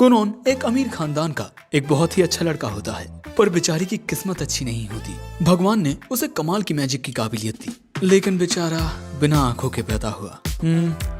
कुनोन एक अमीर खानदान का एक बहुत ही अच्छा लड़का होता है, पर बेचारे की किस्मत अच्छी नहीं होती। भगवान ने उसे कमाल की मैजिक की काबिलियत दी, लेकिन बेचारा बिना आंखों के पैदा हुआ।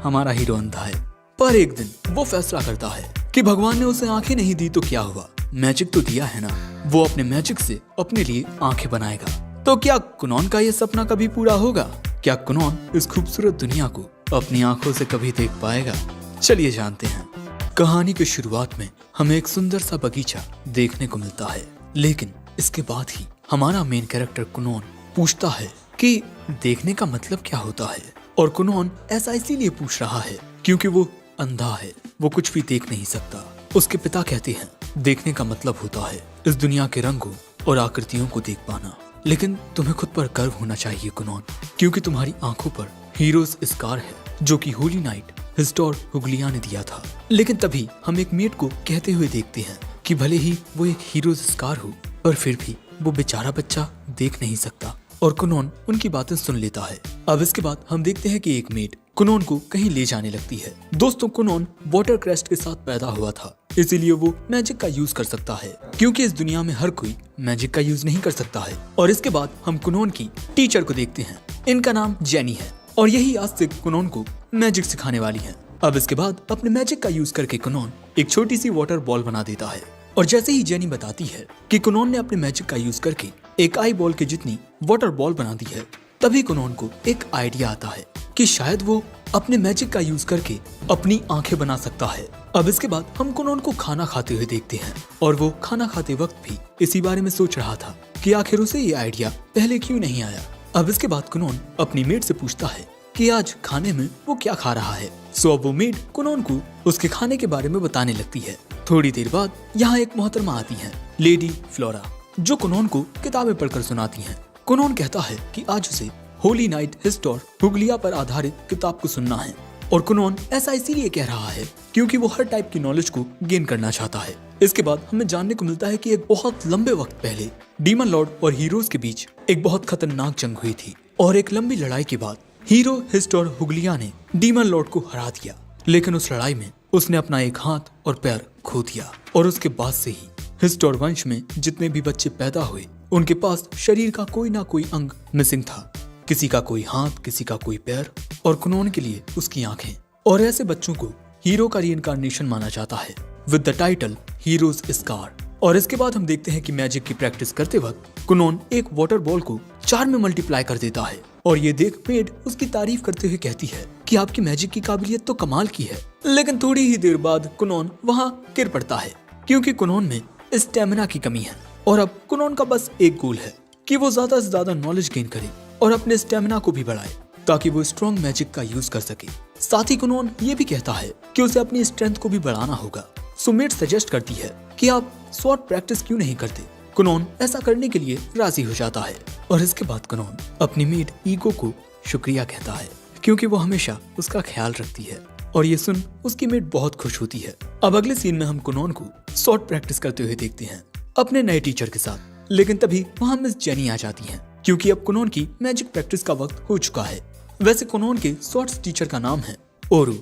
हमारा हीरो अंधा है। पर एक दिन वो फैसला करता है कि भगवान ने उसे आंखें नहीं दी तो क्या हुआ, मैजिक तो दिया है ना। वो अपने मैजिक से अपने लिए आंखें बनाएगा। तो क्या कुनोन का ये सपना कभी पूरा होगा? क्या कुनोन इस खूबसूरत दुनिया को अपनी आंखों से कभी देख पाएगा? चलिए जानते हैं। कहानी की शुरुआत में हमें एक सुंदर सा बगीचा देखने को मिलता है, लेकिन इसके बाद ही हमारा मेन कैरेक्टर कुनोन पूछता है कि देखने का मतलब क्या होता है। और कुनोन ऐसा इसीलिए पूछ रहा है क्योंकि वो अंधा है, वो कुछ भी देख नहीं सकता। उसके पिता कहते हैं देखने का मतलब होता है इस दुनिया के रंगों और आकृतियों को देख पाना। लेकिन तुम्हें खुद पर गर्व होना चाहिए कुनोन, क्योंकि तुम्हारी आंखों पर हीरोज स्कार है जो कि होली नाइट हिस्टोर हुगलिया ने दिया था। लेकिन तभी हम एक मेट को कहते हुए देखते हैं कि भले ही वो एक हीरोज स्कार हो, पर फिर भी वो बेचारा बच्चा देख नहीं सकता। और कुनोन उनकी बातें सुन लेता है। अब इसके बाद हम देखते हैं कि एक मेट कुनोन को कहीं ले जाने लगती है। दोस्तों, कुनोन वाटर क्रेस्ट के साथ पैदा हुआ था, इसीलिए वो मैजिक का यूज कर सकता है, क्योंकि इस दुनिया में हर कोई मैजिक का यूज नहीं कर सकता है। और इसके बाद हम कुनोन की टीचर को देखते हैं। इनका नाम जेनी है और यही आज से कुनोन को मैजिक सिखाने वाली है। अब इसके बाद अपने मैजिक का यूज करके कुनोन एक छोटी सी वाटर बॉल बना देता है। और जैसे ही जेनी बताती है कि कुनोन ने अपने मैजिक का यूज करके एक आई बॉल के जितनी वाटर बॉल बना दी है, तभी कुनोन को एक आइडिया आता है कि शायद वो अपने मैजिक का यूज करके अपनी आंखें बना सकता है। अब इसके बाद हम कुनोन को खाना खाते हुए देखते हैं और वो खाना खाते वक्त भी इसी बारे में सोच रहा था कि आखिर उसे ये आइडिया पहले क्यों नहीं आया। अब इसके बाद कुनोन अपनी मेट से पूछता है कि आज खाने में वो क्या खा रहा है। सो अब वो मेट कुनोन को उसके खाने के बारे में बताने लगती है। थोड़ी देर बाद यहाँ एक मोहतरमा आती है, लेडी फ्लोरा, जो कुनोन को किताबें पढ़कर सुनाती हैं। कुनोन कहता है कि आज उसे होली नाइट हिस्टोर हुगलिया पर आधारित किताब को सुनना है। और कुनोन ऐसा इसीलिए कह रहा है क्योंकि वो हर टाइप की नॉलेज को गेन करना चाहता है। इसके बाद हमें जानने को मिलता है कि एक बहुत लंबे वक्त पहले डीमन लॉर्ड और हीरोज के बीच एक बहुत खतरनाक जंग हुई थी। और एक लंबी लड़ाई के बाद हीरो हिस्टोर हुगलिया ने डीमन लॉर्ड को हरा दिया। लेकिन उस लड़ाई में उसने अपना एक हाथ और पैर खो दिया। और उसके बाद से ही हिस्टोर वंश में जितने भी बच्चे पैदा हुए, उनके पास शरीर का कोई ना कोई अंग मिसिंग था। किसी का कोई हाथ, किसी का कोई पैर, और कुनोन के लिए उसकी आंखें। और ऐसे बच्चों को हीरो का रीइंकार्नेशन माना जाता है with the title heroes scar. और इसके बाद हम देखते हैं कि मैजिक की प्रैक्टिस करते वक्त कुनोन एक वाटर बॉल को 4 में मल्टीप्लाई कर देता है। और ये देख मेड उसकी तारीफ करते हुए कहती है कि आपकी मैजिक की काबिलियत तो कमाल की है। लेकिन थोड़ी ही देर बाद कुनोन वहाँ गिर पड़ता है, क्योंकि कुनोन में स्टेमिना की कमी है। और अब कुनोन का बस एक गोल है कि वो ज्यादा से ज्यादा नॉलेज गेन करे और अपने स्टेमिना को भी बढ़ाए, ताकि वो स्ट्रॉन्ग मैजिक का यूज कर सके। साथ ही कुनोन ये भी कहता है कि उसे अपनी स्ट्रेंथ को भी बढ़ाना होगा। सो मेड सजेस्ट करती है कि आप स्वॉर्ड प्रैक्टिस क्यों नहीं करते। कुनोन ऐसा करने के लिए राजी हो जाता है। और इसके बाद कुनोन अपनी मेड ईगो को शुक्रिया कहता है, क्योंकि वो हमेशा उसका ख्याल रखती है। और ये सुन उसकी मेड बहुत खुश होती है। अब अगले सीन में हम कुनोन को स्वॉर्ड प्रैक्टिस करते हुए देखते हैं अपने नए टीचर के साथ। लेकिन तभी वहाँ मिस जेनी आ जाती है, क्योंकि अब कुनोन की मैजिक प्रैक्टिस का वक्त हो चुका है। वैसे कुनोन के स्वॉर्ड्स टीचर का नाम है ओरू।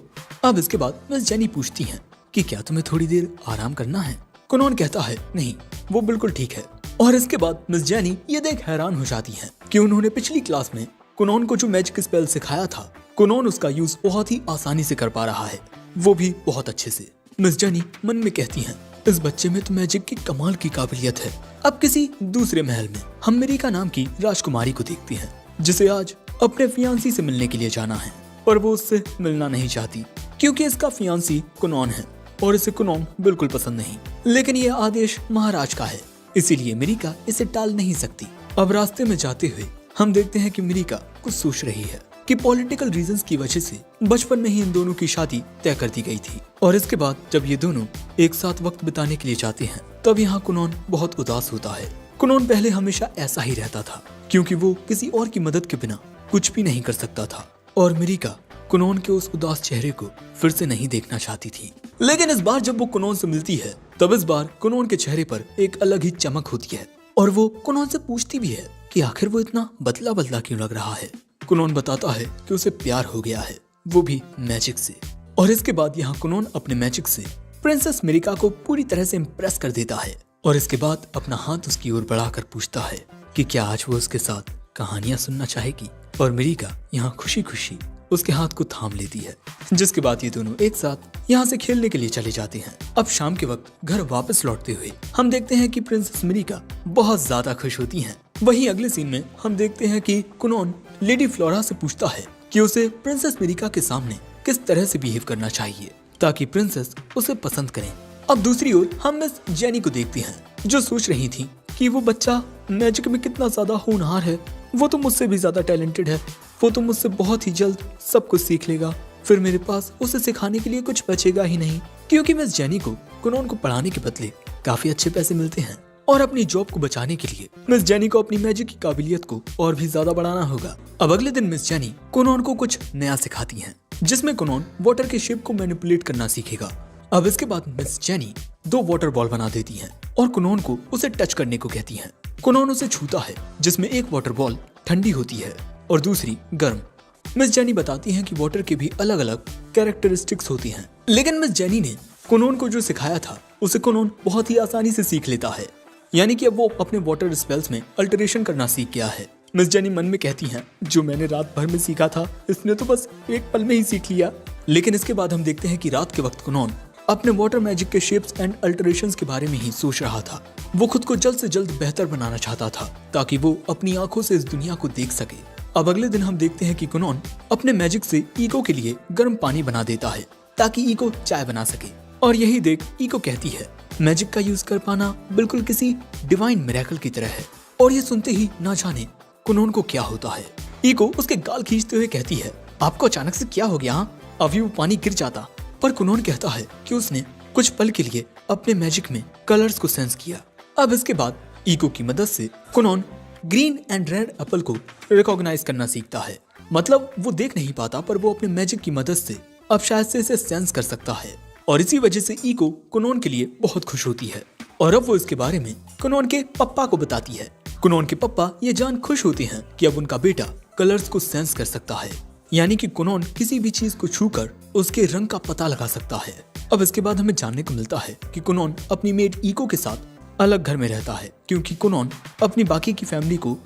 अब इसके बाद मिस जेनी पूछती हैं कि क्या तुम्हें थोड़ी देर आराम करना है। कुनोन कहता है नहीं, वो बिल्कुल ठीक है। और इसके बाद मिस जेनी ये देख हैरान हो जाती हैं कि उन्होंने पिछली क्लास में कुनोन को जो मैजिक स्पेल सिखाया था, कुनोन उसका यूज बहुत ही आसानी से कर पा रहा है, वो भी बहुत अच्छे से। मिस जेनी मन में कहती हैं इस बच्चे में तो मैजिक की कमाल की काबिलियत है। अब किसी दूसरे महल में हम मिरिका नाम की राजकुमारी को देखते हैं, जिसे आज अपने फियांसी से मिलने के लिए जाना है। पर वो उससे मिलना नहीं चाहती, क्योंकि इसका फियांसी कुनोन है और इसे कुनोन बिल्कुल पसंद नहीं। लेकिन ये आदेश महाराज का है, इसीलिए मिरिका इसे टाल नहीं सकती। अब रास्ते में जाते हुए हम देखते हैं कि मिरिका कुछ सोच रही है कि पॉलिटिकल रीजंस की वजह से बचपन में ही इन दोनों की शादी तय कर दी गई थी। और इसके बाद जब ये दोनों एक साथ वक्त बिताने के लिए जाते हैं, तब यहाँ कुनोन बहुत उदास होता है। कुनोन पहले हमेशा ऐसा ही रहता था, क्योंकि वो किसी और की मदद के बिना कुछ भी नहीं कर सकता था। और मिरिका कुनोन के उस उदास चेहरे को फिर से नहीं देखना चाहती थी। लेकिन इस बार जब वो कुनोन से मिलती है, तब इस बार कुनोन के चेहरे पर एक अलग ही चमक होती है। और वो कुनोन से पूछती भी है कि आखिर वो इतना बदला बदला क्यों लग रहा है। कुनोन बताता है कि उसे प्यार हो गया है, वो भी मैजिक से। और इसके बाद यहाँ कुनोन अपने मैजिक से प्रिंसेस मिरिका को पूरी तरह से इम्प्रेस कर देता है और इसके बाद अपना हाथ उसकी ओर बढ़ाकर पूछता है कि क्या आज वो उसके साथ कहानियां सुनना चाहेगी। और मिरिका यहाँ खुशी खुशी उसके हाथ को थाम लेती है, जिसके बाद ये दोनों एक साथ यहाँ से खेलने के लिए चले जाते हैं। अब शाम के वक्त घर वापस लौटते हुए हम देखते हैं कि प्रिंसेस मिरिका बहुत ज्यादा खुश होती हैं। वहीं अगले सीन में हम देखते हैं कि कुनोन लेडी फ्लोरा से पूछता है कि उसे प्रिंसेस मिरिका के सामने किस तरह से बिहेव करना चाहिए ताकि प्रिंसेस उसे पसंद करें। अब दूसरी ओर हम मिस जेनी को देखते हैं, जो सोच रही थी कि वो बच्चा मैजिक में कितना ज्यादा होनहार है, वो तो मुझसे भी ज्यादा टैलेंटेड है, वो तो मुझसे बहुत ही जल्द सब कुछ सीख लेगा, फिर मेरे पास उसे सिखाने के लिए कुछ बचेगा ही नहीं। क्योंकि मिस जेनी को कुनोन को पढ़ाने के बदले काफी अच्छे पैसे मिलते हैं और अपनी जॉब को बचाने के लिए मिस जेनी को अपनी मैजिक की काबिलियत को और भी ज्यादा बढ़ाना होगा। अब अगले दिन मिस जेनी कुनोन को कुछ नया सिखाती हैं, जिसमें कुनोन वाटर के शेप को मैनिपुलेट करना सीखेगा। अब इसके बाद मिस जेनी 2 वाटर बॉल बना देती हैं और कुनोन को उसे टच करने को कहती हैं। कुनोन उसे छूता है, जिसमें एक वाटर बॉल ठंडी होती है और दूसरी गर्म। मिस जेनी बताती हैं कि वाटर के भी अलग अलग कैरेक्टरिस्टिक्स होती हैं, लेकिन मिस जेनी ने कुनोन को जो सिखाया था उसे कुनोन बहुत ही आसानी से सीख लेता है, यानी कि अब वो अपने वाटर स्पेल्स में अल्टरेशन करना सीख गया है। मिस जेनी मन में कहती हैं, जो मैंने रात भर में सीखा था इसने तो बस एक पल में ही सीख लिया। लेकिन इसके बाद हम देखते हैं कि रात के वक्त कुनोन अपने वाटर मैजिक के शेप्स एंड अल्टरेशंस के बारे में ही सोच रहा था। वो खुद को जल्द से जल्द बेहतर बनाना चाहता था ताकि वो अपनी आंखों से इस दुनिया को देख सके। अब अगले दिन हम देखते हैं कि कुनोन अपने मैजिक से ईको के लिए गर्म पानी बना देता है ताकि ईको चाय बना सके। और यही देख ईको कहती है, मैजिक का यूज कर पाना बिल्कुल किसी डिवाइन मिरेकल की तरह है। और ये सुनते ही ना जाने कुनोन को क्या होता है। ईको उसके गाल खींचते हुए कहती है, आपको अचानक से क्या हो गया? अभी वो पानी गिर जाता। पर कुनोन कहता है कि उसने कुछ पल के लिए अपने मैजिक में कलर्स को सेंस किया। अब इसके बाद ईको की मदद से कुनोन ग्रीन एंड रेड एप्पल को रिकॉग्नाइज करना सीखता है। मतलब वो देख नहीं पाता, पर वो अपने मैजिक की मदद से अब शायद से इसे सेंस कर सकता है। और इसी वजह से ईको कुनोन के लिए बहुत खुश होती है और अब वो इसके बारे में कुनोन के पप्पा को बताती है। कुनोन के पप्पा ये जान खुश होते हैं कि अब उनका बेटा कलर्स को सेंस कर सकता है, यानी कि कुनोन किसी भी चीज को छूकर उसके रंग का पता लगा सकता है। अब इसके बाद हमें जानने को मिलता है कि कुनोन अपनी मेड ईको के साथ अलग घर में रहता है, क्योंकि कुनोन अपनी बाकी की फैमिली को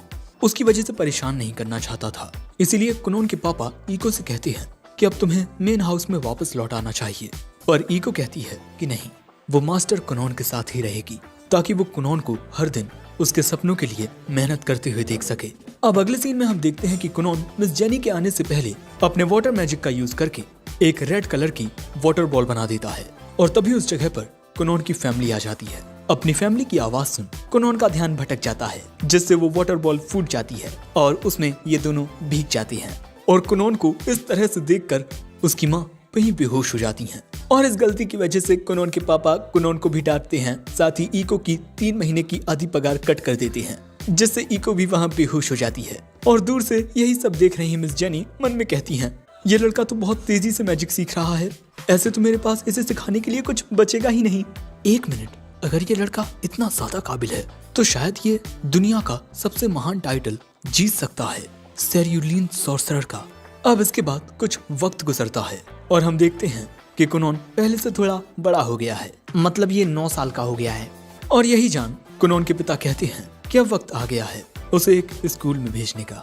उसकी वजह से परेशान नहीं करना चाहता था। इसीलिए कुनोन के पापा ईको से कहते हैं कि अब तुम्हें मेन हाउस में वापस लौट आना चाहिए। पर ईको कहती है कि नहीं, वो मास्टर कुनोन के साथ ही रहेगी ताकि वो कुनोन को हर दिन उसके सपनों के लिए मेहनत करते हुए देख सके। अब अगले सीन में हम देखते हैं कि कुनोन मिस जेनी के आने से पहले अपने वाटर मैजिक का यूज करके एक रेड कलर की वाटर बॉल बना देता है और तभी उस जगह पर कुनोन की फैमिली आ जाती है। अपनी फैमिली की आवाज सुन कुनोन का ध्यान भटक जाता है, जिससे वो वाटर बॉल फूट जाती है और उसमें ये दोनों भीग जाती हैं। और कुनोन को इस तरह से देखकर उसकी माँ वहीं बेहोश हो जाती हैं। और इस गलती की वजह से कुनोन के पापा कुनोन को भी डांटते हैं, साथ ही ईको की 3 महीने की आधी पगार कट कर देते हैं, जिससे ईको भी वहाँ बेहोश हो जाती है। और दूर से यही सब देख रही मिस जेनी मन में कहती हैं, ये लड़का तो बहुत तेजी से मैजिक सीख रहा है, ऐसे तो मेरे पास इसे सिखाने के लिए कुछ बचेगा ही नहीं। 1 मिनट, अगर ये लड़का इतना ज्यादा काबिल है तो शायद ये दुनिया का सबसे महान टाइटल जीत सकता है, सेर्युलिन सॉर्सरर का। अब इसके बाद कुछ वक्त गुजरता है और हम देखते हैं कि कुनोन पहले से थोड़ा बड़ा हो गया है, मतलब ये 9 साल का हो गया है। और यही जान कुनोन के पिता कहते हैं कि अब वक्त आ गया है उसे एक स्कूल में भेजने का।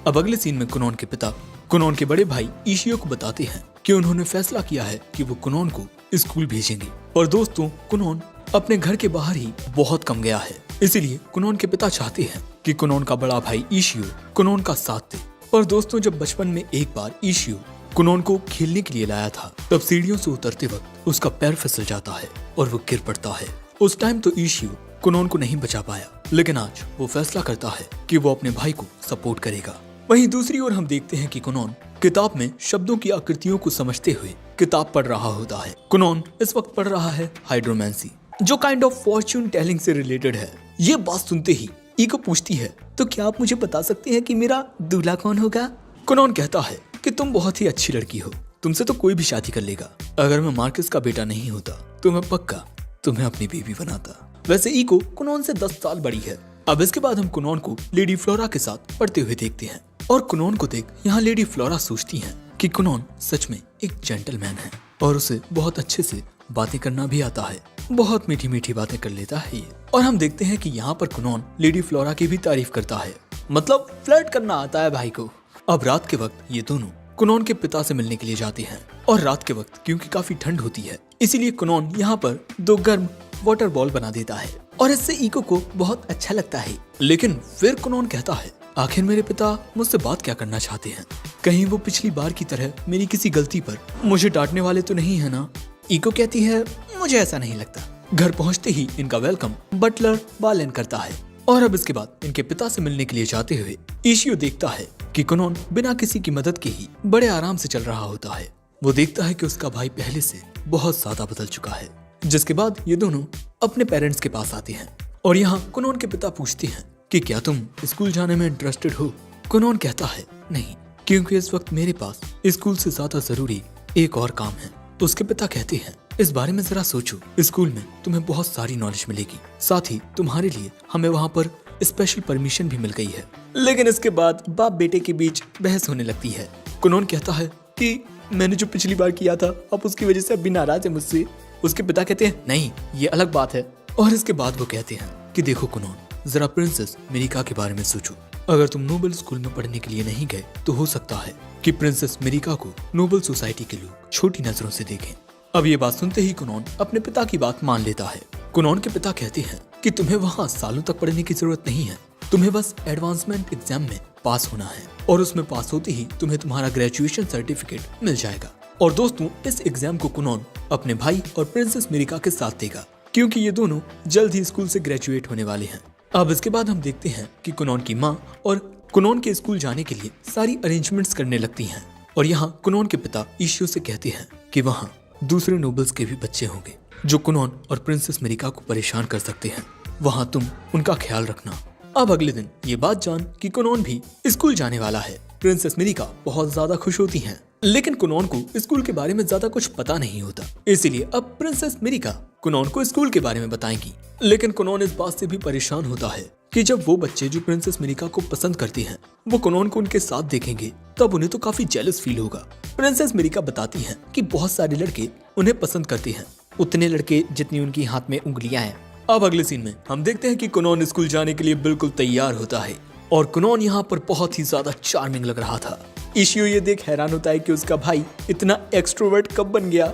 अब अगले सीन में कुनोन के पिता कुनोन के बड़े भाई इशियो को बताते हैं कि उन्होंने फैसला किया है कि वो कुनोन को स्कूल भेजेंगे। और दोस्तों, कुनोन अपने घर के बाहर ही बहुत कम गया है, इसीलिए कुनोन के पिता चाहते हैं कि कुनोन का बड़ा भाई इशियो कुनोन का साथ दे। पर दोस्तों, जब बचपन में एक बार इशियो कुनोन को खेलने के लिए लाया था, तब सीढ़ियों से उतरते वक्त उसका पैर फिसल जाता है और वो गिर पड़ता है। उस टाइम तो इशियो कुनोन को नहीं बचा पाया, लेकिन आज वो फैसला करता है कि वो अपने भाई को सपोर्ट करेगा। वहीं दूसरी ओर हम देखते हैं कि कुनोन किताब में शब्दों की आकृतियों को समझते हुए किताब पढ़ रहा होता है। कुनोन इस वक्त पढ़ रहा है हाइड्रोमैंसी, जो काइंड ऑफ फॉर्च्यून टेलिंग से रिलेटेड है। ये बात सुनते ही ईको पूछती है, तो क्या आप मुझे बता सकते हैं कि मेरा दूल्हा कौन होगा? कुनोन कहता है कि तुम बहुत ही अच्छी लड़की हो, तुमसे तो कोई भी शादी कर लेगा। अगर मैं मार्कस का बेटा नहीं होता तो मैं पक्का तुम्हें अपनी बीवी बनाता। वैसे ईको कुनोन से 10 साल बड़ी है। अब इसके बाद हम कुनोन को लेडी फ्लोरा के साथ पढ़ते हुए देखते हैं और कुनोन को देख यहाँ लेडी फ्लोरा सोचती हैं कि कुनोन सच में एक जेंटलमैन है और उसे बहुत अच्छे से बातें करना भी आता है। बहुत मीठी मीठी बातें कर लेता है ये। और हम देखते हैं कि यहाँ पर कुनोन लेडी फ्लोरा की भी तारीफ करता है, मतलब फ्लर्ट करना आता है भाई को। अब रात के वक्त ये दोनों कुनोन के पिता से मिलने के लिए जाते हैं और रात के वक्त क्योंकि काफी ठंड होती है इसीलिए कुनोन यहाँ पर 2 गर्म वाटर बॉल बना देता है और इससे ईको को बहुत अच्छा लगता है। लेकिन फिर कुनोन कहता है, आखिर मेरे पिता मुझसे बात क्या करना चाहते हैं? कहीं वो पिछली बार की तरह मेरी किसी गलती पर मुझे डांटने वाले तो नहीं है ना? ईको कहती है, मुझे ऐसा नहीं लगता। घर पहुंचते ही इनका वेलकम बटलर बालेन करता है और अब इसके बाद इनके पिता से मिलने के लिए जाते हुए इशियो देखता है कि कुनोन बिना किसी की मदद के ही बड़े आराम से चल रहा होता है। वो देखता है कि उसका भाई पहले से बहुत ज्यादा बदल चुका है। जिसके बाद ये दोनों अपने पेरेंट्स के पास आते हैं और यहाँ कुनोन के पिता पूछते हैं कि क्या तुम स्कूल जाने में इंटरेस्टेड हो? कुनोन कहता है, नहीं, क्योंकि इस वक्त मेरे पास स्कूल से ज्यादा जरूरी एक और काम है। उसके पिता कहते हैं, इस बारे में जरा सोचो, स्कूल में तुम्हें बहुत सारी नॉलेज मिलेगी, साथ ही तुम्हारे लिए हमें वहाँ पर स्पेशल परमिशन भी मिल गई है। लेकिन इसके बाद बाप बेटे के बीच बहस होने लगती है। कुनोन कहता है कि मैंने जो पिछली बार किया था अब उसकी वजह से अभी नाराज है मुझसे। उसके पिता कहते हैं, नहीं, ये अलग बात है। और इसके बाद वो कहते हैं कि देखो कुनोन, जरा प्रिंसेस मिरिका के बारे में सोचो। अगर तुम नोबल स्कूल में पढ़ने के लिए नहीं गए तो हो सकता है कि प्रिंसेस मिरिका को नोबल सोसाइटी के लोग छोटी नजरों से देखें। अब ये बात सुनते ही कुनोन अपने पिता की बात मान लेता है। कुनोन के पिता कहते हैं कि तुम्हें वहाँ सालों तक पढ़ने की जरूरत नहीं है, तुम्हें बस एडवांसमेंट एग्जाम में पास होना है और उसमें पास होते ही तुम्हें तुम्हारा ग्रेजुएशन सर्टिफिकेट मिल जाएगा। और दोस्तों, इस एग्जाम को कुनोन अपने भाई और प्रिंसेस मिरिका के साथ देगा क्योंकि ये दोनों जल्द ही स्कूल से ग्रेजुएट होने वाले हैं। अब इसके बाद हम देखते हैं कि कुनोन की माँ और कुनोन के स्कूल जाने के लिए सारी अरेंजमेंट्स करने लगती हैं और यहाँ कुनोन के पिता इशियो से कहते हैं कि वहाँ दूसरे नोबल्स के भी बच्चे होंगे जो कुनोन और प्रिंसेस मिरिका को परेशान कर सकते हैं, वहाँ तुम उनका ख्याल रखना। अब अगले दिन ये बात जान कि कुनोन भी स्कूल जाने वाला है, प्रिंसेस मिरिका बहुत ज्यादा खुश होती हैं। लेकिन कुनोन को स्कूल के बारे में ज्यादा कुछ पता नहीं होता, इसीलिए अब प्रिंसेस मिरिका कुनोन को स्कूल के बारे में बताएंगी। लेकिन कुनोन इस बात से भी परेशान होता है कि जब वो बच्चे जो प्रिंसेस मिरिका को पसंद करते हैं वो कुनोन को उनके साथ देखेंगे तब उन्हें तो काफी जेलस फील होगा। प्रिंसेस मिरिका बताती हैं कि बहुत सारे लड़के उन्हें पसंद करते हैं, उतने लड़के जितनी उनकी हाथ में उंगलियां हैं। अब अगले सीन में हम देखते हैं कि कुनोन स्कूल जाने के लिए बिल्कुल तैयार होता है और कुनोन यहाँ पर बहुत ही ज्यादा चार्मिंग लग रहा था। इशियो ये देख हैरान होता है कि उसका भाई इतना एक्सट्रोवर्ट कब बन गया।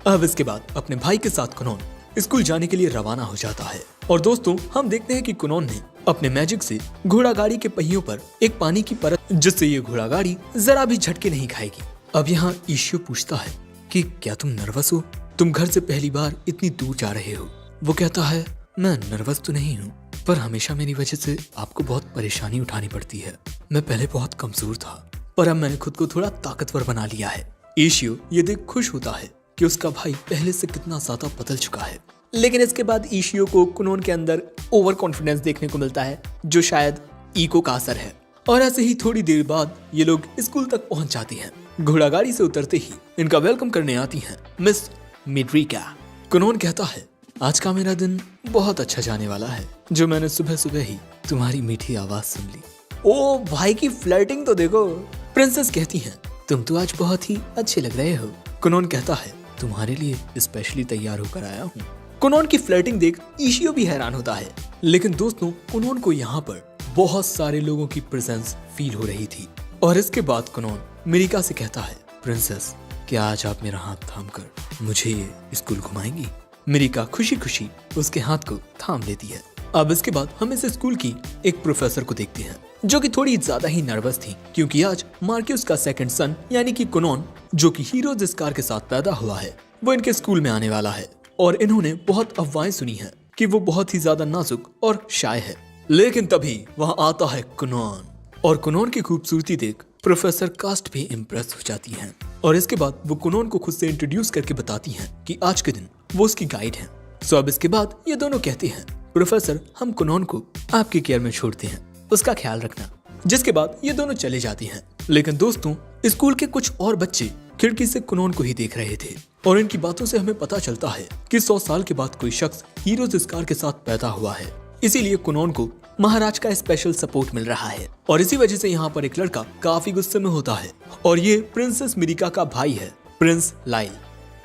अब इसके बाद अपने भाई के साथ कुनोन स्कूल जाने के लिए रवाना हो जाता है और दोस्तों, हम देखते हैं कि कुनोन ने अपने मैजिक से घोड़ा गाड़ी के पहियों पर एक पानी की परत, जिससे ये घोड़ा गाड़ी जरा भी झटके नहीं खाएगी। अब यहाँ इशियो पूछता है कि क्या तुम नर्वस हो? तुम घर से पहली बार इतनी दूर जा रहे हो। वो कहता है, मैं नर्वस तो नहीं हूँ, पर हमेशा मेरी वजह से आपको बहुत परेशानी उठानी पड़ती है। मैं पहले बहुत कमजोर था, पर अब मैंने खुद को थोड़ा ताकतवर बना लिया है। इशियो ये देख खुश होता है कि उसका भाई पहले से कितना ज्यादा बदल चुका है। लेकिन इसके बाद इशियो को कुनोन के अंदर ओवर कॉन्फिडेंस देखने को मिलता है, जो शायद ईको का असर है। और ऐसे ही थोड़ी देर बाद ये लोग स्कूल तक पहुंच जाते हैं। घोड़ा गाड़ी से उतरते ही इनका वेलकम करने आती हैं मिस मिड्रिका। कुनोन कहता है, आज का मेरा दिन बहुत अच्छा जाने वाला है, जो मैंने सुबह सुबह ही तुम्हारी मीठी आवाज सुन ली। ओ भाई की फ्लर्टिंग तो देखो। प्रिंसेस कहती हैं, तुम तो आज बहुत ही अच्छे लग रहे हो। कुनोन कहता है, तुम्हारे लिए स्पेशली तैयार होकर आया हूँ। कुनोन की फ्लर्टिंग देख इशियो भी हैरान होता है। लेकिन दोस्तों, कुनोन को यहाँ पर बहुत सारे लोगों की प्रेजेंस फील हो रही थी और इसके बाद कुनोन मिरिका से कहता है, प्रिंसेस, क्या आज आप मेरा हाथ थामकर मुझे ये स्कूल घुमाएंगी? मिरिका खुशी खुशी उसके हाथ को थाम लेती है। अब इसके बाद हम इस स्कूल की एक प्रोफेसर को देखते हैं, जो कि थोड़ी ज्यादा ही नर्वस थी क्योंकि आज मार्क्यूस का सेकंड सन यानी कि कुनोन, जो कि हीरोज स्कार के साथ पैदा हुआ है, वो इनके स्कूल में आने वाला है और इन्होंने बहुत अफवाहें सुनी हैं कि वो बहुत ही ज्यादा नाजुक और शाय है। लेकिन तभी वहाँ आता है कुनोन और कुनोन की खूबसूरती देख प्रोफेसर कास्ट भी इम्प्रेस हो जाती हैं और इसके बाद वो कुनोन को खुद से इंट्रोड्यूस करके बताती हैं कि आज के दिन वो उसकी गाइड हैं। सो अब इसके बाद ये दोनों कहते हैं, प्रोफेसर, हम कुनोन को आपकी केयर में छोड़ते हैं, उसका ख्याल रखना। जिसके बाद ये दोनों चले जाते हैं। लेकिन दोस्तों, स्कूल के कुछ और बच्चे खिड़की से कुनोन को ही देख रहे थे और इनकी बातों से हमें पता चलता है कि 100 साल के बाद कोई शख्स हीरोज स्कार के साथ पैदा हुआ है, इसीलिए कुनोन को महाराज का स्पेशल सपोर्ट मिल रहा है। और इसी वजह से यहाँ पर एक लड़का काफी गुस्से में होता है और ये प्रिंसेस मिरिका का भाई है, प्रिंस लाइल,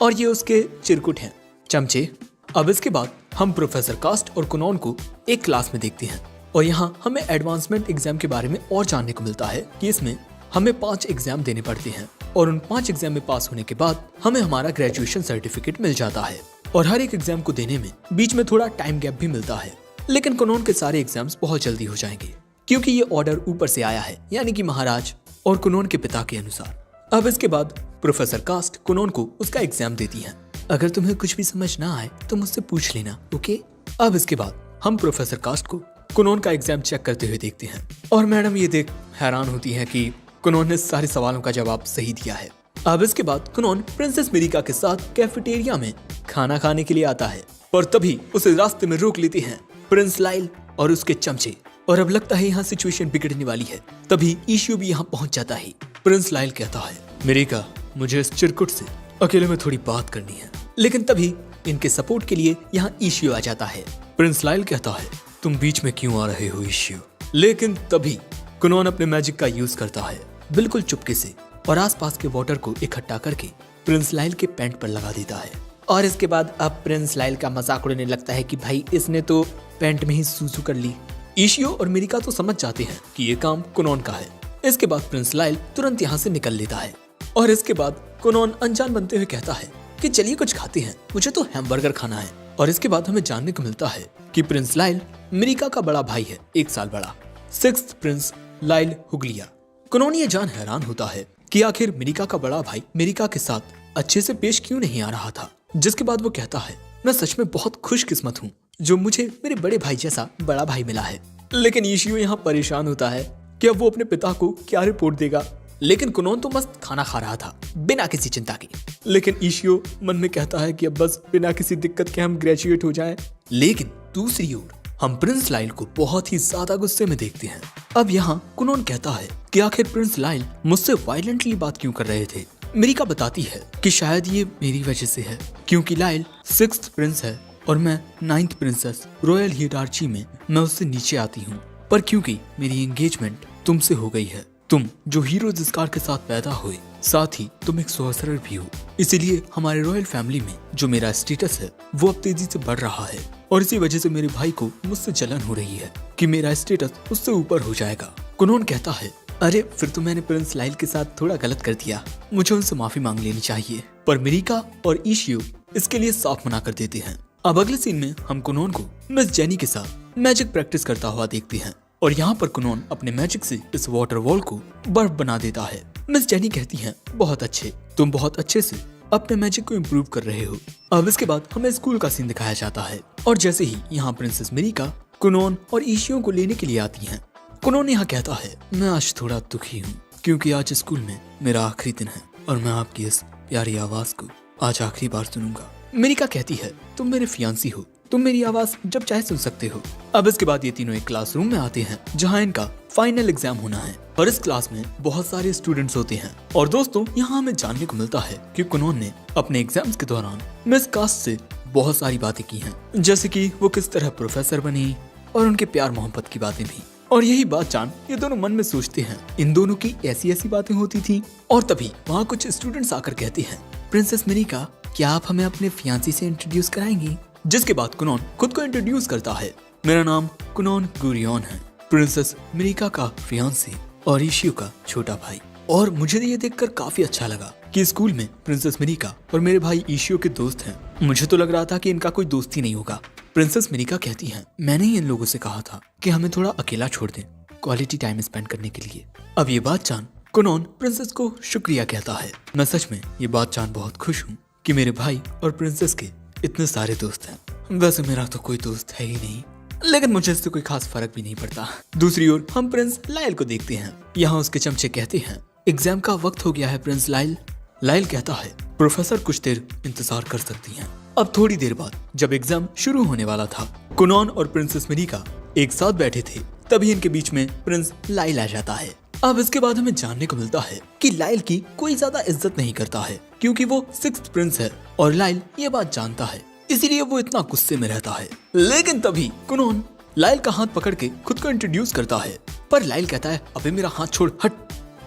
और ये उसके चिरकुट हैं। चमचे। अब इसके बाद हम प्रोफेसर कास्ट और कुनॉन को एक क्लास में देखते हैं और यहाँ हमें एडवांसमेंट एग्जाम के बारे में और जानने को मिलता है कि इसमें हमें 5 एग्जाम देने पड़ते हैं और उन 5 एग्जाम में पास होने के बाद हमें हमारा ग्रेजुएशन सर्टिफिकेट मिल जाता है। और हर एक एग्जाम को देने में बीच में थोड़ा टाइम गैप भी मिलता है, लेकिन कुनॉन के सारे एग्जाम्स बहुत जल्दी हो जाएंगे क्योंकि ये ऑर्डर ऊपर से आया है, यानी कि महाराज और कुनॉन के पिता के अनुसार। अब इसके बाद प्रोफेसर कास्ट कुनॉन को उसका एग्जाम देती है। अगर तुम्हें कुछ भी समझ ना आए तो मुझसे पूछ लेना, ओके। अब इसके बाद हम प्रोफेसर कास्ट को कुनॉन का एग्जाम चेक करते हुए देखते हैं और मैडम ये देख हैरान होती है कि कुनॉन ने सारे सवालों का जवाब सही दिया है। अब इसके बाद कुनॉन प्रिंसेस मिरिका के साथ कैफेटेरिया में खाना खाने के लिए आता है, पर तभी उसे रास्ते में रोक लेते हैं प्रिंस लाइल और उसके चमचे। और अब लगता है यहाँ सिचुएशन बिगड़ने वाली है। तभी ईशियो भी यहाँ पहुँच जाता है। प्रिंस लाइल कहता है, मिरिका मुझे इस चिरकुट से अकेले में थोड़ी बात करनी है। लेकिन तभी इनके सपोर्ट के लिए यहाँ ईशियो आ जाता है। प्रिंस लाइल कहता है, तुम बीच में क्यों आ रहे हो ईशियो। लेकिन तभी कुनॉन अपने मैजिक का यूज करता है बिल्कुल चुपके से और आसपास के वाटर को इकट्ठा करके प्रिंस लाइल के पैंट पर लगा देता है। और इसके बाद अब प्रिंस लाइल का मजाक उड़ाने लगता है कि भाई इसने तो पैंट में ही सूसू कर ली। ईशियो और मिरिका तो समझ जाते हैं कि ये काम कुनॉन का है। इसके बाद प्रिंस लाइल तुरंत यहाँ से निकल लेता है और इसके बाद कुनॉन अनजान बनते हुए कहता है कि चलिए कुछ खाते हैं, मुझे तो हैमबर्गर खाना है। और इसके बाद हमें जानने को मिलता है कि प्रिंस लाइल मिरिका का बड़ा भाई है, 1 साल बड़ा, 6th प्रिंस लाइल हुगलिया। कुनॉन ये जान हैरान होता है कि आखिर मिरिका का बड़ा भाई मिरिका के साथ अच्छे से पेश क्यों नहीं आ रहा था। जिसके बाद वो कहता है, मैं सच में बहुत खुशकिस्मत हूँ जो मुझे मेरे बड़े भाई जैसा बड़ा भाई मिला है। लेकिन ईशियो यहाँ परेशान होता है कि अब वो अपने पिता को क्या रिपोर्ट देगा। लेकिन कुनॉन तो मस्त खाना खा रहा था बिना किसी चिंता के। लेकिन ईशियो मन में कहता है कि अब बस बिना किसी दिक्कत के हम ग्रेजुएट हो जाएं। लेकिन दूसरी ओर हम प्रिंस लाइल को बहुत ही ज्यादा गुस्से में देखते हैं। अब यहाँ कुनॉन कहता है कि आखिर प्रिंस लाइल मुझसे वायलेंटली बात क्यों कर रहे थे। मिरिका बताती है कि शायद ये मेरी वजह से है क्योंकि लाइल 6th प्रिंस है और मैं 9th प्रिंसेस रॉयल हियरार्ची में मैं उससे नीचे आती हूँ। पर क्योंकि मेरी एंगेजमेंट तुमसे हो गई है, तुम जो हीरो जिस्कार के साथ पैदा हुए, साथ ही तुम एक सॉर्सरर भी हो, इसीलिए हमारे रॉयल फैमिली में जो मेरा स्टेटस है वो अब तेजी से बढ़ रहा है और इसी वजह से मेरे भाई को मुझसे जलन हो रही है कि मेरा स्टेटस उससे ऊपर हो जाएगा। कुनॉन कहता है, अरे फिर तो मैंने प्रिंस लाइल के साथ थोड़ा गलत कर दिया, मुझे उनसे माफी मांग लेनी चाहिए। पर मिरिका और ईशियो इसके लिए साफ मना कर देते हैं। अब अगले सीन में हम कुनॉन को मिस जेनी के साथ मैजिक प्रैक्टिस करता हुआ देखते हैं और यहाँ पर कुनॉन अपने मैजिक से इस वाटर वॉल को बर्फ बना देता है। मिस जेनी कहती हैं, बहुत अच्छे, तुम बहुत अच्छे से अपने मैजिक को इम्प्रूव कर रहे हो। अब इसके बाद हमें स्कूल का सीन दिखाया जाता है और जैसे ही यहाँ प्रिंसेस मिरिका कुनॉन और ईशियो को लेने के लिए आती हैं, कुनॉन यहाँ कहता है, मैं आज थोड़ा दुखी हूँ क्योंकि आज स्कूल में मेरा आखिरी दिन है और मैं आपकी इस प्यारी आवाज को आज आखिरी बार सुनूंगा। मिरिका कहती है, तुम मेरे फियांसी हो, तुम मेरी आवाज जब चाहे सुन सकते हो। अब इसके बाद ये तीनों एक क्लासरूम में आते हैं जहाँ इनका फाइनल एग्जाम होना है और इस क्लास में बहुत सारे स्टूडेंट्स होते हैं। और दोस्तों यहाँ हमें जानने को मिलता है कि कुनॉन ने अपने एग्जाम्स के दौरान मिस कास्ट से बहुत सारी बातें की हैं, जैसे कि वो किस तरह प्रोफेसर बनी और उनके प्यार मोहब्बत की बातें भी। और यही बात जान ये दोनों मन में सोचते हैं, इन दोनों की ऐसी ऐसी बातें होती थी। और तभी वहाँ कुछ स्टूडेंट्स आकर कहते हैं, प्रिंसेस मिरिका क्या आप हमें अपने फियांसी से इंट्रोड्यूस कराएंगी। जिसके बाद कुनॉन खुद को इंट्रोड्यूस करता है, मेरा नाम कुनॉन गुरियन है, प्रिंसेस मिरिका का फियांसी और ईशियो का छोटा भाई। और मुझे ये देखकर काफी अच्छा लगा कि स्कूल में प्रिंसेस मिरिका और मेरे भाई ईशियो के दोस्त हैं। मुझे तो लग रहा था कि इनका कोई दोस्त ही नहीं होगा। प्रिंसेस मिरिका कहती हैं, मैंने ही इन लोगों से कहा था कि हमें थोड़ा अकेला छोड़ दें क्वालिटी टाइम स्पेंड करने के लिए। अब ये बात जान कुनॉन प्रिंसेस को शुक्रिया कहता है। मैं सच में ये बात जान बहुत खुश हूँ कि मेरे भाई और प्रिंसेस के इतने सारे दोस्त हैं। वैसे मेरा तो कोई दोस्त है ही नहीं, लेकिन मुझे इससे कोई खास फर्क भी नहीं पड़ता। दूसरी ओर हम प्रिंस लाइल को देखते हैं। यहाँ उसके चमचे कहते हैं, एग्जाम का वक्त हो गया है प्रिंस लाइल। लाइल कहता है, प्रोफेसर कुछ देर इंतजार कर सकती हैं। अब थोड़ी देर बाद जब एग्जाम शुरू होने वाला था, कुनॉन और प्रिंसेस मिरिका एक साथ बैठे थे, तभी इनके बीच में प्रिंस लाइल आ जाता है। अब इसके बाद हमें जानने को मिलता है कि लाइल की कोई ज्यादा इज्जत नहीं करता है क्योंकि वो 6th प्रिंस है और लाइल ये बात जानता है, इसीलिए वो इतना गुस्से में रहता है। लेकिन तभी कुनॉन लाइल का हाथ पकड़ के खुद को इंट्रोड्यूस करता है, पर लाइल कहता है, अबे मेरा हाथ छोड़, हट।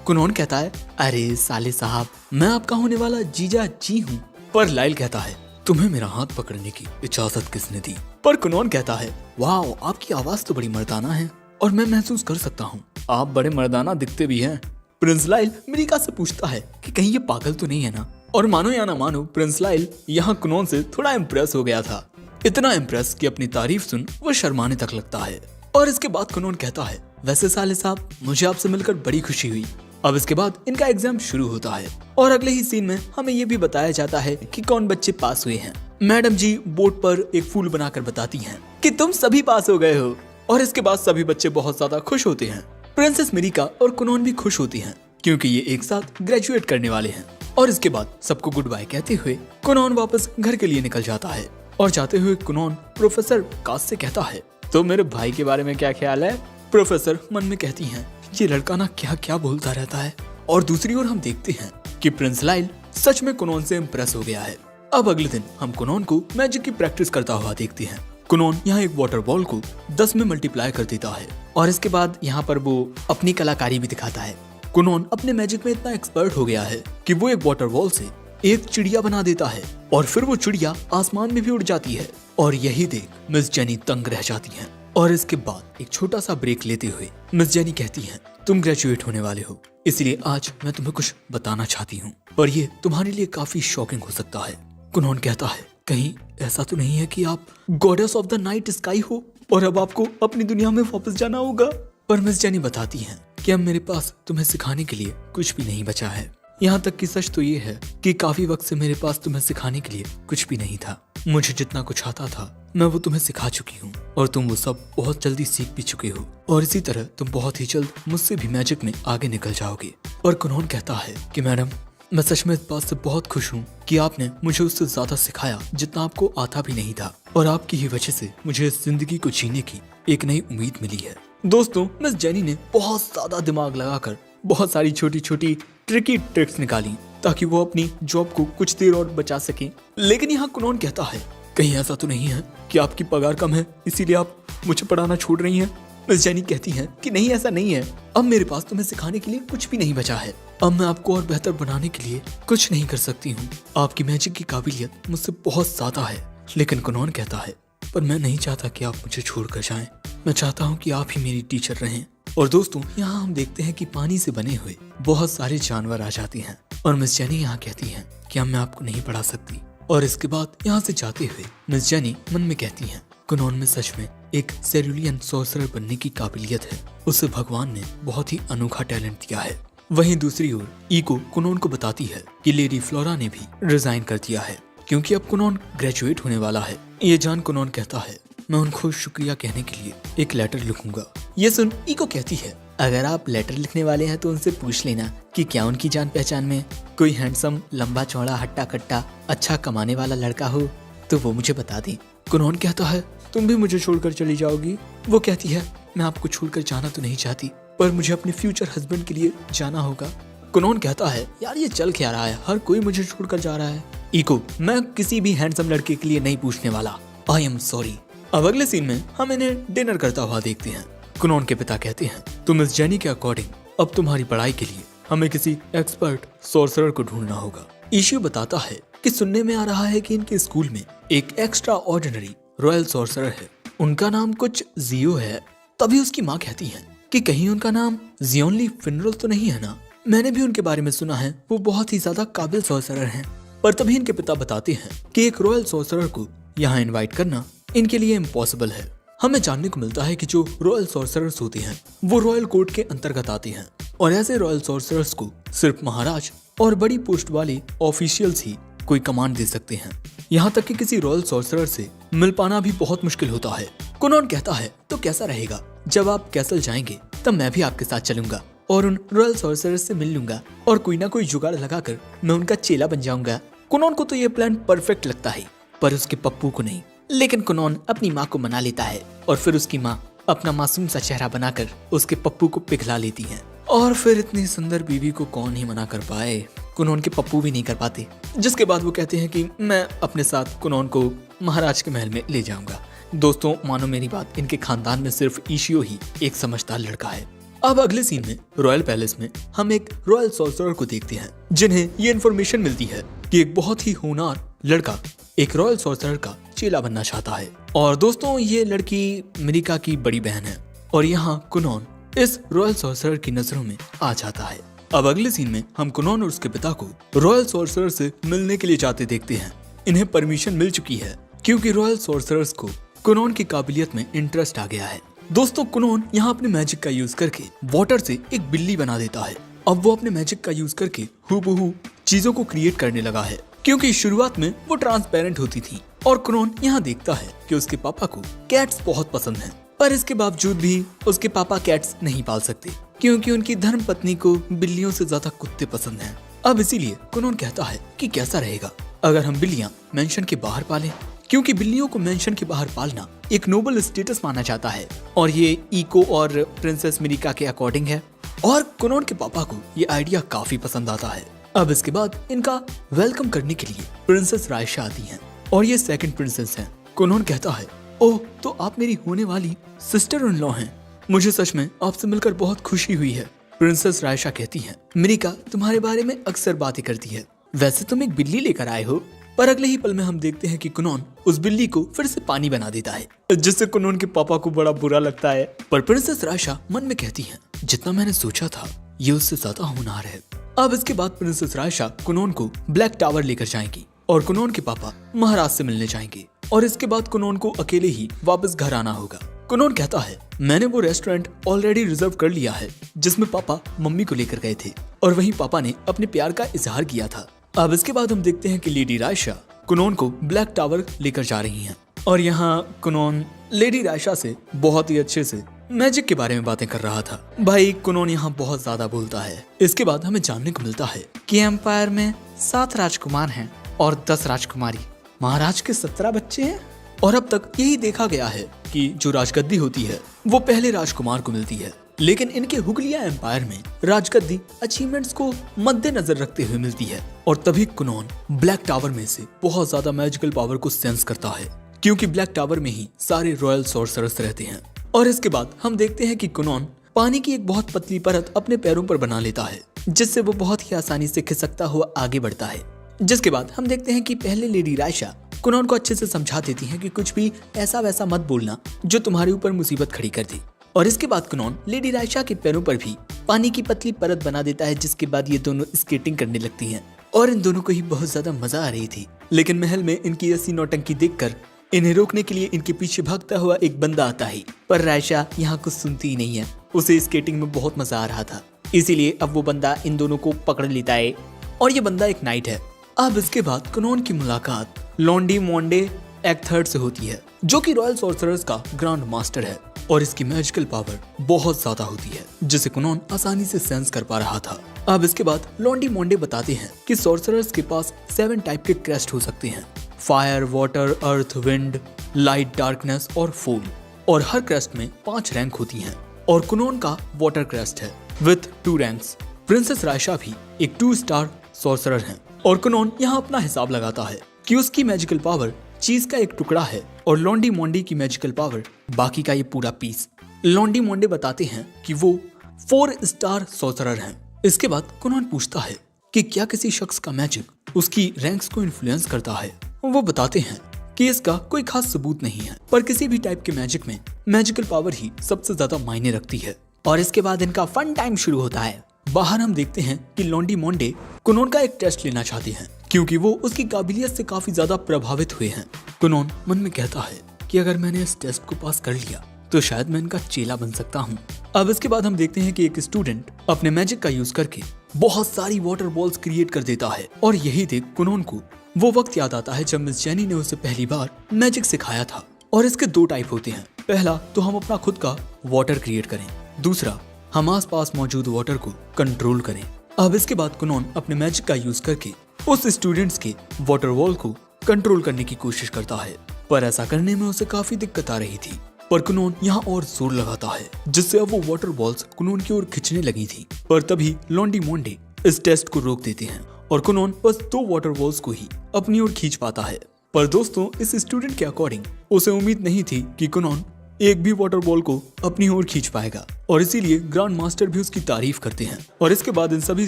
कुनॉन कहता है, अरे साले साहब, मैं आपका होने वाला जीजा जी हूँ। पर लाइल कहता है, तुम्हें मेरा हाथ पकड़ने की इजाजत किसने दी? पर कुनोन कहता है, वाह, आपकी आवाज तो बड़ी मर्दाना है और मैं महसूस कर सकता हूँ आप बड़े मर्दाना दिखते भी हैं। प्रिंस लाइल मिरिका से पूछता है कि कहीं ये पागल तो नहीं है ना? और मानो या ना मानो, प्रिंस लाइल यहाँ कुनोन से थोड़ा इम्प्रेस हो गया था। इतना इम्प्रेस कि अपनी तारीफ सुन वो शर्माने तक लगता है। और इसके बाद कुनोन कहता है, वैसे साले साहब, मुझे आपसे मिलकर बड़ी खुशी हुई। अब इसके बाद इनका एग्जाम शुरू होता है और अगले ही सीन में हमें ये भी बताया जाता है कि कौन बच्चे पास हुए हैं। मैडम जी बोर्ड पर एक फूल बनाकर बताती हैं कि तुम सभी पास हो गए हो। और इसके बाद सभी बच्चे बहुत ज्यादा खुश होते हैं। प्रिंसेस मिरिका और कुनोन भी खुश होती हैं क्योंकि ये एक साथ ग्रेजुएट करने वाले हैं। और इसके बाद सबको गुड बाय कहते हुए कुनोन वापस घर के लिए निकल जाता है। और जाते हुए कुनोन प्रोफेसर कास से कहता है, तो मेरे भाई के बारे में क्या ख्याल है? प्रोफेसर मन में कहती हैं, ये लड़का ना क्या क्या बोलता रहता है। और दूसरी ओर हम देखते हैं कि प्रिंस लाइल सच में कुनोन से इम्प्रेस हो गया है। अब अगले दिन हम कुनोन को मैजिक की प्रैक्टिस करता हुआ देखते हैं। कुनोन यहाँ एक वाटर बॉल को 10 में मल्टीप्लाई कर देता है और इसके बाद यहाँ पर वो अपनी कलाकारी भी दिखाता है। कुनोन अपने मैजिक में इतना एक्सपर्ट हो गया है कि वो एक वाटर बॉल से एक चिड़िया बना देता है और फिर वो चिड़िया आसमान में भी उड़ जाती है। और यही देख मिस जेनी तंग रह जाती हैं। और इसके बाद एक छोटा सा ब्रेक लेते हुए मिस जेनी कहती हैं, तुम ग्रेजुएट होने वाले हो, इसलिए आज मैं तुम्हें कुछ बताना चाहती हूँ और ये तुम्हारे लिए काफी शॉकिंग हो सकता है। कुनोन कहता है, कहीं ऐसा तो नहीं है कि आप goddess of the night sky हो और अब आपको अपनी दुनिया में वापस जाना होगा? पर मिस जेनी बताती हैं कि अब मेरे पास तुम्हें सिखाने के लिए कुछ भी नहीं बचा है। यहाँ तक कि सच तो ये है कि काफी वक्त से मेरे पास तुम्हें सिखाने के लिए कुछ भी नहीं था। मुझे जितना कुछ आता था मैं वो तुम्हें सिखा चुकी हूँ और तुम वो सब बहुत जल्दी सीख भी चुके हो और इसी तरह तुम बहुत ही जल्द मुझसे भी मैजिक में आगे निकल जाओगे। और कुनोन कहता है कि मैडम, मैं सच में इस बात से बहुत खुश हूँ कि आपने मुझे उससे ज्यादा सिखाया जितना आपको आता भी नहीं था और आपकी ही वजह से मुझे इस जिंदगी को जीने की एक नई उम्मीद मिली है। दोस्तों, मिस जेनी ने बहुत ज्यादा दिमाग लगाकर बहुत सारी छोटी छोटी ट्रिकी ट्रिक्स निकाली ताकि वो अपनी जॉब को कुछ देर और बचा सके। लेकिन यहाँ कुनोन कहता है, कहीं ऐसा तो नहीं है कि आपकी पगार कम है इसीलिए आप मुझे पढ़ाना छोड़ रही हैं? मिस जेनी कहती हैं कि नहीं, ऐसा नहीं है। अब मेरे पास तुम्हें सिखाने के लिए कुछ भी नहीं बचा है। अब मैं आपको और बेहतर बनाने के लिए कुछ नहीं कर सकती हूँ। आपकी मैजिक की काबिलियत मुझसे बहुत ज्यादा है। लेकिन कुनोन कहता है, पर मैं नहीं चाहता कि आप मुझे छोड़कर जाएं। मैं चाहता हूँ कि आप ही मेरी टीचर रहें। और दोस्तों, यहाँ हम देखते हैं कि पानी से बने हुए बहुत सारे जानवर आ जाते हैं और मिस जेनी यहाँ कहती हैं कि अब मैं आपको नहीं पढ़ा सकती। और इसके बाद यहाँ से जाते हुए मिस जेनी मन में कहती हैं, कुनोन में सच में एक सेरुलियन सॉर्सरर बनने की काबिलियत है। उसे भगवान ने बहुत ही अनोखा टैलेंट दिया है। वहीं दूसरी ओर ईको कुनोन को बताती है कि लेडी फ्लोरा ने भी रिजाइन कर दिया है क्योंकि अब कुनोन ग्रेजुएट होने वाला है। ये जान कुनोन कहता है, मैं उनको शुक्रिया कहने के लिए एक लेटर लिखूंगा। ये सुन ईको कहती है, अगर आप लेटर लिखने वाले हैं तो उनसे पूछ लेना कि क्या उनकी जान पहचान में कोई हैंडसम, लंबा चौड़ा, हट्टा कट्टा, अच्छा कमाने वाला लड़का हो तो वो मुझे बता दें। कुनोन कहता है, तुम भी मुझे छोड़कर चली जाओगी? वो कहती है, मैं आपको छोड़कर जाना तो नहीं चाहती, पर मुझे अपने फ्यूचर हस्बैंड के लिए जाना होगा। कुनोन कहता है, यार ये चल क्या रहा है, हर कोई मुझे छोड़कर जा रहा है। ईको, मैं किसी भी हैंडसम लड़के के लिए नहीं पूछने वाला। I am sorry. अब अगले सीन में हम इन्हें डिनर करता हुआ देखते हैं। कुनोन के पिता कहते हैं, तो मिस जेनी के अकॉर्डिंग अब तुम्हारी पढ़ाई के लिए हमें किसी एक्सपर्ट सॉर्सरर को ढूंढना होगा। ईशियो बताता है कि सुनने में आ रहा है कि इनके स्कूल में एक एक्स्ट्रा ऑर्डिनरी रॉयल सॉर्सरर है, उनका नाम कुछ जियो है। तभी उसकी माँ कहती है कि कहीं उनका नाम जियोनली फिनरल तो नहीं है ना? मैंने भी उनके बारे में सुना है, वो बहुत ही ज्यादा काबिल सॉर्सरर हैं। पर तभी इनके पिता बताते हैं कि एक रॉयल सॉर्सरर को यहाँ इनवाइट करना इनके लिए इम्पॉसिबल है। हमें जानने को मिलता है कि जो रॉयल सॉर्सरर्स होते हैं वो रॉयल कोर्ट के अंतर्गत आते हैं और ऐसे रॉयल सॉर्सरर्स को सिर्फ महाराज और बड़ी पोस्ट वाले ऑफिशियल्स ही कोई कमांड दे सकते हैं। यहाँ तक कि किसी रॉयल सॉर्सरर से मिल पाना भी बहुत मुश्किल होता है। कुनोन कहता है, तो कैसा रहेगा जब आप कैसल जाएंगे तब मैं भी आपके साथ चलूंगा और उन रॉयल सॉर्सरर से मिल लूंगा और कोई ना कोई जुगाड़ लगाकर मैं उनका चेला बन जाऊंगा। कुनोन को तो ये प्लान परफेक्ट लगता है, पर उसके पप्पू को नहीं। लेकिन कुनोन अपनी माँ को मना लेता है और फिर उसकी माँ अपना मासूम सा चेहरा बनाकर उसके पप्पू को पिघला लेती है। और फिर इतनी सुंदर बीवी को कौन ही मना कर पाए, कुनोन के पप्पू भी नहीं कर पाते। जिसके बाद वो कहते हैं कि मैं अपने साथ कुनोन को महाराज के महल में ले जाऊंगा। दोस्तों, मानो मेरी बात, इनके खानदान में सिर्फ ईशियो ही एक समझदार लड़का है। अब अगले सीन में रॉयल पैलेस में हम एक रॉयल सॉर्सरर को देखते हैं जिन्हें ये इन्फॉर्मेशन मिलती है कि एक बहुत ही होनहार लड़का एक रॉयल सॉर्सरर का चेला बनना चाहता है। और दोस्तों ये लड़की मिरिका की बड़ी बहन है और यहाँ कुनोन इस रॉयल सॉर्सरर की नजरों में आ जाता है। अब अगले सीन में हम कुनोन और उसके पिता को रॉयल सॉर्सरर से मिलने के लिए जाते देखते हैं। इन्हें परमिशन मिल चुकी है क्योंकि रॉयल सॉर्सरर्स को कुनोन की काबिलियत में इंटरेस्ट आ गया है। दोस्तों कुनोन यहाँ अपने मैजिक का यूज करके वाटर से एक बिल्ली बना देता है। अब वो अपने मैजिक का यूज करके हूबहू चीजों को क्रिएट करने लगा है क्योंकि शुरुआत में वो ट्रांसपेरेंट होती थी। और कुनोन यहाँ देखता है कि उसके पापा को कैट्स बहुत पसंद हैं, पर इसके बावजूद भी उसके पापा कैट्स नहीं पाल सकते क्योंकि उनकी धर्म पत्नी को बिल्लियों से ज्यादा कुत्ते पसंद हैं। अब इसीलिए कुनोन कहता है कि कैसा रहेगा अगर हम बिल्लियां मेंशन के बाहर पालें, क्योंकि बिल्लियों को मेंशन के बाहर पालना एक नोबल स्टेटस माना जाता है और ये इको और प्रिंसेस मिरिका के अकॉर्डिंग है। और कुनोन के पापा को ये आइडिया काफी पसंद आता है। अब इसके बाद इनका वेलकम करने के लिए प्रिंसेस रायशा आती हैं और ये सेकंड प्रिंसेस हैं। कुनोन कहता है, ओह तो आप मेरी होने वाली सिस्टर इन लॉ हैं, मुझे सच में आपसे मिलकर बहुत खुशी हुई है। प्रिंसेस रायशा कहती हैं, मिरिका तुम्हारे बारे में अक्सर बातें करती है, वैसे तुम एक बिल्ली लेकर आए हो। पर अगले ही पल में हम देखते हैं कि कुनोन उस बिल्ली को फिर से पानी बना देता है, जिससे कुनोन के पापा को बड़ा बुरा लगता है। पर प्रिंसेस रायशा मन में कहती हैं, जितना मैंने सोचा था ये उससे ज्यादा होनहार है। अब इसके बाद प्रिंसेस रायशा कुनोन को ब्लैक टावर लेकर जाएंगी और कुनोन के पापा महाराज से मिलने जाएंगे और इसके बाद कुनोन को अकेले ही वापस घर आना होगा। कुनोन कहता है, मैंने वो रेस्टोरेंट ऑलरेडी रिजर्व कर लिया है जिसमें पापा मम्मी को लेकर गए थे और वहीं पापा ने अपने प्यार का इजहार किया था। अब इसके बाद हम देखते हैं कि लेडी रायशा कुनोन को ब्लैक टावर लेकर जा रही हैं और यहाँ कुनोन लेडी रायशा से बहुत ही अच्छे से मैजिक के बारे में बातें कर रहा था। भाई कुनोन यहाँ बहुत ज्यादा बोलता है। इसके बाद हमें जानने को मिलता है कि एम्पायर में 7 राजकुमार हैं और 10 राजकुमारी, महाराज के 17 बच्चे हैं और अब तक यही देखा गया है कि जो राजगद्दी होती है वो पहले राजकुमार को मिलती है, लेकिन इनके हुगलिया एम्पायर में राजगद्दी अचीवमेंट्स को मद्देनजर रखते हुए मिलती है। और तभी कुनोन ब्लैक टावर में से बहुत ज्यादा मैजिकल पावर को सेंस करता है क्योंकि ब्लैक टावर में ही सारे रॉयल सॉर्सरर्स रहते हैं। और इसके बाद हम देखते हैं कि कुनोन पानी की एक बहुत पतली परत अपने पैरों पर बना लेता है जिससे वो बहुत ही आसानी से खिसकता हुआ आगे बढ़ता है। जिसके बाद हम देखते हैं कि पहले लेडी रायशा कुनोन को अच्छे से समझा देती है कि कुछ भी ऐसा वैसा मत बोलना जो तुम्हारे ऊपर मुसीबत खड़ी कर दे। और इसके बाद कुनोन लेडी रायशा के पैरों पर भी पानी की पतली परत बना देता है, जिसके बाद ये दोनों स्केटिंग करने लगती हैं और इन दोनों को ही बहुत ज्यादा मजा आ रही थी। लेकिन महल में इनकी ऐसी नौटंकी देखकर इन्हें रोकने के लिए इनके पीछे भागता हुआ एक बंदा आता है, पर रायशा यहाँ कुछ सुनती ही नहीं है। उसे स्केटिंग में बहुत मजा आ रहा था, इसीलिए अब वो बंदा इन दोनों को पकड़ लेता है और ये बंदा एक नाइट है। अब इसके बाद कुनोन की मुलाकात लॉन्डी मोंडे एक्ट थर्ड से होती है, जो कि रॉयल सॉर्सरर्स का ग्रैंड मास्टर है और इसकी मैजिकल पावर बहुत ज्यादा होती है जिसे कुनोन आसानी से सेंस कर पा रहा था। अब इसके बाद लॉन्डी मोंडे बताते हैं कि सॉर्सरर्स के पास 7 टाइप के क्रेस्ट हो सकते हैं, फायर, वाटर, अर्थ, विंड, लाइट, डार्कनेस और फूल, और हर क्रेस्ट में 5 रैंक होती हैं और कुनोन का वाटर क्रेस्ट है विथ 2 रैंक्स। प्रिंसेस रायशा भी एक 2 स्टार सॉर्सरर है और कुनोन यहाँ अपना हिसाब लगाता है कि उसकी मैजिकल पावर चीज का एक टुकड़ा है और लॉन्डी मोंडे की मैजिकल पावर बाकी का ये पूरा पीस। लॉन्डी मोंडे बताते हैं कि वो 4 स्टार सॉर्सरर हैं। इसके बाद कुनोन पूछता है कि क्या किसी शख्स का मैजिक उसकी रैंक्स को इन्फ्लुएंस करता है। वो बताते हैं कि इसका कोई खास सबूत नहीं है, पर किसी भी टाइप के मैजिक में मैजिकल पावर ही सबसे ज्यादा मायने रखती है। और इसके बाद इनका फन टाइम शुरू होता है। बाहर हम देखते हैं कि लॉन्डी मोंडे कुनोन का एक टेस्ट लेना चाहते हैं क्योंकि वो उसकी काबिलियत से काफी ज्यादा प्रभावित हुए हैं। कुनोन मन में कहता है कि अगर मैंने इस टेस्ट को पास कर लिया तो शायद मैं इनका चेला बन सकता हूँ। अब इसके बाद हम देखते हैं कि एक स्टूडेंट अपने मैजिक का यूज करके बहुत सारी वाटर बॉल्स क्रिएट कर देता है और यही देख कुनोन को वो वक्त याद आता है जब मिस जेनी ने उसे पहली बार मैजिक सिखाया था। और इसके 2 टाइप होते हैं, पहला तो हम अपना खुद का वाटर क्रिएट करें, दूसरा हम आसपास मौजूद वाटर को कंट्रोल करें। अब इसके बाद कुनोन अपने मैजिक का यूज करके उस स्टूडेंट्स के वाटर वॉल को कंट्रोल करने की कोशिश करता है, पर ऐसा करने में उसे काफी दिक्कत आ रही थी। पर कुनोन यहाँ और जोर लगाता है जिससे अब वो वाटर बॉल्स कुनोन की ओर खिंचने लगी थी। पर तभी लॉन्डी मोंडे इस टेस्ट को रोक देते हैं और कुनोन बस 2 वाटर बॉल्स को ही अपनी ओर खींच पाता है। पर दोस्तों इस स्टूडेंट के अकॉर्डिंग उसे उम्मीद नहीं थी कि कुनोन एक भी वाटर बॉल को अपनी ओर खींच पाएगा और इसीलिए ग्रैंड मास्टर भी उसकी तारीफ करते हैं। और इसके बाद इन सभी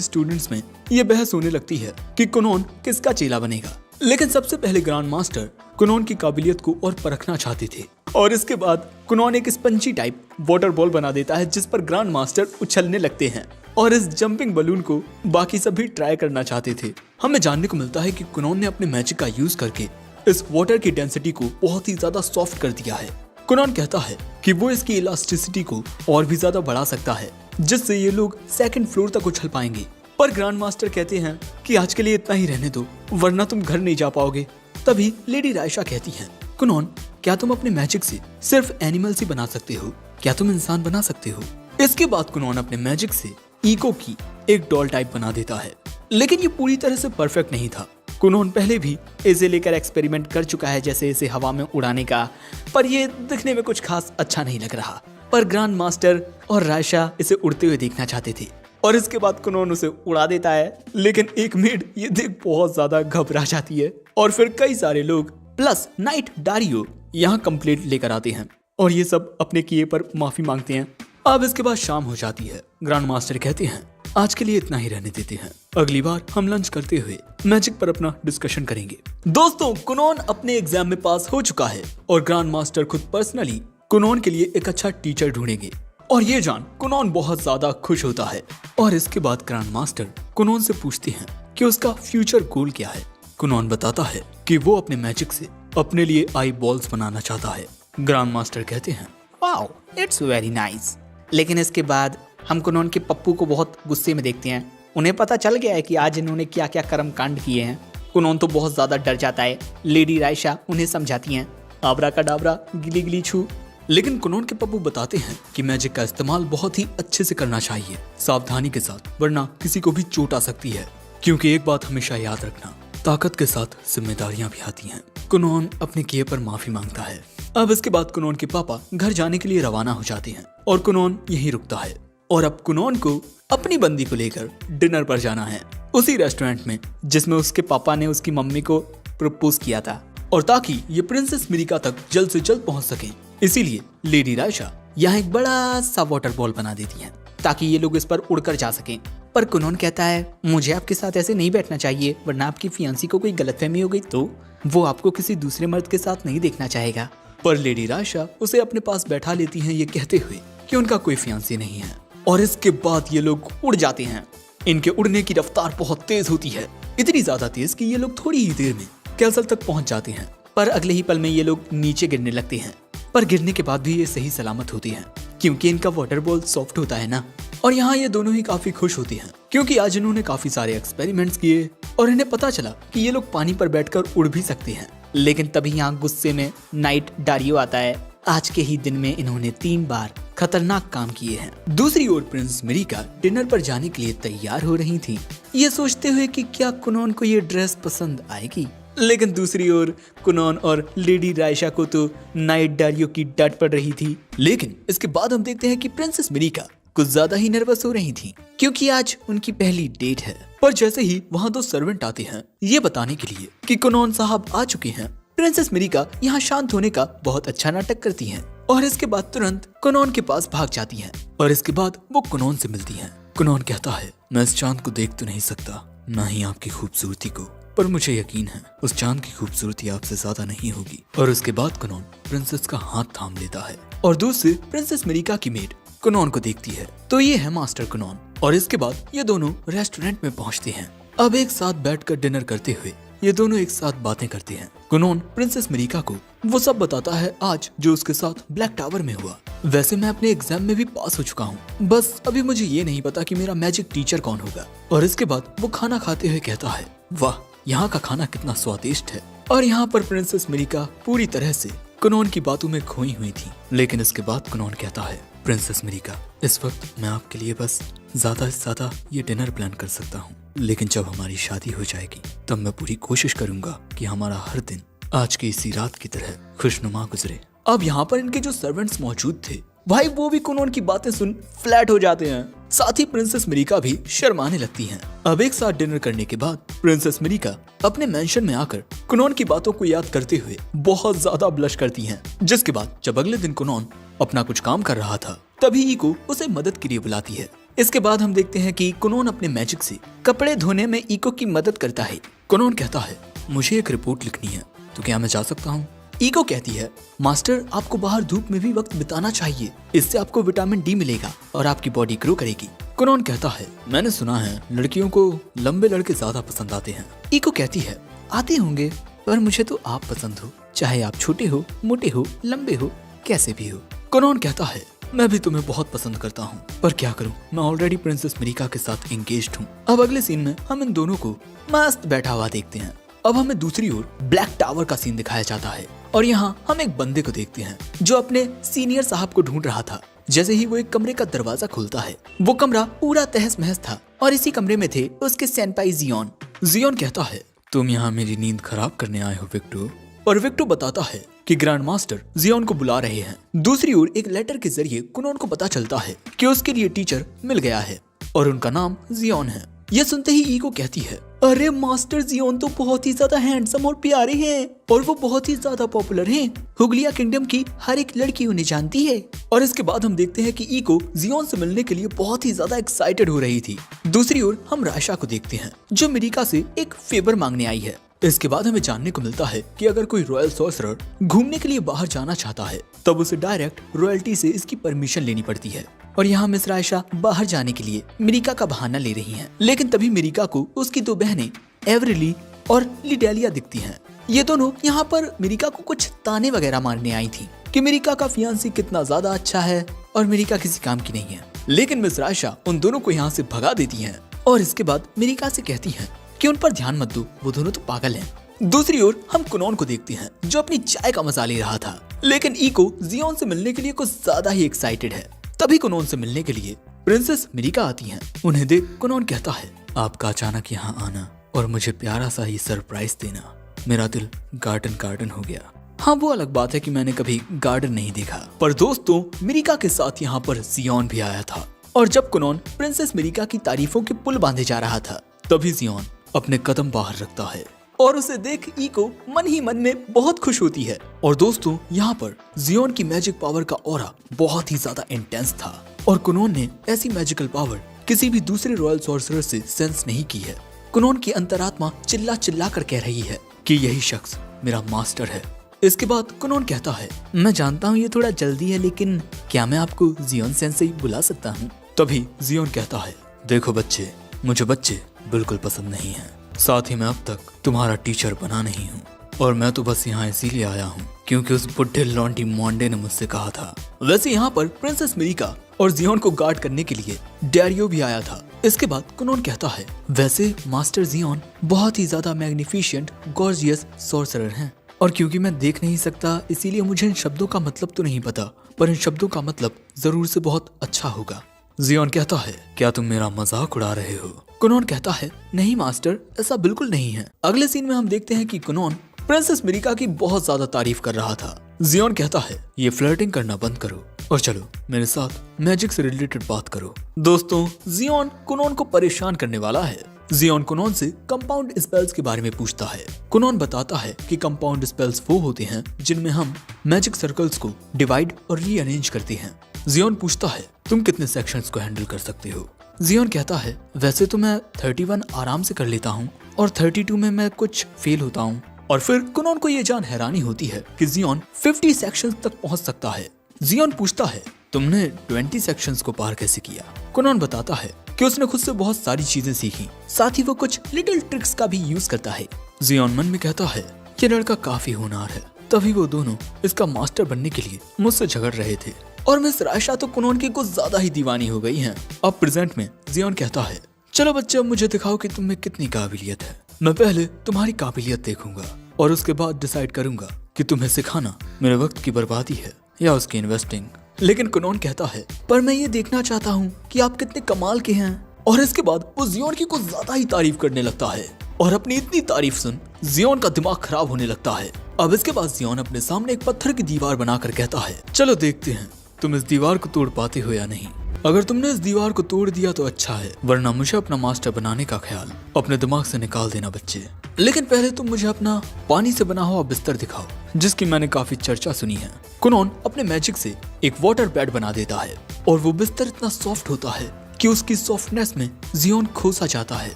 स्टूडेंट्स में ये बहस होने लगती है कि कुनोन किसका चेला बनेगा। लेकिन सबसे पहले ग्रैंड मास्टर कुनोन की काबिलियत को और परखना चाहते थे और इसके बाद कुनोन एक स्पंजी टाइप वाटर बॉल बना देता है जिस पर ग्रैंड मास्टर उछलने लगते हैं और इस जंपिंग बलून को बाकी सभी ट्राई करना चाहते थे। हमें जानने को मिलता है कि कुनोन ने अपने मैजिक का यूज करके इस वाटर की डेंसिटी को बहुत ही ज्यादा सॉफ्ट कर दिया है। कुनोन कहता है कि वो इसकी इलास्टिसिटी को और भी ज्यादा बढ़ा सकता है जिससे ये लोग सेकंड फ्लोर तक उछल पाएंगे। पर ग्रैंड मास्टर कहते हैं कि आज के लिए इतना ही रहने दो वरना तुम घर नहीं जा पाओगे। तभी लेडी रायशा कहती है, कुनोन क्या तुम अपने मैजिक से सिर्फ एनिमल्स ही बना सकते हो, क्या तुम इंसान बना सकते हो? इसके बाद कुनोन अपने मैजिक से इको की एक डॉल टाइप बना देता है, लेकिन ये पूरी तरह से परफेक्ट नहीं था। कुनोन पहले भी इसे लेकर एक्सपेरिमेंट कर चुका है, जैसे इसे हवा में उड़ाने का, पर ये दिखने में कुछ खास अच्छा नहीं लग रहा। पर ग्रैंड मास्टर और रायशा इसे उड़ते हुए देखना चाहते थे और इसके बाद कुनोन उसे उड़ा देता है, लेकिन एक मेड ये देख बहुत ज्यादा घबरा जाती है और फिर कई सारे लोग प्लस नाइट डारियो यहाँ कंप्लेंट लेकर आते हैं और ये सब अपने किए पर माफी मांगते हैं। अब इसके बाद शाम हो जाती है। ग्रैंड मास्टर कहते हैं आज के लिए इतना ही रहने देते हैं, अगली बार हम लंच करते हुए मैजिक पर अपना डिस्कशन करेंगे। दोस्तों, कुनोन अपने एग्जाम में पास हो चुका है और ग्रैंड मास्टर खुद पर्सनली कुनोन के लिए एक अच्छा टीचर ढूंढेंगे और ये जान कुनोन बहुत ज्यादा खुश होता है। और इसके बाद ग्रैंड मास्टर कुनोन से पूछते हैं कि उसका फ्यूचर गोल क्या है। कुनोन बताता है कि वो अपने मैजिक से अपने लिए आई बॉल्स बनाना चाहता है। ग्रैंड मास्टर कहते हैं वाओ, इट्स वेरी नाइस। लेकिन इसके बाद हम कुनोन के पप्पू को बहुत गुस्से में देखते हैं। उन्हें पता चल गया है कि आज इन्होंने क्या क्या कर्म कांड किए हैं। कुनोन तो बहुत ज्यादा डर जाता है। लेडी रायशा उन्हें समझाती हैं, आबरा का डाबरा गिली गिली छू। लेकिन कुनोन के पप्पू बताते हैं कि मैजिक का इस्तेमाल बहुत ही अच्छे से करना चाहिए, सावधानी के साथ, वरना किसी को भी चोट आ सकती है। क्योंकि एक बात हमेशा याद रखना, ताकत के साथ जिम्मेदारियां भी आती हैं। कुनोन अपने किए पर माफी मांगता है। अब इसके बाद कुनोन के पापा घर जाने के लिए रवाना हो जाते हैं और कुनोन यहीं रुकता है और अब कुनोन को अपनी बंदी को लेकर डिनर पर जाना है, उसी रेस्टोरेंट में जिसमें उसके पापा ने उसकी मम्मी को प्रपोज किया था। और ताकि ये प्रिंसेस मिरिका तक जल्द से जल्द पहुंच सके, इसीलिए लेडी रायशा यहाँ एक बड़ा सा वाटर बॉल बना देती है ताकि ये लोग इस पर उड़कर जा सकें। पर कुनोन कहता है मुझे आपके साथ ऐसे नहीं बैठना चाहिए, वरना आपकी फियांसी को कोई गलतफहमी हो गई तो वो आपको किसी दूसरे मर्द के साथ नहीं देखना चाहेगा। पर लेडी रायशा उसे अपने पास बैठा लेती हैं, ये कहते हुए कि उनका कोई फियांसी नहीं है। और इसके बाद ये लोग उड़ जाते हैं। इनके उड़ने की रफ्तार बहुत तेज होती है, इतनी ज्यादा तेज कि ये लोग थोड़ी ही देर में कैसल तक पहुंच जाते हैं। पर अगले ही पल में ये लोग नीचे गिरने लगते हैं। पर गिरने के बाद भी ये सही सलामत होती हैं, क्योंकि इनका वाटर बॉल सॉफ्ट होता है ना। और यहाँ ये दोनों ही काफी खुश होती हैं, क्योंकि आज इन्होंने काफी सारे एक्सपेरिमेंट्स किए और इन्हें पता चला कि ये लोग पानी पर बैठकर उड़ भी सकते हैं। लेकिन तभी यहाँ गुस्से में नाइट डारियो आता है। आज के ही दिन में इन्होंने 3 बार खतरनाक काम किए हैं। दूसरी ओर प्रिंस मिरिका डिनर पर जाने के लिए तैयार हो रही थी, ये सोचते हुए कि क्या कुनोन को ये ड्रेस पसंद आएगी। लेकिन दूसरी ओर कुनोन और लेडी रायशा को तो नाइट डारियो की डांट पड़ रही थी। लेकिन इसके बाद हम देखते हैं कि प्रिंसेस मिरिका कुछ ज्यादा ही नर्वस हो रही थी, क्योंकि आज उनकी पहली डेट है। पर जैसे ही वहाँ 2 सर्वेंट आते हैं ये बताने के लिए कि कुनोन साहब आ चुके हैं, प्रिंसेस मिरिका यहाँ शांत होने का बहुत अच्छा नाटक करती हैं और इसके बाद तुरंत कुनोन के पास भाग जाती हैं और इसके बाद वो कुनोन से मिलती हैं। कुनोन कहता है मैं इस चांद को देख तो नहीं सकता, ना ही आपकी खूबसूरती को, पर मुझे यकीन है उस चांद की खूबसूरती आपसे ज्यादा नहीं होगी। और उसके बाद कुनोन प्रिंसेस का हाथ थाम लेता है और दूर से प्रिंसेस मिरिका की मेड कुनोन को देखती है तो ये है मास्टर कुनोन। और इसके बाद ये दोनों रेस्टोरेंट में पहुंचते हैं। अब एक साथ बैठकर डिनर करते हुए ये दोनों एक साथ बातें करते हैं। कुनोन प्रिंसेस मिरिका को वो सब बताता है आज जो उसके साथ ब्लैक टावर में हुआ। वैसे मैं अपने एग्जाम में भी पास हो चुका हूँ, बस अभी मुझे ये नहीं पता कि मेरा मैजिक टीचर कौन होगा। और इसके बाद वो खाना खाते हुए कहता है वाह, यहाँ का खाना कितना स्वादिष्ट है। और यहाँ पर प्रिंसेस मिरिका पूरी तरह से कुनोन की बातों में खोई हुई थी। लेकिन इसके बाद कुनोन कहता है प्रिंसेस मिरिका, इस वक्त मैं आपके लिए बस ज्यादा से ज्यादा ये डिनर प्लान कर सकता हूँ, लेकिन जब हमारी शादी हो जाएगी तब मैं पूरी कोशिश करूंगा कि हमारा हर दिन आज की इसी रात की तरह खुशनुमा गुजरे। अब यहाँ पर इनके जो सर्वेंट्स मौजूद थे भाई वो भी कुनोन की बातें सुन फ्लैट हो जाते हैं। साथ ही प्रिंसेस मिरिका भी शर्माने लगती हैं। अब एक साथ डिनर करने के बाद प्रिंसेस मिरिका अपने मेंशन में आकर कुनोन की बातों को याद करते हुए बहुत ज्यादा ब्लश करती हैं। जिसके बाद जब अगले दिन कुनोन अपना कुछ काम कर रहा था तभी इको उसे मदद के लिए बुलाती है। इसके बाद हम देखते हैं कि कुनोन अपने मैजिक से कपड़े धोने में इको की मदद करता है। कुनोन कहता है मुझे एक रिपोर्ट लिखनी है, तो क्या मैं जा सकता हूँ? ईगो कहती है, मास्टर आपको बाहर धूप में भी वक्त बिताना चाहिए, इससे आपको विटामिन डी मिलेगा और आपकी बॉडी ग्रो करेगी। कुनॉन कहता है, मैंने सुना है लड़कियों को लंबे लड़के ज्यादा पसंद आते हैं। ईगो कहती है, आते होंगे, पर मुझे तो आप पसंद हो, चाहे आप छोटे हो, मोटे हो, लंबे हो, कैसे भी हो। कुनॉन कहता है, मैं भी तुम्हें बहुत पसंद करता हूँ, पर क्या करूँ, मैं ऑलरेडी प्रिंसेस मिरिका के साथ एंगेज्ड हूँ। अब अगले सीन में हम इन दोनों को मस्त बैठा हुआ देखते हैं। अब हमें दूसरी ओर ब्लैक टावर का सीन दिखाया जाता है और यहाँ हम एक बंदे को देखते हैं जो अपने सीनियर साहब को ढूंढ रहा था। जैसे ही वो एक कमरे का दरवाजा खोलता है, वो कमरा पूरा तहस महस था और इसी कमरे में थे उसके सेनपाई जियोन। जियोन कहता है, तुम यहाँ मेरी नींद खराब करने आए हो विक्टो। और विक्टो बताता है कि ग्रैंड मास्टर जियोन को बुला रहे हैं। दूसरी ओर एक लेटर के जरिए कुनॉन को पता चलता है कि उसके लिए टीचर मिल गया है और उनका नाम जियोन है। यह सुनते ही ईगो कहती है, अरे मास्टर जियोन तो बहुत ही ज्यादा हैंडसम और प्यारे हैं और वो बहुत ही ज्यादा पॉपुलर हैं। हुगलिया किंगडम की हर एक लड़की उन्हें जानती है। और इसके बाद हम देखते हैं कि ईगो जियोन से मिलने के लिए बहुत ही ज्यादा एक्साइटेड हो रही थी। दूसरी ओर हम राशा को देखते हैं जो मिरिका से एक फेवर मांगने आई है। इसके बाद हमें जानने को मिलता है कि अगर कोई रॉयल सॉर्सरर घूमने के लिए बाहर जाना चाहता है तब उसे डायरेक्ट रॉयल्टी से इसकी परमिशन लेनी पड़ती है। और यहाँ मिस रायशा बाहर जाने के लिए मिरिका का बहाना ले रही हैं। लेकिन तभी मिरिका को उसकी दो बहनें एवरेली और लिडेलिया दिखती हैं। ये दोनों यहाँ पर मिरिका को कुछ ताने वगैरह मारने आई थी कि मिरिका का फियांसी कितना ज्यादा अच्छा है और मिरिका किसी काम की नहीं है। लेकिन मिस रायशा उन दोनों को यहाँ से भगा देती हैं और इसके बाद मिरिका से कहती हैं कि उन पर ध्यान मत दो, वो दोनों तो पागल हैं। दूसरी ओर हम कुनॉन को देखते हैं जो अपनी चाय का मजा ले रहा था। लेकिन ईगो जियोन से मिलने के लिए कुछ ज्यादा ही एक्साइटेड है। तभी कुनॉन से मिलने के लिए प्रिंसेस मिरिका आती हैं। उन्हें देख कुनॉन कहता है, आपका अचानक यहाँ आना और मुझे प्यारा सा ही सरप्राइज देना, मेरा दिल गार्डन हो गया। हाँ, वो अलग बात है कि मैंने कभी गार्डन नहीं देखा, पर दोस्तों मिरिका के साथ यहाँ पर जियोन भी आया था। और जब कुनॉन प्रिंसेस मिरिका की तारीफों के पुल बांधे जा रहा था तभी जियोन अपने कदम बाहर रखता है और उसे देख ईगो मन ही मन में बहुत खुश होती है। और दोस्तों यहाँ पर जियोन की मैजिक पावर का ऑरा बहुत ही ज्यादा इंटेंस था और कुनॉन ने ऐसी मैजिकल पावर किसी भी दूसरे रॉयल सॉर्सरर से सेंस नहीं की है। कुनॉन की अंतरात्मा चिल्ला चिल्ला कर कह रही है कि यही शख्स मेरा मास्टर है। इसके बाद कुनॉन कहता है, मैं जानता हूँ ये थोड़ा जल्दी है, लेकिन क्या मैं आपको जियोन सेंसेई बुला सकता हूँ? तभी जियोन कहता है, देखो बच्चे, मुझे बच्चे बिल्कुल पसंद नहीं है, साथ ही मैं अब तक तुम्हारा टीचर बना नहीं हूँ और मैं तो बस यहाँ इसीलिए आया हूँ क्योंकि उस बुढ़े लॉन्टी मोंडे ने मुझसे कहा था। वैसे यहाँ पर प्रिंसेस मिरिका और जियोन को गार्ड करने के लिए डैरियो भी आया था। इसके बाद कुनॉन कहता है, वैसे मास्टर जियोन बहुत ही ज्यादा मैग्निफिशिएंट गॉर्जियस सॉर्सरर हैं और क्योंकि मैं देख नहीं सकता इसीलिए मुझे इन शब्दों का मतलब तो नहीं पता, पर इन शब्दों का मतलब जरूर से बहुत अच्छा होगा। जियोन कहता है, क्या तुम मेरा मजाक उड़ा रहे हो? कुनॉन कहता है, नहीं मास्टर, ऐसा बिल्कुल नहीं है। अगले सीन में हम देखते हैं कि कुनॉन प्रिंसेस मिरिका की बहुत ज्यादा तारीफ कर रहा था। जियोन कहता है, ये फ्लर्टिंग करना बंद करो और चलो मेरे साथ मैजिक से रिलेटेड बात करो। दोस्तों जियोन कुनॉन को परेशान करने वाला है। जियोन कुनॉन से कंपाउंड स्पेल्स के बारे में पूछता है। कुनॉन बताता है कि कंपाउंड स्पेल्स वो होते हैं जिनमें हम मैजिक सर्कल्स को डिवाइड और रीअरेंज करते हैं। जियोन पूछता है, तुम कितने सेक्शंस को हैंडल कर सकते हो? जियोन कहता है, वैसे तो मैं 31 आराम से कर लेता हूँ और 32 में मैं कुछ फेल होता हूँ। और फिर कुनॉन को ये जान हैरानी होती है कि जियोन 50 सेक्शंस तक पहुँच सकता है। जियोन पूछता है, तुमने 20 सेक्शंस को पार कैसे किया? कुनॉन बताता है कि उसने खुद से बहुत सारी चीजें सीखी, साथ ही वो कुछ लिटिल ट्रिक्स का भी यूज करता है। जियोन मन में कहता है, ये लड़का काफी होनहार है। तभी वो दोनों इसका मास्टर बनने के लिए मुझसे झगड़ रहे थे और मिस रायशा तो कुनॉन की कुछ ज्यादा ही दीवानी हो गई हैं। अब प्रेजेंट में जियोन कहता है, चलो बच्चे, अब मुझे दिखाओ कि तुम में कितनी काबिलियत है। मैं पहले तुम्हारी काबिलियत देखूंगा और उसके बाद डिसाइड करूंगा कि तुम्हें सिखाना मेरे वक्त की बर्बादी है या उसकी इन्वेस्टिंग। लेकिन कुनॉन कहता है, पर मैं ये देखना चाहता हूँ कि आप कितने कमाल के हैं। और इसके बाद वो जियोन की कुछ ज्यादा ही तारीफ करने लगता है और अपनी इतनी तारीफ सुन जियोन का दिमाग खराब होने लगता है। अब इसके बाद जियोन अपने सामने एक पत्थर की दीवार बनाकर कहता है, चलो देखते हैं तुम इस दीवार को तोड़ पाते हो या नहीं। अगर तुमने इस दीवार को तोड़ दिया तो अच्छा है, वरना मुझे अपना मास्टर बनाने का ख्याल अपने दिमाग से निकाल देना बच्चे। लेकिन पहले तुम मुझे अपना पानी से बना हुआ बिस्तर दिखाओ, जिसकी मैंने काफी चर्चा सुनी है। कुनॉन अपने मैजिक से एक वाटर बेड बना देता है और वो बिस्तर इतना सॉफ्ट होता है कि उसकी सॉफ्टनेस में जियोन खो सा जाता है।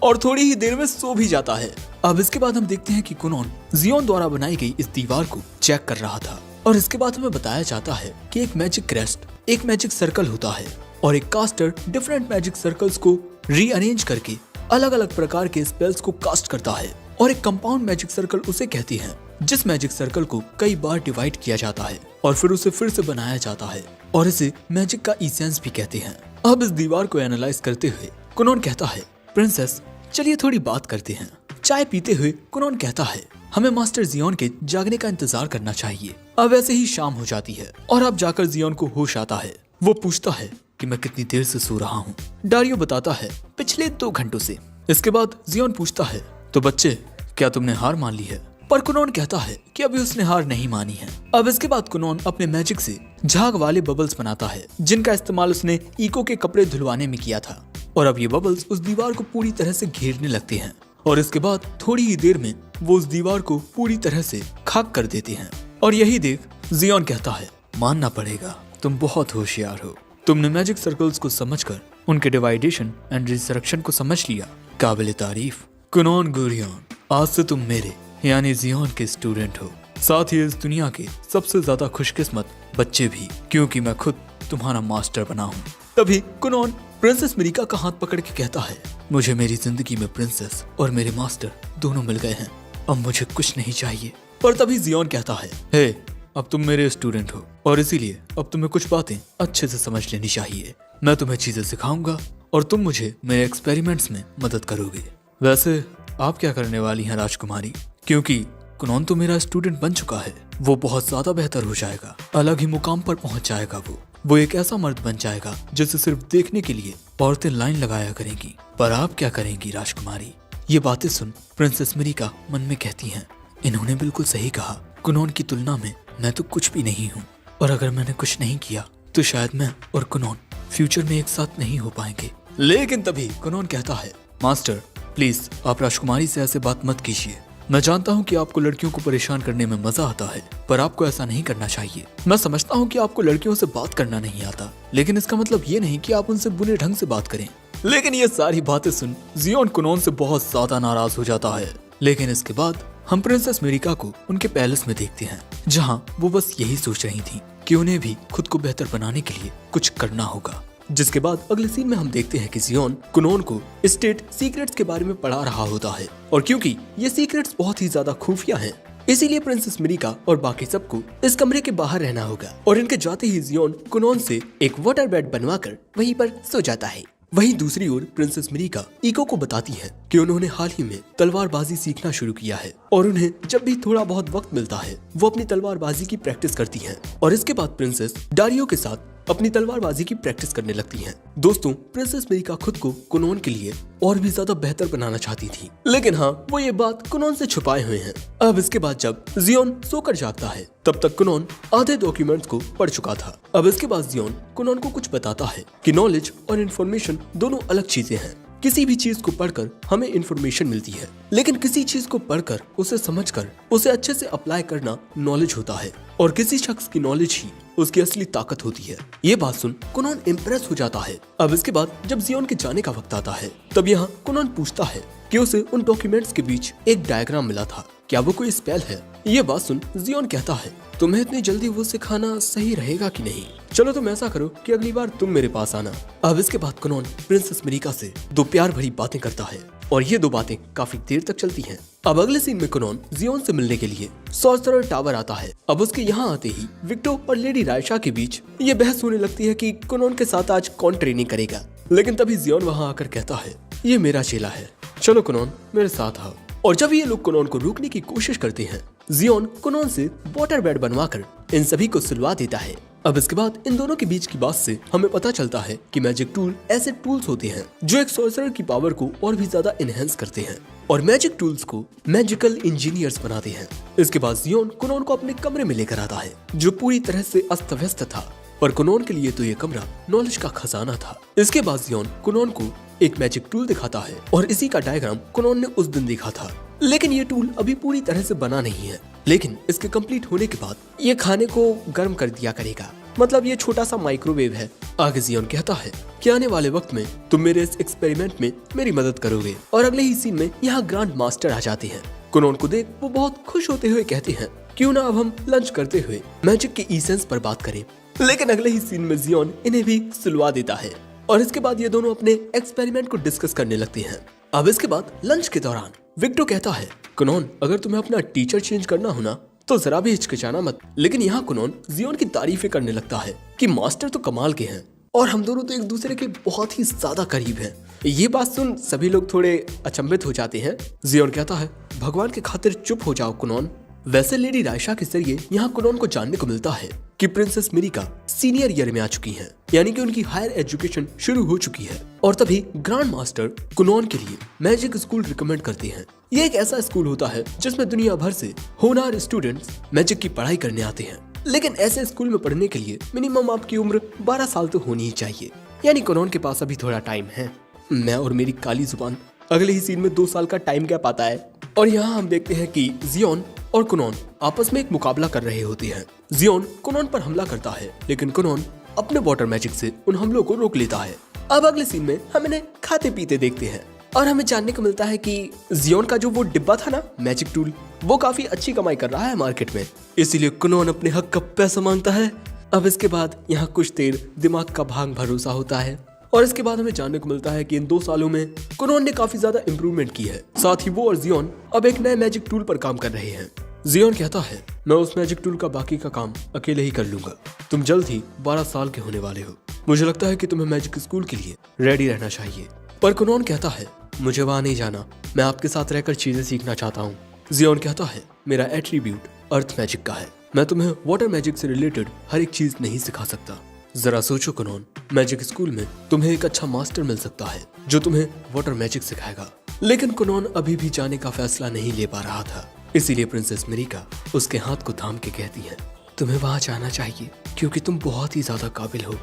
और थोड़ी ही देर में सो भी जाता है। अब इसके बाद हम देखते हैं कि कुनोन जियोन द्वारा बनाई गई इस दीवार को चेक कर रहा था और इसके बाद हमें बताया जाता है कि एक मैजिक क्रेस्ट, एक मैजिक सर्कल होता है और एक कास्टर डिफरेंट मैजिक सर्कल्स को रीअरेंज करके अलग अलग प्रकार के स्पेल्स को कास्ट करता है और एक कंपाउंड मैजिक सर्कल उसे कहती है जिस मैजिक सर्कल को कई बार डिवाइड किया जाता है और फिर उसे फिर से बनाया जाता है और इसे मैजिक का इसेंस भी कहते हैं। अब इस दीवार को एनालाइज करते हुए कुनोन कहता है, प्रिंसेस चलिए थोड़ी बात करते हैं। चाय पीते हुए कुनोन कहता है, हमें मास्टर जियोन के जागने का इंतजार करना चाहिए। अब ऐसे ही शाम हो जाती है और अब जाकर जियोन को होश आता है। वो पूछता है कि मैं कितनी देर से सो रहा हूँ। डारियो बताता है, पिछले 2 घंटों से। इसके बाद जियोन पूछता है, तो बच्चे क्या तुमने हार मान ली है? पर कुनोन कहता है कि अभी उसने हार नहीं मानी है। अब इसके बाद कुनोन अपने मैजिक से झाग वाले बबल्स बनाता है जिनका इस्तेमाल उसने इको के कपड़े धुलवाने में किया था और अब ये बबल्स उस दीवार को पूरी तरह से घेरने लगते हैं और इसके बाद थोड़ी ही देर में वो उस दीवार को पूरी तरह से खाक कर देते हैं। और यही देख जियोन कहता है, मानना पड़ेगा तुम बहुत होशियार हो। तुमने मैजिक सर्कल्स को समझकर उनके डिवाइडेशन एंड रिसरेक्शन को समझ लिया। काबिल तारीफ। कुनोन गुरियन, आज से तुम मेरे यानी जियोन के स्टूडेंट हो, साथ ही इस दुनिया के सबसे ज्यादा खुशकिस्मत बच्चे भी, क्योंकि मैं खुद तुम्हारा मास्टर बना हूँ। तभी कुनोन प्रिंसेस मिरिका का हाथ पकड़ के कहता है, मुझे मेरी जिंदगी में प्रिंसेस और मेरे मास्टर दोनों मिल गए हैं, अब मुझे कुछ नहीं चाहिए। पर तभी जियोन कहता है, हे अब तुम मेरे स्टूडेंट हो और इसीलिए अब तुम्हें कुछ बातें अच्छे से समझ लेनी चाहिए। मैं तुम्हें चीजें सिखाऊंगा और तुम मुझे मेरे एक्सपेरिमेंट्स में मदद करोगे। वैसे आप क्या करने वाली हैं राजकुमारी? क्योंकि कुनोन तो मेरा स्टूडेंट बन चुका है, वो बहुत ज्यादा बेहतर हो जाएगा, अलग ही मुकाम पर पहुंच जाएगा। वो एक ऐसा मर्द बन जाएगा जिसे सिर्फ देखने के लिए औरतें लाइन लगाया करेंगी। पर आप क्या करेंगी राजकुमारी? ये बातें सुन प्रिंसेस मिरिका मन में कहती हैं, इन्होंने बिल्कुल सही कहा। कुनोन की तुलना में मैं तो कुछ भी नहीं हूँ और अगर मैंने कुछ नहीं किया तो शायद मैं और कुनोन फ्यूचर में एक साथ नहीं हो पाएंगे। लेकिन तभी कुनोन कहता है, मास्टर प्लीज आप राजकुमारी से ऐसे बात मत कीजिए। मैं जानता हूँ कि आपको लड़कियों को परेशान करने में मजा आता है, पर आपको ऐसा नहीं करना चाहिए। मैं समझता हूँ कि आपको लड़कियों से बात करना नहीं आता, लेकिन इसका मतलब ये नहीं कि आप उनसे बुरे ढंग से बात करें। लेकिन ये सारी बातें सुन जियोन कुनोन से बहुत ज्यादा नाराज हो जाता है। लेकिन इसके बाद हम प्रिंसेस मिरिका को उनके पैलेस में देखते हैं, जहाँ वो बस यही सोच रही थी कि उन्हें भी खुद को बेहतर बनाने के लिए कुछ करना होगा। जिसके बाद अगले सीन में हम देखते हैं कि जियोन कुनोन को स्टेट सीक्रेट्स के बारे में पढ़ा रहा होता है और क्योंकि ये सीक्रेट्स बहुत ही ज्यादा खुफिया हैं, इसीलिए प्रिंसेस मिरिका और बाकी सबको इस कमरे के बाहर रहना होगा। और इनके जाते ही जियोन कुनोन से एक वाटर बेड बनवाकर वहीं पर सो जाता है। वहीं दूसरी ओर प्रिंसेस मिरिका इको को बताती है कि उन्होंने हाल ही में तलवारबाजी सीखना शुरू किया है और उन्हें जब भी थोड़ा बहुत वक्त मिलता है वो अपनी तलवारबाजी की प्रैक्टिस करती हैं। और इसके बाद प्रिंसेस डारियो के साथ अपनी तलवारबाजी की प्रैक्टिस करने लगती हैं। दोस्तों, प्रिंसेस मिरिका खुद को कुनोन के लिए और भी ज्यादा बेहतर बनाना चाहती थी, लेकिन हाँ वो ये बात कुनोन से छुपाए हुए हैं। अब इसके बाद जब जियोन सोकर जागता है तब तक कुनोन आधे डॉक्यूमेंट्स को पढ़ चुका था। अब इसके बाद जियोन कुनोन को कुछ बताता है कि नॉलेज और इन्फॉर्मेशन दोनों अलग चीजें हैं। किसी भी चीज को पढ़कर हमें इन्फॉर्मेशन मिलती है, लेकिन किसी चीज को पढ़कर उसे समझकर उसे अच्छे से अप्लाई करना नॉलेज होता है और किसी शख्स की नॉलेज ही उसकी असली ताकत होती है। ये बात सुन कुनोन इम्प्रेस हो जाता है। अब इसके बाद जब जियोन के जाने का वक्त आता है तब यहाँ कुनोन पूछता है कि उसे उन डॉक्यूमेंट्स के बीच एक डायग्राम मिला था, क्या वो कोई स्पेल है? ये बात सुन जियोन कहता है, तुम्हें इतनी जल्दी वो सिखाना सही रहेगा कि नहीं? चलो तुम ऐसा करो कि अगली बार तुम मेरे पास आना। अब इसके बाद कुनोन प्रिंसेस मिरिका से 2 प्यार भरी बातें करता है और ये 2 बातें काफी देर तक चलती हैं। अब अगले सीन में कुनोन जियोन से मिलने के लिए सॉर्सरर टावर आता है। अब उसके यहाँ आते ही विक्टो और लेडी रायशा के बीच ये बहस होने लगती है कि कुनोन के साथ आज कौन ट्रेनिंग करेगा। लेकिन तभी जियोन वहाँ आकर कहता है, ये मेरा चेला है, चलो कुनोन मेरे साथ आओ। और जब ये लोग कुनोन को रोकने की कोशिश करते हैं, जियोन कुनोन से वाटर बेड बनवाकर इन सभी को सुलवा देता है। अब इसके बाद इन दोनों के बीच की बात से हमें पता चलता है कि मैजिक टूल ऐसे टूल्स होते हैं जो एक सॉर्सरर की पावर को और भी ज्यादा इनहेंस करते हैं और मैजिक टूल्स को मैजिकल इंजीनियर्स बनाते हैं। इसके बाद जियोन कुनोन को अपने कमरे में लेकर आता है जो पूरी तरह से अस्त व्यस्त था, पर कुनोन के लिए तो ये कमरा नॉलेज का खजाना था। इसके बाद जियोन कुनोन को एक मैजिक टूल दिखाता है और इसी का डायग्राम कुनोन ने उस दिन देखा था। लेकिन ये टूल अभी पूरी तरह से बना नहीं है, लेकिन इसके कंप्लीट होने के बाद ये खाने को गर्म कर दिया करेगा मतलब ये छोटा सा माइक्रोवेव है। आगे जियोन कहता है कि आने वाले वक्त में तुम मेरे इस एक्सपेरिमेंट में मेरी मदद करोगे। और अगले ही सीन में यहाँ ग्रैंड मास्टर आ जाते हैं। कुनोन को देख वो बहुत खुश होते हुए कहते हैं क्यों ना अब हम लंच करते हुए मैजिक के इसेंस पर बात करें। लेकिन अगले ही सीन में जियोन इन्हें भी सुलवा देता है और इसके बाद ये दोनों अपने एक्सपेरिमेंट को डिस्कस करने लगते हैं। अब इसके बाद लंच के दौरान विक्टो कहता है कुनोन अगर तुम्हें अपना टीचर चेंज करना हो ना तो जरा भी हिचकिचाना मत। लेकिन यहाँ कुनोन जियोन की तारीफें करने लगता है कि मास्टर तो कमाल के हैं और हम दोनों तो एक दूसरे के बहुत ही ज्यादा करीब हैं। ये बात सुन सभी लोग थोड़े अचंभित हो जाते हैं। जियोन कहता है भगवान के खातिर चुप हो जाओ कुनोन। वैसे लेडी रायशा के जरिए यहाँ कुनोन को जानने को मिलता है कि प्रिंसेस मिरिका सीनियर ईयर में आ चुकी हैं, यानी कि उनकी हायर एजुकेशन शुरू हो चुकी है। और तभी ग्रैंड मास्टर कुनोन के लिए मैजिक स्कूल रिकमेंड करते हैं। ये एक ऐसा स्कूल होता है जिसमें दुनिया भर से होनहार स्टूडेंट्स मैजिक की पढ़ाई करने आते हैं। लेकिन ऐसे स्कूल में पढ़ने के लिए मिनिमम आपकी उम्र 12 साल तो होनी ही चाहिए, यानी कुनोन के पास अभी थोड़ा टाइम है। मैं और मेरी काली जुबान अगले ही सीन में 2 साल का टाइम गैप आता है और यहाँ हम देखते हैं कि जियोन और कुनोन आपस में एक मुकाबला कर रहे होते हैं। जियोन कुनोन पर हमला करता है लेकिन कुनोन अपने वाटर मैजिक से उन हमलों को रोक लेता है। अब अगले सीन में हम इन्हें खाते पीते देखते हैं और हमें जानने को मिलता है कि जियोन का जो वो डिब्बा था ना मैजिक टूल, वो काफी अच्छी कमाई कर रहा है मार्केट में, इसीलिए कुनोन अपने हक का पैसा मांगता है। अब इसके बाद यहाँ कुछ देर दिमाग का भांग भरोसा होता है और इसके बाद हमें जानने को मिलता है कि इन 2 सालों में कुनोन ने काफी ज्यादा इम्प्रूवमेंट की है। साथ ही वो और जियोन अब एक नए मैजिक टूल पर काम कर रहे हैं। जियोन कहता है मैं उस मैजिक टूल का बाकी का काम अकेले ही कर लूंगा। तुम जल्द ही 12 साल के होने वाले हो, मुझे लगता है कि तुम्हें मैजिक स्कूल के लिए रेडी रहना चाहिए। पर कुनोन कहता है मुझे वहाँ नहीं जाना, मैं आपके साथ रहकर चीजें सीखना चाहता हूँ। जियोन कहता है मेरा एट्रीब्यूट अर्थ मैजिक का है, मैं तुम्हें वाटर मैजिक से रिलेटेड हर एक चीज नहीं सिखा सकता। जरा सोचो कुनोन, मैजिक स्कूल में तुम्हें एक अच्छा मास्टर मिल सकता है जो तुम्हें वाटर मैजिक सिखाएगा। लेकिन कुनोन अभी भी जाने का फैसला नहीं ले पा रहा था, इसीलिए प्रिंसेस मिरिका उसके हाथ को थाम के कहती है तुम्हें वहाँ जाना चाहिए क्योंकि तुम बहुत ही ज्यादा काबिल हो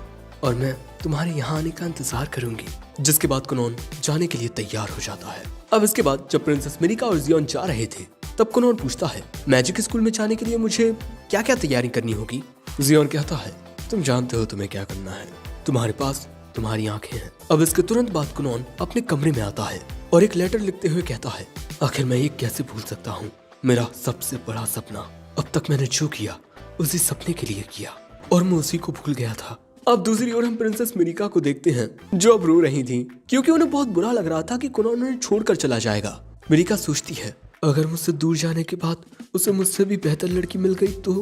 और मैं तुम्हारे यहाँ आने का इंतजार करूंगी। जिसके बाद कुनोन जाने के लिए तैयार हो जाता है। अब इसके बाद जब प्रिंसेस मिरिका और जियोन जा रहे थे तब कुनोन पूछता है मैजिक स्कूल में जाने के लिए मुझे क्या क्या तैयारी करनी होगी। जियोन कहता है तुम जानते हो तुम्हें क्या करना है, तुम्हारे पास तुम्हारी आंखें हैं। अब इसके तुरंत बाद कुनोन अपने कमरे में आता है और एक लेटर लिखते हुए कहता है आखिर मैं ये कैसे भूल सकता हूँ, मेरा सबसे बड़ा सपना, अब तक मैंने जो किया उसी सपने के लिए किया और मैं उसी को भूल गया था। अब दूसरी ओर हम प्रिंसेस मिरिका को देखते हैं जो अब रो रही थी क्योंकि उन्हें बहुत बुरा लग रहा था कि कुनोन उन्हें छोड़कर चला जाएगा। मिरिका सोचती है अगर मुझसे दूर जाने के बाद उसे मुझसे भी बेहतर लड़की मिल गई तो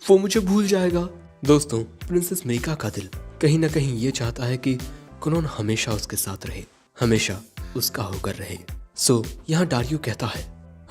वो मुझे भूल जाएगा। दोस्तों, प्रिंसेस मिरिका का दिल कहीं ना कहीं ये चाहता है कि कुनोन हमेशा उसके साथ रहे, हमेशा उसका होकर रहे। सो यहाँ डारियो कहता है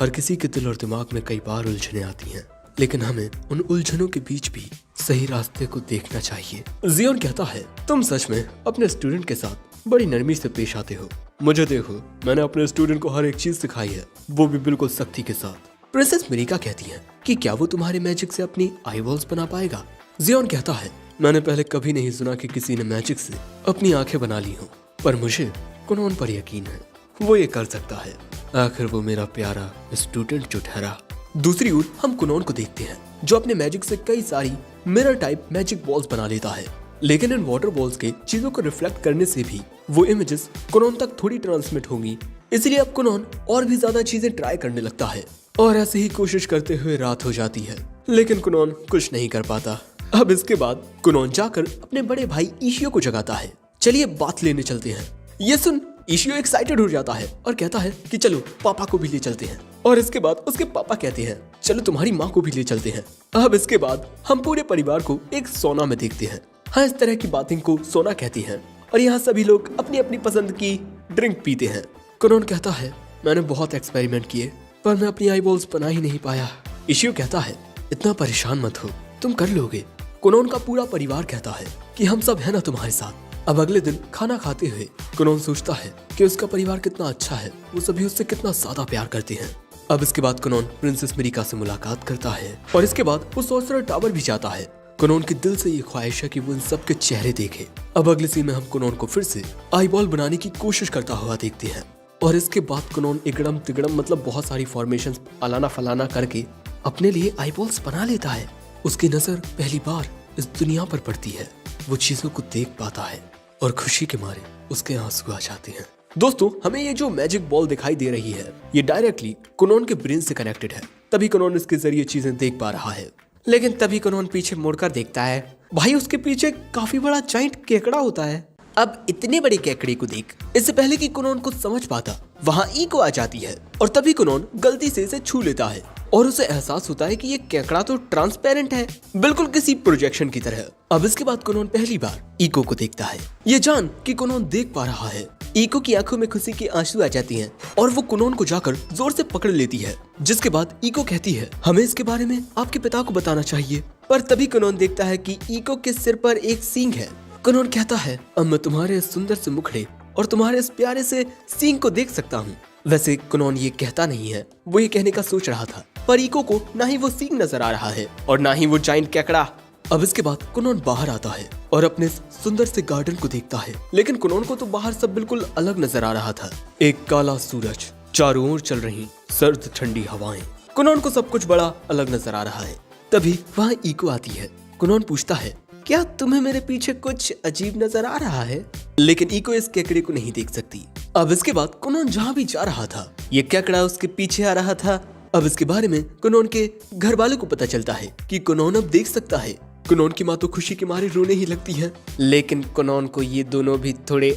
हर किसी के दिल और दिमाग में कई बार उलझने आती हैं, लेकिन हमें उन उलझनों के बीच भी सही रास्ते को देखना चाहिए। जियोन कहता है तुम सच में अपने स्टूडेंट के साथ बड़ी नरमी से पेश आते हो, मुझे देखो मैंने अपने स्टूडेंट को हर एक चीज सिखाई है, वो भी बिल्कुल सख्ती के साथ। प्रिंसेस मिरिका कहती है कि क्या वो तुम्हारे मैजिक से अपनी आई बॉल्स बना पाएगा। जियोन कहता है मैंने पहले कभी नहीं सुना कि किसी ने मैजिक से अपनी आंखें बना ली हो, पर मुझे कुनोन पर यकीन है, वो ये कर सकता है, आखिर वो मेरा प्यारा स्टूडेंट जो ठहरा। दूसरी ओर हम कुनोन को देखते हैं जो अपने मैजिक से कई सारी मिरर टाइप मैजिक बॉल्स बना लेता है, लेकिन इन वाटर बॉल्स के चीजों को रिफ्लेक्ट करने से भी वो इमेजेस कुनोन तक थोड़ी ट्रांसमिट होंगी, इसलिए अब कुनोन और भी ज्यादा चीजें ट्राई करने लगता है और ऐसे ही कोशिश करते हुए रात हो जाती है, लेकिन कुनोन कुछ नहीं कर पाता। अब इसके बाद कुनोन जाकर अपने बड़े भाई ईशियो को जगाता है, चलिए बात लेने चलते हैं। ये सुन ईशियो एक्साइटेड हो जाता है और कहता है कि चलो पापा को भी ले चलते हैं, और इसके बाद उसके पापा कहते हैं चलो तुम्हारी माँ को भी ले चलते हैं। अब इसके बाद हम पूरे परिवार को एक सोना में देखते हैं। हाँ, इस तरह की बातें को सोना कहती हैं और यहाँ सभी लोग अपनी अपनी पसंद की ड्रिंक पीते हैं। कुनोन कहता है मैंने बहुत एक्सपेरिमेंट किए पर मैं अपनी आई बॉल्स बना ही नहीं पाया। ईशियो कहता है इतना परेशान मत हो, तुम कर लोगे। कुनोन का पूरा परिवार कहता है कि हम सब है ना तुम्हारे साथ। अब अगले दिन खाना खाते हुए कुनोन सोचता है कि उसका परिवार कितना अच्छा है, वो सभी उससे कितना ज्यादा प्यार करते हैं। अब इसके बाद कुनोन प्रिंसेस मिरिका से मुलाकात करता है और इसके बाद वो सॉर्सरर टावर भी जाता है। कुनोन की दिल से ये ख्वाहिश है कि वो इन सबके चेहरे देखे। अब अगले सीन में हम कुनोन को फिर से आई बॉल बनाने की कोशिश करता हुआ देखते हैं और इसके बाद कुनोन इगड़म तिगड़म मतलब बहुत सारी फॉर्मेशंस अलाना फलाना करके अपने लिए आई बॉल्स बना लेता है। उसकी नजर पहली बार इस दुनिया पर पड़ती है वो चीजों को देख पाता है और खुशी के मारे उसके आंसू आ जाते हैं। दोस्तों, हमें ये जो मैजिक बॉल दिखाई दे रही है ये डायरेक्टली कुनोन के ब्रेन से कनेक्टेड है, तभी कुनोन इसके जरिए चीजें देख पा रहा है। लेकिन तभी कुनोन पीछे मुड़कर देखता है, भाई उसके पीछे काफी बड़ा जाइंट केकड़ा होता है। अब इतने बड़े केकड़े को देख, इससे पहले कि कुनोन कुछ समझ पाता वहाँ ईको आ जाती है और तभी कुनोन गलती से इसे छू लेता है और उसे एहसास होता है कि ये केकड़ा तो ट्रांसपेरेंट है, बिल्कुल किसी प्रोजेक्शन की तरह। अब इसके बाद कुनोन पहली बार ईको को देखता है, ये जान कि कुनोन देख पा रहा है। ईको की आंखों में खुशी के आंसू आ जाती हैं और वो कुनोन को जाकर जोर से पकड़ लेती है, जिसके बाद ईको कहती है हमें इसके बारे में आपके पिता को बताना चाहिए। पर तभी कुनोन देखता है कि ईको के सिर पर एक सींग है। कुनोन कहता है अब मैं तुम्हारे इस सुंदर से मुखड़े और तुम्हारे इस प्यारे से सींग को देख सकता हूँ। वैसे कुनोन ये कहता नहीं है, वो ये कहने का सोच रहा था, पर ईको को ना ही वो सींग नजर आ रहा है और ना ही वो जाइंट केकड़ा। अब इसके बाद कुनोन बाहर आता है और अपने सुंदर से गार्डन को देखता है, लेकिन कुनोन को तो बाहर सब बिल्कुल अलग नजर आ रहा था। एक काला सूरज, चारों ओर चल रही सर्द ठंडी हवाएं, कुनोन को सब कुछ बड़ा अलग नजर आ रहा है। तभी वहाँ ईको आती है। कुनोन पूछता है क्या तुम्हें मेरे पीछे कुछ अजीब नजर आ रहा है, लेकिन ईको इस केकड़े को नहीं देख सकती। अब इसके बाद कुनोन जहाँ भी जा रहा था ये केकड़ा उसके पीछे आ रहा था। अब इसके बारे में कुनोन के घर वालों को पता चलता है कि कुनोन अब देख सकता है। कुनोन की माँ तो खुशी के मारे रोने ही लगती है, लेकिन कुनोन को ये दोनों भी थोड़े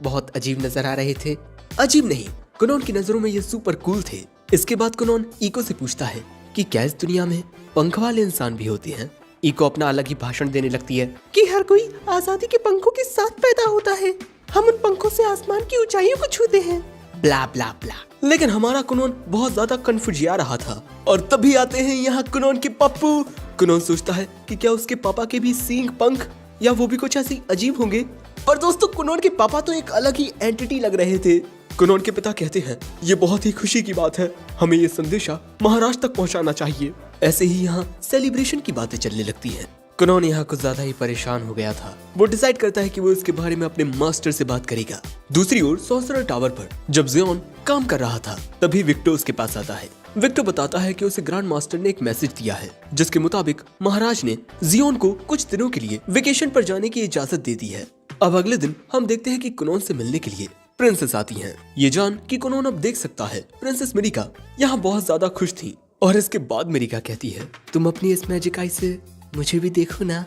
बहुत अजीब नजर आ रहे थे। अजीब नहीं, कुनोन की नजरों में ये सुपर कूल थे। इसके बाद कुनोन ईको से पूछता है कि क्या इस दुनिया में पंख वाले इंसान भी होते हैं। ईको अपना अलग ही भाषण देने लगती है कि हर कोई आजादी के पंखों के साथ पैदा होता है, हम उन पंखों से आसमान की ऊंचाइयों को छूते हैं, ब्ला ब्ला ब्ला। लेकिन हमारा कुनोन बहुत ज्यादा कंफ्यूजिया रहा था और तभी आते हैं यहाँ कुनोन के पप्पू। कुनोन सोचता है कि क्या उसके पापा के भी सींग, पंख या वो भी कुछ ऐसे अजीब होंगे, पर दोस्तों कुनोन के पापा तो एक अलग ही एंटिटी लग रहे थे। कुनोन के पिता कहते हैं ये बहुत ही खुशी की बात है, हमें ये संदेशा महाराष्ट्र तक पहुंचाना चाहिए। ऐसे ही यहाँ सेलिब्रेशन की बातें चलने लगती हैं। कुनोन यहाँ कुछ ज्यादा ही परेशान हो गया था। वो डिसाइड करता है कि वो इसके बारे में अपने मास्टर से बात करेगा। दूसरी ओर सॉर्सरर टावर पर जब जियोन काम कर रहा था तभी विक्टो उसके पास आता है। विक्टो बताता है कि उसे ग्रैंड मास्टर ने एक मैसेज दिया है जिसके मुताबिक महाराज ने जियोन को कुछ दिनों के लिए वेकेशन पर जाने की इजाजत दे दी है। अब अगले दिन हम देखते हैं कि कुनोन से मिलने के लिए प्रिंसेस आती हैं। ये जान कि कुनोन अब देख सकता है प्रिंसेस मिरिका यहाँ बहुत ज्यादा खुश थी और इसके बाद मिरिका कहती है तुम अपनी इस मैजिक आई से मुझे भी देखो ना।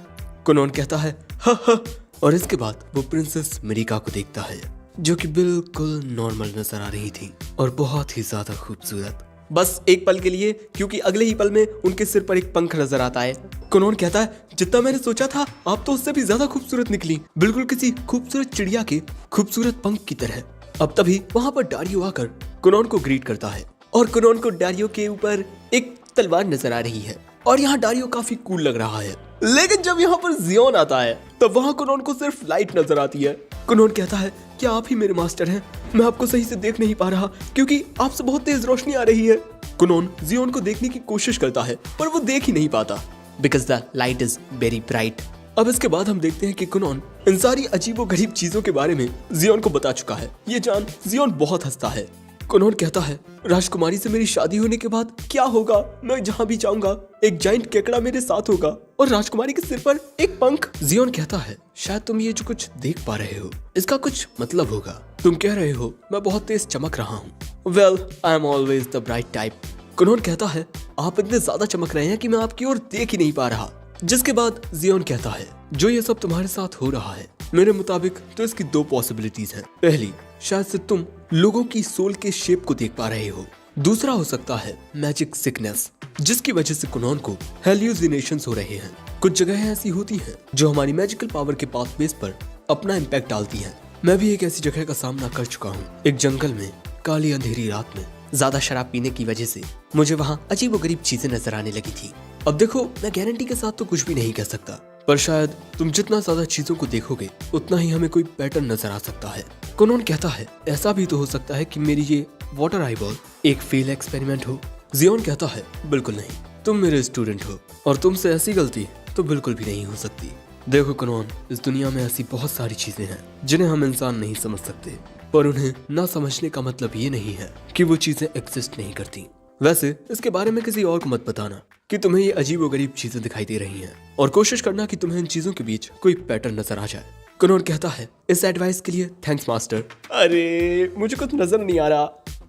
कुनोन कहता है हा हा, और इसके बाद वो प्रिंसेस मिरिका को देखता है जो कि बिल्कुल नॉर्मल नजर आ रही थी और बहुत ही ज्यादा खूबसूरत। बस एक पल के लिए, क्योंकि अगले ही पल में उनके सिर पर एक पंख नजर आता है। कुनोन कहता है जितना मैंने सोचा था आप तो उससे भी ज्यादा खूबसूरत निकली, बिल्कुल किसी खूबसूरत चिड़िया के खूबसूरत पंख की तरह। अब तभी वहाँ पर डारियो आकर कुनोन को ग्रीट करता है और कुनोन को डारियो के ऊपर एक तलवार नजर आ रही है और यहाँ डारियो काफी कूल लग रहा है। लेकिन जब यहाँ पर जियोन आता है तब वहाँ कुनोन को सिर्फ लाइट नजर आती है। कुनोन कहता है क्या आप ही मेरे मास्टर हैं? मैं आपको सही से देख नहीं पा रहा क्योंकि आपसे बहुत तेज रोशनी आ रही है। कुनोन जियोन को देखने की कोशिश करता है पर वो देख ही नहीं पाता because the light is very bright. अब इसके बाद हम देखते हैं कि कुनोन इन सारी अजीबोगरीब चीजों के बारे में जियोन को बता चुका है। ये जान जियोन बहुत हंसता है। कुनोन कहता है राजकुमारी से मेरी शादी होने के बाद क्या होगा, मैं जहाँ भी जाऊंगा एक जाइंट केकड़ा मेरे साथ होगा और राजकुमारी के सिर पर एक पंख। जियोन कहता है शायद तुम ये जो कुछ देख पा रहे हो इसका कुछ मतलब होगा। तुम कह रहे हो मैं बहुत तेज चमक रहा हूँ। Well I am always the bright type. कुनोन कहता है आप इतने ज्यादा चमक रहे हैं कि मैं आपकी ओर देख ही नहीं पा रहा। जिसके बाद जियोन कहता है जो ये सब तुम्हारे साथ हो रहा है मेरे मुताबिक तो इसकी दो पॉसिबिलिटीज हैं। पहली, शायद से तुम लोगों की सोल के शेप को देख पा रहे हो। दूसरा हो सकता है मैजिक सिकनेस, जिसकी वजह से कुनोन को हेल्यूसिनेशंस हो रहे हैं। कुछ जगह ऐसी होती हैं जो हमारी मैजिकल पावर के पाथवेज पर अपना इम्पैक्ट डालती हैं। मैं भी एक ऐसी जगह का सामना कर चुका हूँ। एक जंगल में काली अंधेरी रात में ज्यादा शराब पीने की वजह से मुझे वहाँ अजीबोगरीब चीजें नजर आने लगी थी। अब देखो मैं गारंटी के साथ तो कुछ भी नहीं कह सकता, पर शायद तुम जितना ज्यादा चीजों को देखोगे उतना ही हमें कोई पैटर्न नजर आ सकता है। कुनोन कहता है ऐसा भी तो हो सकता है कि मेरी ये वाटर आईबॉल एक फेल एक्सपेरिमेंट हो। जियोन कहता है बिल्कुल नहीं, तुम मेरे स्टूडेंट हो और तुमसे ऐसी गलती तो बिल्कुल भी नहीं हो सकती। देखो कुनोन, इस दुनिया में ऐसी बहुत सारी चीजें हैं जिन्हें हम इंसान नहीं समझ सकते, पर उन्हें ना समझने का मतलब ये नहीं है कि वो चीजें एग्जिस्ट नहीं करती। वैसे इसके बारे में किसी और को मत बताना कि तुम्हें ये अजीबोगरीब चीजें दिखाई दे रही हैं, और कोशिश करना कि तुम्हें इन चीजों के बीच कोई पैटर्न नजर आ जाए। कुनोन कहता है, इस एडवाइस के लिए थैंक्स मास्टर। अरे मुझे कुछ नजर नहीं आ रहा।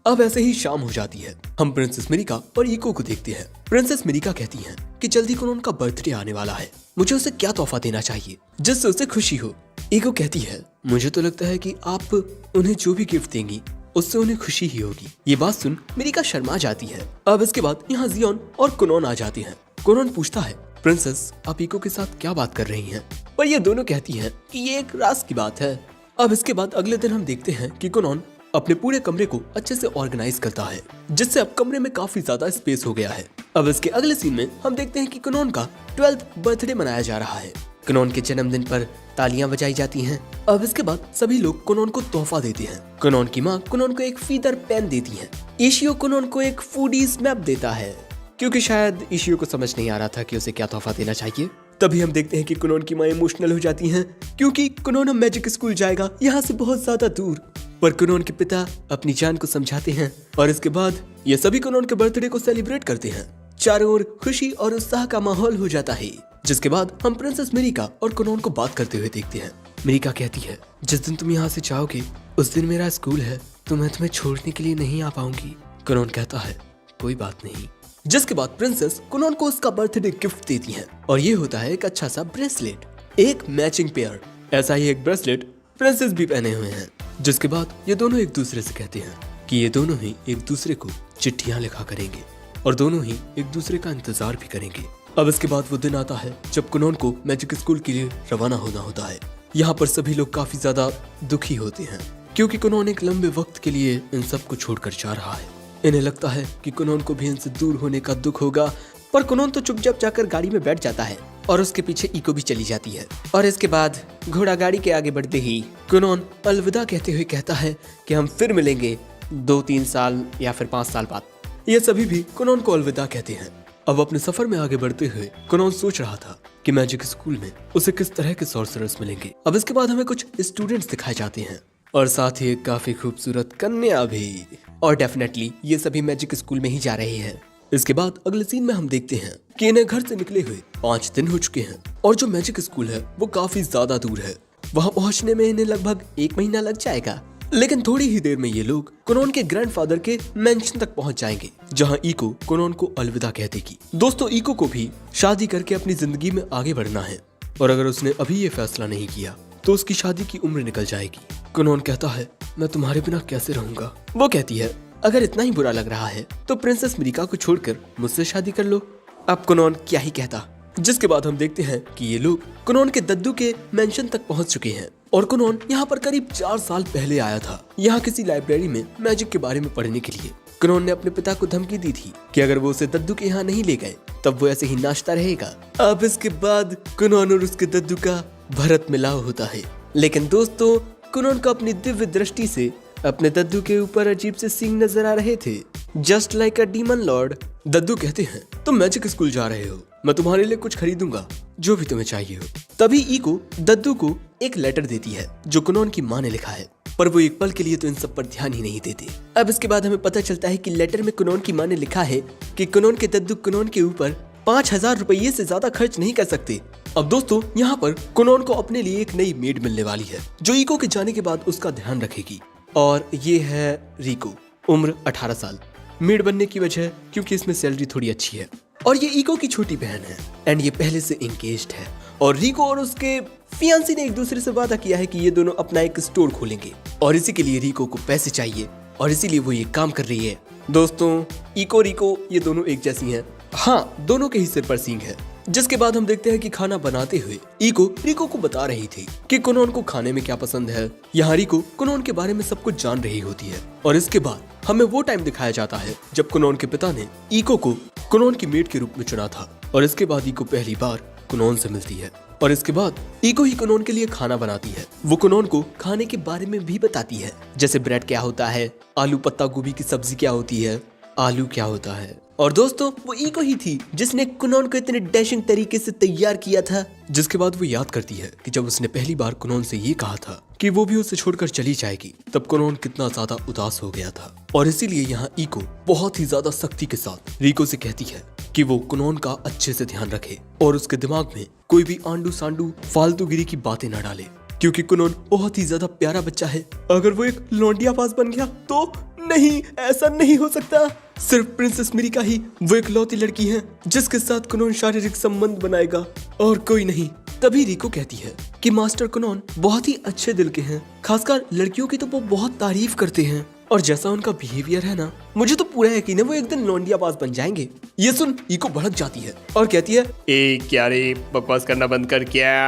अब ऐसे ही शाम हो जाती है। हम प्रिंसेस मिरिका और इको को देखते हैं। प्रिंसेस मिरिका कहती हैं कि जल्दी कुनोन का बर्थडे आने वाला है, मुझे उसे क्या तोहफा देना चाहिए जिससे उसे खुशी हो। इको कहती है, मुझे तो लगता है कि आप उन्हें जो भी गिफ्ट देंगी उससे उन्हें खुशी ही होगी। ये बात सुन मिरिका शर्मा जाती है। अब इसके बाद यहाँ जियोन और कुनोन आ जाते हैं। कुनोन पूछता है, प्रिंसेस आप इको के साथ क्या बात कर रही हैं? पर ये दोनों कहती हैं कि ये एक राज की बात है। अब इसके बाद अगले दिन हम देखते हैं कि कुनोन अपने पूरे कमरे को अच्छे से ऑर्गेनाइज करता है, जिससे अब कमरे में काफी ज्यादा स्पेस हो गया है। अब इसके अगले सीन में हम देखते हैं कि कुनोन का 12th बर्थडे मनाया जा रहा है। कुनोन के जन्मदिन पर तालियां बजाई जाती हैं। अब इसके बाद सभी लोग कुनोन को तोहफा देते हैं। कुनोन की माँ कुनोन को एक फीदर पेन देती है। इशियो कुनोन को एक फूडीज मैप देता है, क्योंकि शायद इशियो को समझ नहीं आ रहा था कि उसे क्या तोहफा देना चाहिए। तभी हम देखते हैं कि कुनोन की माँ इमोशनल हो जाती हैं, क्योंकि कुनोन अब मैजिक स्कूल जाएगा यहाँ से बहुत ज्यादा दूर। पर कुनोन के पिता अपनी जान को समझाते हैं और इसके बाद ये सभी कुनोन के बर्थडे को सेलिब्रेट करते हैं। चारों ओर खुशी और उत्साह का माहौल हो जाता है। जिसके बाद हम प्रिंसेस मिरिका और कुनोन को बात करते हुए देखते हैं। मिरिका कहती है, जिस दिन तुम यहाँ से जाओगे उस दिन मेरा स्कूल है, तो मैं तुम्हें छोड़ने के लिए नहीं आ पाऊंगी। कुनोन कहता है, कोई बात नहीं। जिसके बाद प्रिंसेस कुनोन को उसका बर्थडे गिफ्ट देती है और ये होता है एक अच्छा सा ब्रेसलेट, एक मैचिंग पेयर। ऐसा ही एक ब्रेसलेट प्रिंसेस भी पहने हुए हैं। जिसके बाद ये दोनों एक दूसरे से कहते हैं कि ये दोनों ही एक दूसरे को चिट्ठियां लिखा करेंगे और दोनों ही एक दूसरे का इंतजार भी करेंगे। अब इसके बाद वो दिन आता है जब कुनोन को मैजिक स्कूल के लिए रवाना होना होता है। यहाँ पर सभी लोग काफी ज्यादा दुखी होते हैं, क्योंकि कुनोन एक लंबे वक्त के लिए इन सब को छोड़कर जा रहा है। इन्हें लगता है कि कुनोन को भी इनसे दूर होने का दुख होगा, पर कुनोन तो चुपचाप जाकर गाड़ी में बैठ जाता है और उसके पीछे इको भी चली जाती है। और इसके बाद घोड़ा गाड़ी के आगे बढ़ते ही कुनोन अलविदा कहते हुए कहता है कि हम फिर मिलेंगे 2-3 साल या फिर 5 साल बाद। ये सभी भी कुनोन को अलविदा कहते हैं। अब अपने सफर में आगे बढ़ते हुए कुनोन सोच रहा था कि मैजिक स्कूल में उसे किस तरह के सॉर्सरर्स मिलेंगे। अब इसके बाद हमें कुछ स्टूडेंट्स दिखाए जाते हैं और साथ ही एक काफी खूबसूरत कन्या भी, और डेफिनेटली ये सभी मैजिक स्कूल में ही जा रहे हैं। इसके बाद अगले सीन में हम देखते हैं कि इन्हें घर से निकले हुए 5 दिन हो चुके हैं और जो मैजिक स्कूल है वो काफी ज्यादा दूर है। वहाँ पहुँचने में इन्हें लगभग 1 महीना लग जाएगा। लेकिन थोड़ी ही देर में ये लोग कुनोन के ग्रैंडफादर के मेंशन तक पहुंच जाएंगे, जहां इको कुनोन को अलविदा कह देगी। दोस्तों, इको को भी शादी करके अपनी जिंदगी में आगे बढ़ना है और अगर उसने अभी ये फैसला नहीं किया तो उसकी शादी की उम्र निकल जाएगी। कुनोन कहता है, मैं तुम्हारे बिना कैसे रहूंगा। वो कहती है, अगर इतना ही बुरा लग रहा है तो प्रिंसेस मिरिका को छोड़कर मुझसे शादी कर लो। अब कुनोन क्या ही कहता। जिसके बाद हम देखते हैं कि ये लोग कुनोन के दद्दू के मेंशन तक पहुंच चुके हैं और कुनोन यहाँ पर करीब 4 साल पहले आया था, यहाँ किसी लाइब्रेरी में मैजिक के बारे में पढ़ने के लिए। कुनोन ने अपने पिता को धमकी दी थी कि अगर वो उसे दद्दू के यहाँ नहीं ले गए तब वो ऐसे ही नाचता रहेगा। अब इसके बाद कुनोन और उसके दद्दू का भरत मिलाप होता है। लेकिन दोस्तों, कुनोन को अपनी दिव्य दृष्टि से अपने दद्दू के ऊपर अजीब से सींग नजर आ रहे थे, just like a demon lord. दद्दू कहते हैं, तुम मैजिक स्कूल जा रहे हो, मैं तुम्हारे लिए कुछ खरीदूंगा जो भी तुम्हें चाहिए हो। तभी इको दद्दू को एक लेटर देती है जो कुनोन की माँ ने लिखा है, पर वो एक पल के लिए तो इन सब पर ध्यान ही नहीं देते। अब इसके बाद हमें पता चलता है कि लेटर में कुनोन की माँ ने लिखा है कि कुनोन के दद्दू कुनोन के ऊपर 5000 रुपये से ज्यादा खर्च नहीं कर सकते। अब दोस्तों, यहाँ पर कुनोन को अपने लिए एक नई मेड मिलने वाली है जो इको के जाने के बाद उसका ध्यान रखेगी, और ये है रिको, उम्र 18 साल। मेड बनने की वजह क्योंकि इसमें सैलरी थोड़ी अच्छी है और ये इको की छोटी बहन है एंड ये पहले से एंगेज्ड है। और रिको और उसके फियांसी ने एक दूसरे से वादा किया है कि ये दोनों अपना एक स्टोर खोलेंगे और इसी के लिए रिको को पैसे चाहिए और इसीलिए वो ये काम कर रही है। दोस्तों, इको रिको ये दोनों एक जैसी हैं। हाँ, दोनों के ही सिर पर सींग है। जिसके बाद हम देखते हैं कि खाना बनाते हुए इको रिको को बता रही थी कि कुनोन को खाने में क्या पसंद है। यहाँ रिको कुनोन के बारे में सब कुछ जान रही होती है और इसके बाद हमें वो टाइम दिखाया जाता है जब कुनोन के पिता ने इको को कुनोन की मेड के रूप में चुना था और इसके बाद इको पहली बार कुनोन से मिलती है और इसके बाद इको ही कुनोन के लिए खाना बनाती है। वो कुनोन को खाने के बारे में भी बताती है, जैसे ब्रेड क्या होता है, आलू पत्ता गोभी की सब्जी क्या होती है, आलू क्या होता है। और दोस्तों, वो इको ही थी जिसने कुनोन को इतने डैशिंग तरीके से तैयार किया था। जिसके बाद वो याद करती है कि जब उसने पहली बार कुनोन से ये कहा था कि वो भी उसे छोड़कर चली जाएगी, तब कुनोन कितना ज्यादा उदास हो गया था। और इसीलिए यहाँ ईको बहुत ही ज्यादा सख्ती के साथ रिको से कहती है कि वो कुनोन का अच्छे से ध्यान रखे और उसके दिमाग में कोई भी आंडू सांडू फालतूगिरी की बातें न डाले, क्योंकि कुनोन बहुत ही ज्यादा प्यारा बच्चा है। अगर वो एक लौंडिया पास बन गया तो नहीं, ऐसा नहीं हो सकता। सिर्फ प्रिंसेस मिरिका ही वो एक लौती लड़की है जिसके साथ कुनोन शारीरिक संबंध बनाएगा और कोई नहीं। तभी रिको कहती है कि मास्टर कुनोन बहुत ही अच्छे दिल के हैं, खासकर लड़कियों की तो वो बहुत तारीफ करते हैं और जैसा उनका बिहेवियर है ना, मुझे तो पूरा यकीन है वो एक दिन लौंडिया पास बन जाएंगे। ये सुन ईको भड़क जाती है और कहती है, ए क्या रे, बकवास करना बंद कर क्या।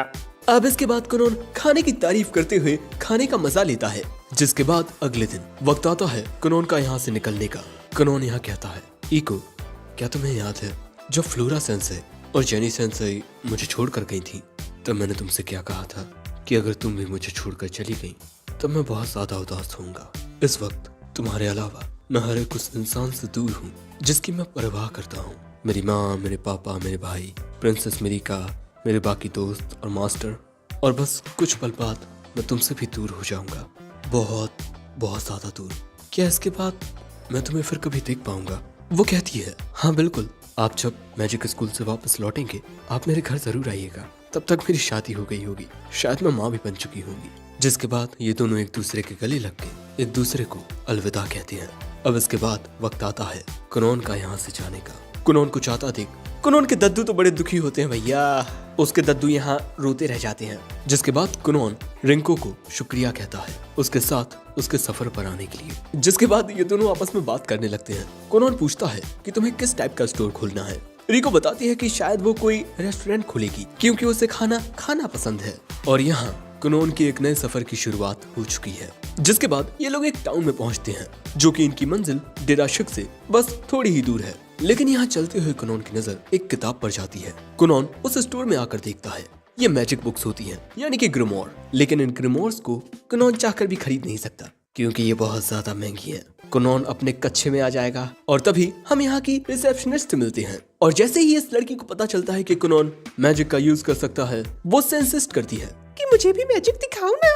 अब इसके बाद कुनोन खाने की तारीफ करते हुए खाने का मजा लेता है। जिसके बाद अगले दिन वक्त आता है कुनोन का यहाँ से निकलने का। कुनोन यहाँ कहता है, ईको क्या तुम्हें याद है जब फ्लोरा सेंसेई और जेनी सेंसेई मुझे छोड़कर गई थी, तब मैंने तुमसे क्या कहा था कि अगर तुम भी मुझे छोड़कर चली गई तब मैं बहुत ज्यादा उदास होऊंगा। इस वक्त तुम्हारे अलावा मैं हर एक उस इंसान से दूर हूँ जिसकी मैं परवाह करता हूँ। मेरी माँ, मेरे पापा, मेरे भाई, प्रिंसेस मिरिका, मेरे बाकी दोस्त और मास्टर, और बस कुछ पल बाद मैं तुमसे भी दूर हो जाऊंगा, बहुत बहुत ज्यादा दूर। क्या इसके बाद मैं तुम्हें फिर कभी देख पाऊंगा? वो कहती है, हाँ बिल्कुल, आप जब मैजिक स्कूल से वापस लौटेंगे आप मेरे घर जरूर आइएगा। तब तक मेरी शादी हो गई होगी, शायद मैं माँ भी बन चुकी होंगी। जिसके बाद ये दोनों एक दूसरे के गले लग के एक दूसरे को अलविदा कहते हैं। अब इसके बाद वक्त आता है कुनोन का यहाँ से जाने का। कुनोन को चाहता देख कुनोन के दद्दू तो बड़े दुखी होते हैं भैया, उसके दद्दू यहाँ रोते रह जाते हैं। जिसके बाद कुनोन रिंको को शुक्रिया कहता है उसके साथ उसके सफर पर आने के लिए। जिसके बाद ये दोनों आपस में बात करने लगते हैं। कुनोन पूछता है कि तुम्हें किस टाइप का स्टोर खोलना है। रिको बताती है कि शायद वो कोई रेस्टोरेंट खोलेगी क्योंकि उसे खाना पसंद है। और यहाँ कुनोन के एक नए सफर की शुरुआत हो चुकी है। जिसके बाद ये लोग एक टाउन में पहुंचते हैं जो कि इनकी मंजिल डेराशिक से बस थोड़ी ही दूर है। लेकिन यहाँ चलते हुए कुनोन की नजर एक किताब पर जाती है। कुनोन उस स्टोर में आकर देखता है ये मैजिक बुक्स होती हैं, यानी कि ग्रिमोर। लेकिन इन ग्रिमोर्स को कुनोन चाहकर भी खरीद नहीं सकता क्योंकि ये बहुत ज्यादा महंगी है। कुनोन अपने कच्छे में आ जाएगा और तभी हम यहाँ की रिसेप्शनिस्ट मिलते हैं। और जैसे ही इस लड़की को पता चलता है कि कुनोन मैजिक का यूज कर सकता है, वो उससे इंसिस्ट करती है कि मुझे भी मैजिक दिखाओ ना।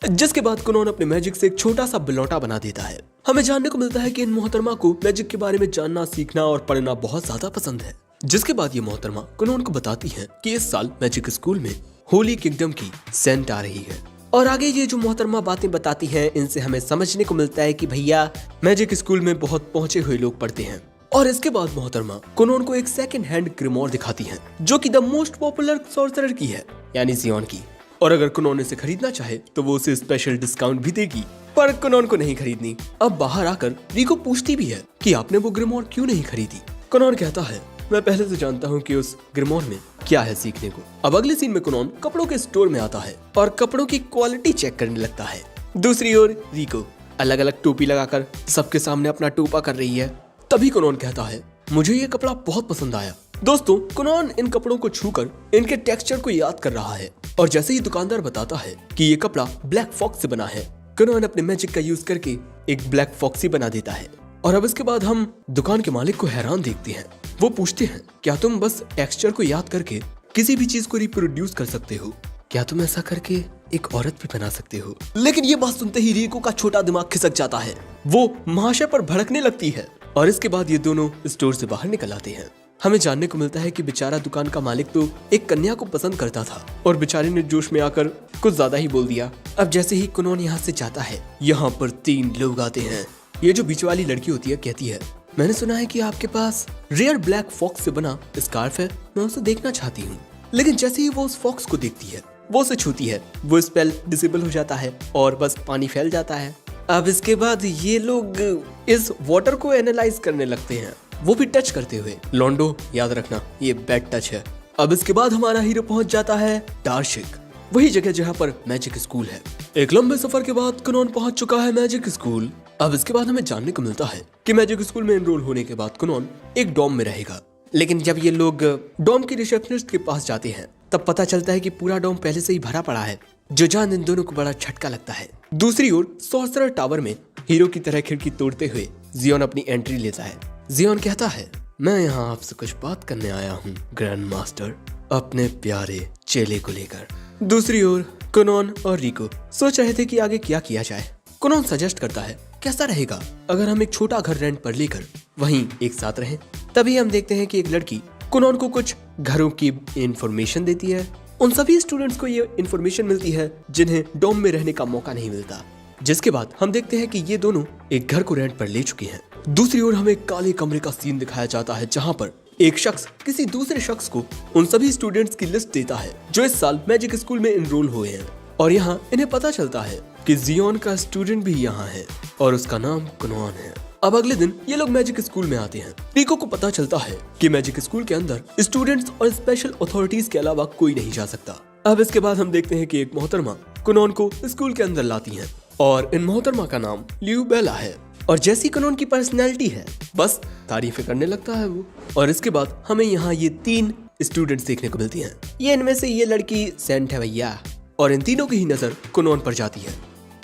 जिसके बाद कुनोन अपने मैजिक से एक छोटा सा बिलौटा बना देता है। हमें जानने को मिलता है कि इन मोहतरमा को मैजिक के बारे में जानना, सीखना और पढ़ना बहुत ज्यादा पसंद है। जिसके बाद ये मोहतरमा कुनोन को बताती है कि इस साल मैजिक स्कूल में होली किंगडम की सेंट आ रही है। और आगे ये जो मोहतरमा बातें बताती है, इनसे हमें समझने को मिलता है कि भैया मैजिक स्कूल में बहुत पहुंचे हुए लोग पढ़ते हैं। और इसके बाद मोहतरमा कुनोन को एक सेकंड हैंड ग्रिमोर दिखाती है जो कि द मोस्ट पॉपुलर सॉर्सरर की है, यानी जियोन की। और अगर कुनोन इसे खरीदना चाहे तो वो उसे स्पेशल डिस्काउंट भी देगी, पर कुनोन को नहीं खरीदनी। अब बाहर आकर रिको पूछती भी है कि आपने वो ग्रिमोर क्यों नहीं खरीदी। कुनोन कहता है, मैं पहले से जानता हूँ कि उस ग्रिमोर में क्या है सीखने को। अब अगले सीन में कुनोन कपड़ों के स्टोर में आता है और कपड़ों की क्वालिटी चेक करने लगता है। दूसरी ओर रिको अलग अलग टोपी लगाकर सबके सामने अपना टोपा कर रही है। तभी कुनोन कहता है, मुझे ये कपड़ा बहुत पसंद आया। दोस्तों, कुनोन इन कपड़ों को छूकर इनके टेक्सचर को याद कर रहा है और जैसे ही दुकानदार बताता है कि ये कपड़ा ब्लैक फॉक्स से बना है, कुनोन अपने मैजिक का यूज करके एक ब्लैक फॉक्सी बना देता है। और अब इसके बाद हम दुकान के मालिक को हैरान देखते हैं। वो पूछते हैं, क्या तुम बस टेक्सचर को याद करके किसी भी चीज को रिप्रोड्यूस कर सकते हो? क्या तुम ऐसा करके एक औरत भी बना सकते हो? लेकिन ये बात सुनते ही रिको का छोटा दिमाग खिसक जाता है। वो महाशय पर भड़कने लगती है और इसके बाद ये दोनों स्टोर से बाहर निकल आते हैं। हमें जानने को मिलता है कि बेचारा दुकान का मालिक तो एक कन्या को पसंद करता था और बेचारे ने जोश में आकर कुछ ज्यादा ही बोल दिया। अब जैसे ही कुनोन यहाँ से जाता है, यहाँ पर 3 लोग आते हैं। ये जो बीच वाली लड़की होती है कहती है, मैंने सुना है कि आपके पास रेयर ब्लैक फॉक्स से बना स्कार्फ है, मैं उसे देखना चाहती हूँ। लेकिन जैसे ही वो उस फॉक्स को देखती है, वो उसे छूती है, वो स्पेल डिसेबल हो जाता है और बस पानी फैल जाता है। अब इसके बाद ये लोग इस वाटर को एनालाइज करने लगते हैं, वो भी टच करते हुए। लॉन्डो, याद रखना ये बैड टच है। अब इसके बाद हमारा हीरो पहुंच जाता है डार्शिक, वही जगह जहाँ पर मैजिक स्कूल है। एक लंबे सफर के बाद कुनोन पहुंच चुका है मैजिक स्कूल। अब इसके बाद हमें जानने को मिलता है कि मैजिक स्कूल में एनरोल होने के बाद कुनोन एक डॉम में रहेगा। लेकिन जब ये लोग डॉम की रिसेप्शनिस्ट के पास जाते हैं, तब पता चलता है कि पूरा डॉम पहले से ही भरा पड़ा है, जो जान इन दोनों को बड़ा झटका लगता है। दूसरी ओर सॉर्सरर टावर में हीरो की तरह खिड़की तोड़ते हुए जियोन अपनी एंट्री लेता है। जियोन कहता है, मैं यहाँ आपसे कुछ बात करने आया हूँ ग्रैंड मास्टर, अपने प्यारे चेले को लेकर। दूसरी ओर कुनोन और रिको सोच रहे थे कि आगे क्या किया जाए। कुनोन सजेस्ट करता है कैसा रहेगा अगर हम एक छोटा घर रेंट पर लेकर वहीं एक साथ रहें। तभी हम देखते हैं कि एक लड़की कुनोन को कुछ घरों की इंफॉर्मेशन देती है। उन सभी स्टूडेंट्स को ये इंफॉर्मेशन मिलती है जिन्हें डोम में रहने का मौका नहीं मिलता। जिसके बाद हम देखते हैं कि ये दोनों एक घर को रेंट पर ले चुके हैं। दूसरी ओर हमें काले कमरे का सीन दिखाया जाता है जहाँ पर एक शख्स किसी दूसरे शख्स को उन सभी स्टूडेंट्स की लिस्ट देता है जो इस साल मैजिक स्कूल में एनरोल हुए हैं। और यहाँ इन्हें पता चलता है कि जियोन का स्टूडेंट भी यहाँ है और उसका नाम कुनोन है। अब अगले दिन ये लोग मैजिक स्कूल में आते हैं। रिको को पता चलता है कि मैजिक स्कूल के अंदर स्टूडेंट्स और स्पेशल अथॉरिटीज के अलावा कोई नहीं जा सकता। अब इसके बाद हम देखते हैं कि एक मोहतरमा कुनोन को स्कूल के अंदर लाती है और इन मोहतरमा का नाम लियू बेला है। और जैसी कुनोन की पर्सनैलिटी है बस तारीफें करने लगता है वो। और इसके बाद हमें यहाँ ये 3 स्टूडेंट्स देखने को मिलती हैं। ये इनमें से ये लड़की सेंट है भैया। और इन तीनों की ही नजर कुनोन पर जाती है।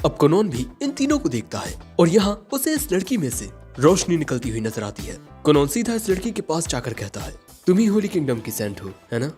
अब कुनोन भी इन तीनों को देखता है और यहाँ उसे इस लड़की में से रोशनी निकलती हुई नजर आती है। कुनोन सीधा इस लड़की के पास जाकर कहता है तुम ही होली किंगडम की सेंट हो, है ना?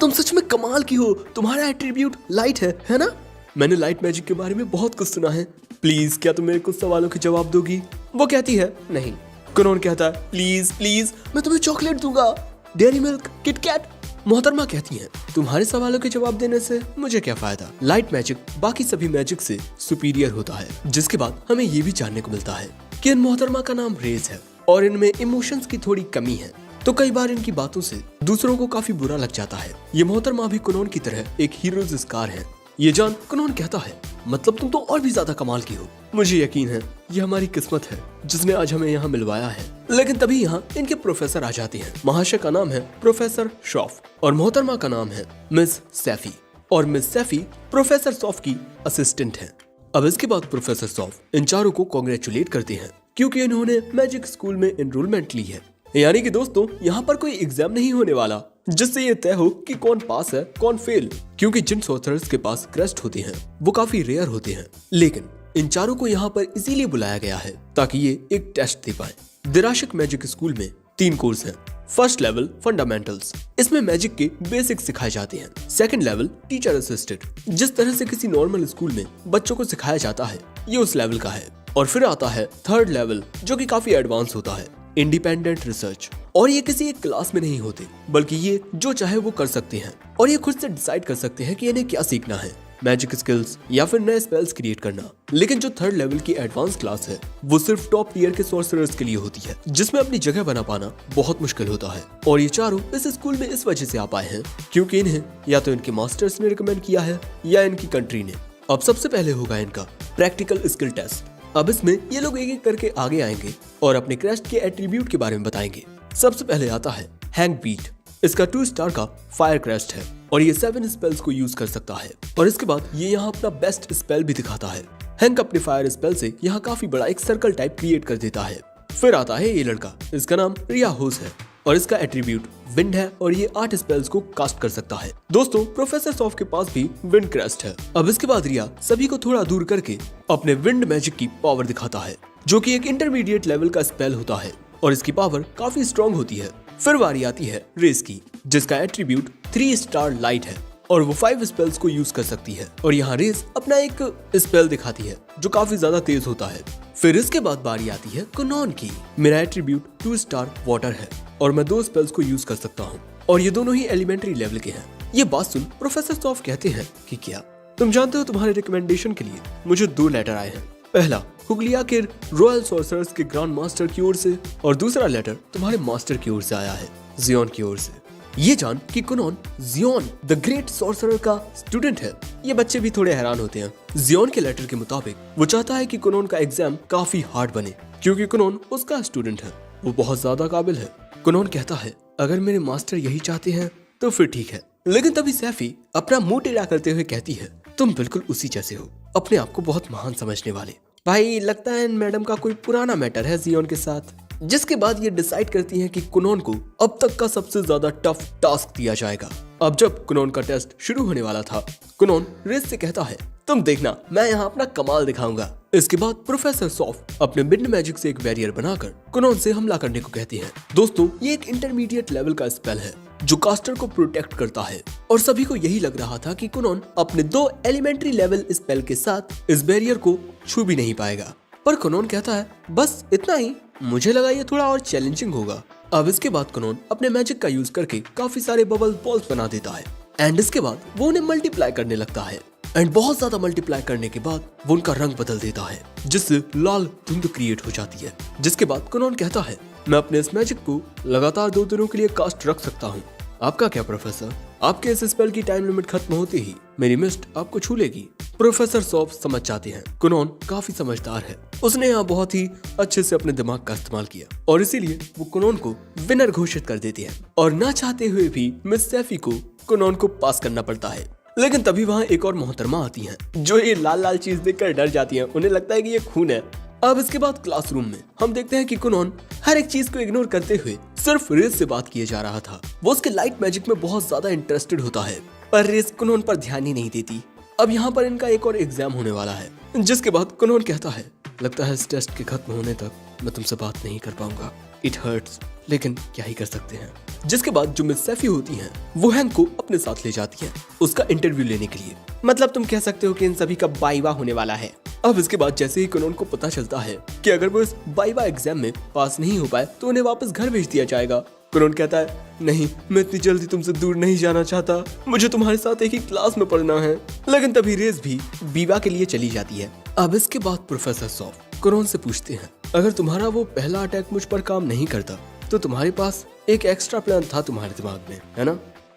तुम सच में कमाल की हो, तुम्हारा एट्रीब्यूट लाइट है ना? मैंने लाइट मैजिक के बारे में बहुत कुछ सुना है, प्लीज क्या तुम मेरे कुछ सवालों के जवाब दोगी? वो कहती है नहीं। कुनोन कहता है प्लीज प्लीज मैं तुम्हें चॉकलेट दूंगा, डेयरी मिल्क, किटकैट। मोहतरमा कहती है तुम्हारे सवालों के जवाब देने से मुझे क्या फायदा, लाइट मैजिक बाकी सभी मैजिक से सुपीरियर होता है। जिसके बाद हमें ये भी जानने को मिलता है कि इन मोहतरमा का नाम रेज है और इनमें इमोशंस की थोड़ी कमी है, तो कई बार इनकी बातों से दूसरों को काफी बुरा लग जाता है। ये मोहतरमा भी कुनोन की तरह एक हीरोज स्कार है। ये जान कुनोन कहता है मतलब तुम तो और भी ज्यादा कमाल की हो। मुझे यकीन है ये हमारी किस्मत है जिसने आज हमें यहाँ मिलवाया है। लेकिन तभी यहाँ इनके प्रोफेसर आ जाते हैं। महाशय का नाम है प्रोफेसर शॉफ और मोहतरमा का नाम है मिस सैफी। और मिस सैफी प्रोफेसर शॉफ की असिस्टेंट है। अब इसके बाद प्रोफेसर शॉफ इन चारों को कॉन्ग्रेचुलेट करते हैं क्योंकि इन्होंने मैजिक स्कूल में एनरोलमेंट ली है। यानी कि दोस्तों यहाँ पर कोई एग्जाम नहीं होने वाला जिससे ये तय हो कि कौन पास है कौन फेल, क्योंकि जिन सॉर्सरर्स के पास क्रेस्ट होते हैं वो काफी रेयर होते हैं। लेकिन इन चारों को यहाँ पर इसीलिए बुलाया गया है ताकि ये एक टेस्ट दे पाए। दिराशिक मैजिक स्कूल में 3 कोर्स हैं। फर्स्ट लेवल फंडामेंटल्स, इसमें मैजिक के बेसिक्स सिखाए जाते हैं। सेकंड लेवल टीचर असिस्टेड, जिस तरह से किसी नॉर्मल स्कूल में बच्चों को सिखाया जाता है ये उस लेवल का है। और फिर आता है थर्ड लेवल जो कि काफी एडवांस होता है, इंडिपेंडेंट रिसर्च। और ये किसी एक क्लास में नहीं होते बल्कि ये जो चाहे वो कर सकते हैं और ये खुद से डिसाइड कर सकते हैं कि इन्हें क्या सीखना है, मैजिक स्किल्स या फिर नए स्पेल्स क्रिएट करना। लेकिन जो थर्ड लेवल की एडवांस क्लास है वो सिर्फ टॉप टीयर के सॉर्सरर्स के लिए होती है जिसमें अपनी जगह बना पाना बहुत मुश्किल होता है। और ये चारों इस स्कूल में इस वजह से आ पाए हैं क्योंकि इन्हें या तो इनके मास्टर्स ने रिकमेंड किया है या इनकी कंट्री ने। अब सबसे पहले होगा इनका प्रैक्टिकल स्किल टेस्ट। अब इसमें ये लोग एक एक करके आगे आएंगे और अपने क्रेस्ट के एट्रीब्यूट के बारे में बताएंगे। सबसे पहले आता है हैंग बीट। इसका 2 स्टार का फायर क्रेस्ट है और ये 7 स्पेल्स को यूज कर सकता है। और इसके बाद ये यहाँ अपना बेस्ट स्पेल भी दिखाता है। हैंक अपने फायर स्पेल से यहाँ काफी बड़ा एक सर्कल टाइप क्रिएट कर देता है। फिर आता है ये लड़का, इसका नाम रिया होस है और इसका एट्रीब्यूट विंड है और ये 8 स्पेल्स को कास्ट कर सकता है। दोस्तों प्रोफेसर सॉफ के पास भी विंड क्रेस्ट है। अब इसके बाद रिया सभी को थोड़ा दूर करके अपने विंड मैजिक की पावर दिखाता है जो कि एक इंटरमीडिएट लेवल का स्पेल होता है और इसकी पावर काफी स्ट्रॉन्ग होती है। फिर बारी आती है रेस की जिसका एट्रीब्यूट 3 स्टार लाइट है और वो 5 स्पेल्स को यूज कर सकती है। और यहाँ रेस अपना एक स्पेल दिखाती है जो काफी ज्यादा तेज होता है। फिर इसके बाद बारी आती है कुनोन की। मेरा एट्रीब्यूट 2 स्टार वाटर है और मैं 2 स्पेल्स को यूज कर सकता हूँ और ये दोनों ही एलिमेंट्री लेवल के हैं। ये बात सुन प्रोफेसर सॉफ कहते हैं कि क्या तुम जानते हो तुम्हारे रिकमेंडेशन के लिए मुझे 2 लेटर आए हैं। पहला हुगलिया के रॉयल सॉर्सरर्स के ग्रैंड मास्टर की ओर से और दूसरा लेटर तुम्हारे मास्टर की ओर से आया है, जियोन की ओर से। ये जान कि कुनोन जियोन द ग्रेट सॉर्सरर का स्टूडेंट है ये बच्चे भी थोड़े हैरान होते हैं। जियोन के लेटर के मुताबिक वो चाहता है कि कुनोन का एग्जाम काफी हार्ड बने क्योंकि कुनोन उसका स्टूडेंट है, वो बहुत ज्यादा काबिल है। कुनोन कहता है अगर मेरे मास्टर यही चाहते हैं तो फिर ठीक है। लेकिन तभी सैफी अपना मुंह टेढ़ा करते हुए कहती है तुम बिल्कुल उसी जैसे हो, अपने आप को बहुत महान समझने वाले। भाई लगता है मैडम का कोई पुराना मैटर है जियोन के साथ। जिसके बाद ये डिसाइड करती हैं कि कुनोन को अब तक का सबसे ज्यादा टफ टास्क दिया जाएगा। अब जब कुनोन का टेस्ट शुरू होने वाला था कुनोन रेस से कहता है तुम देखना मैं यहाँ अपना कमाल दिखाऊंगा। इसके बाद प्रोफेसर सॉफ अपने विंड मैजिक से एक बैरियर बनाकर कुनोन से हमला करने को कहती हैं। दोस्तों ये एक इंटरमीडिएट लेवल का स्पेल है जो कास्टर को प्रोटेक्ट करता है। और सभी को यही लग रहा था कि कुनोन अपने 2 एलिमेंट्री लेवल स्पेल के साथ इस बैरियर को छू भी नहीं पाएगा। पर कुनोन कहता है बस इतना ही, मुझे लगा ये थोड़ा और चैलेंजिंग होगा। अब इसके बाद कुनोन अपने मैजिक का यूज करके काफी सारे बबल बॉल्स बना देता है एंड इसके बाद वो उन्हें मल्टीप्लाई करने लगता है एंड बहुत ज्यादा मल्टीप्लाई करने के बाद वो उनका रंग बदल देता है जिससे लाल धुंध क्रिएट हो जाती है। जिसके बाद कुनोन कहता है मैं अपने इस मैजिक को लगातार 2 दिनों के लिए कास्ट रख सकता हूँ। आपका क्या प्रोफेसर, आपके इस स्पेल की टाइम लिमिट खत्म होते ही मेरी मिस्ट आपको छू लेगी। प्रोफेसर सॉफ समझ जाते हैं कुनोन काफी समझदार है, उसने यहाँ बहुत ही अच्छे से अपने दिमाग का इस्तेमाल किया और इसीलिए वो कुनोन को विनर घोषित कर देती है। और ना चाहते हुए भी मिस सैफी को कुनोन को पास करना पड़ता है। लेकिन तभी वहाँ एक और मोहतरमा आती हैं जो ये लाल लाल चीज देखकर डर जाती हैं, उन्हें लगता है कि ये खून है। अब इसके बाद क्लासरूम में हम देखते हैं कि कुनोन हर एक चीज को इग्नोर करते हुए सिर्फ रेस से बात किए जा रहा था। वो उसके लाइट मैजिक में बहुत ज्यादा इंटरेस्टेड होता है पर रेस कुनोन पर ध्यान ही नहीं देती। अब यहाँ पर इनका एक और एग्जाम होने वाला है जिसके बाद कुनोन कहता है लगता है इस टेस्ट के खत्म होने तक मैं तुमसे बात नहीं कर पाऊंगा, इट हर्ट्स, लेकिन क्या ही कर सकते हैं। जिसके बाद जो मिस सैफी होती हैं वो हैंक को अपने साथ ले जाती हैं उसका इंटरव्यू लेने के लिए। मतलब तुम कह सकते हो कि इन सभी का वाइवा होने वाला है। अब इसके बाद जैसे ही कुनोन को पता चलता है कि अगर वो इस वाइवा एग्जाम में पास नहीं हो पाए तो उन्हें वापस घर भेज दिया जाएगा। कुनोन कहता है नहीं, मैं इतनी जल्दी तुमसे दूर नहीं जाना चाहता, मुझे तुम्हारे साथ एक ही क्लास में पढ़ना है। लेकिन तभी रेस भी विवा के लिए चली जाती है। अब इसके बाद प्रोफेसर सॉफ कुनोन से पूछते हैं अगर तुम्हारा वो पहला अटैक मुझ पर काम नहीं करता तो तुम्हारे पास एक एक्स्ट्रा प्लान था तुम्हारे दिमाग में, है ना?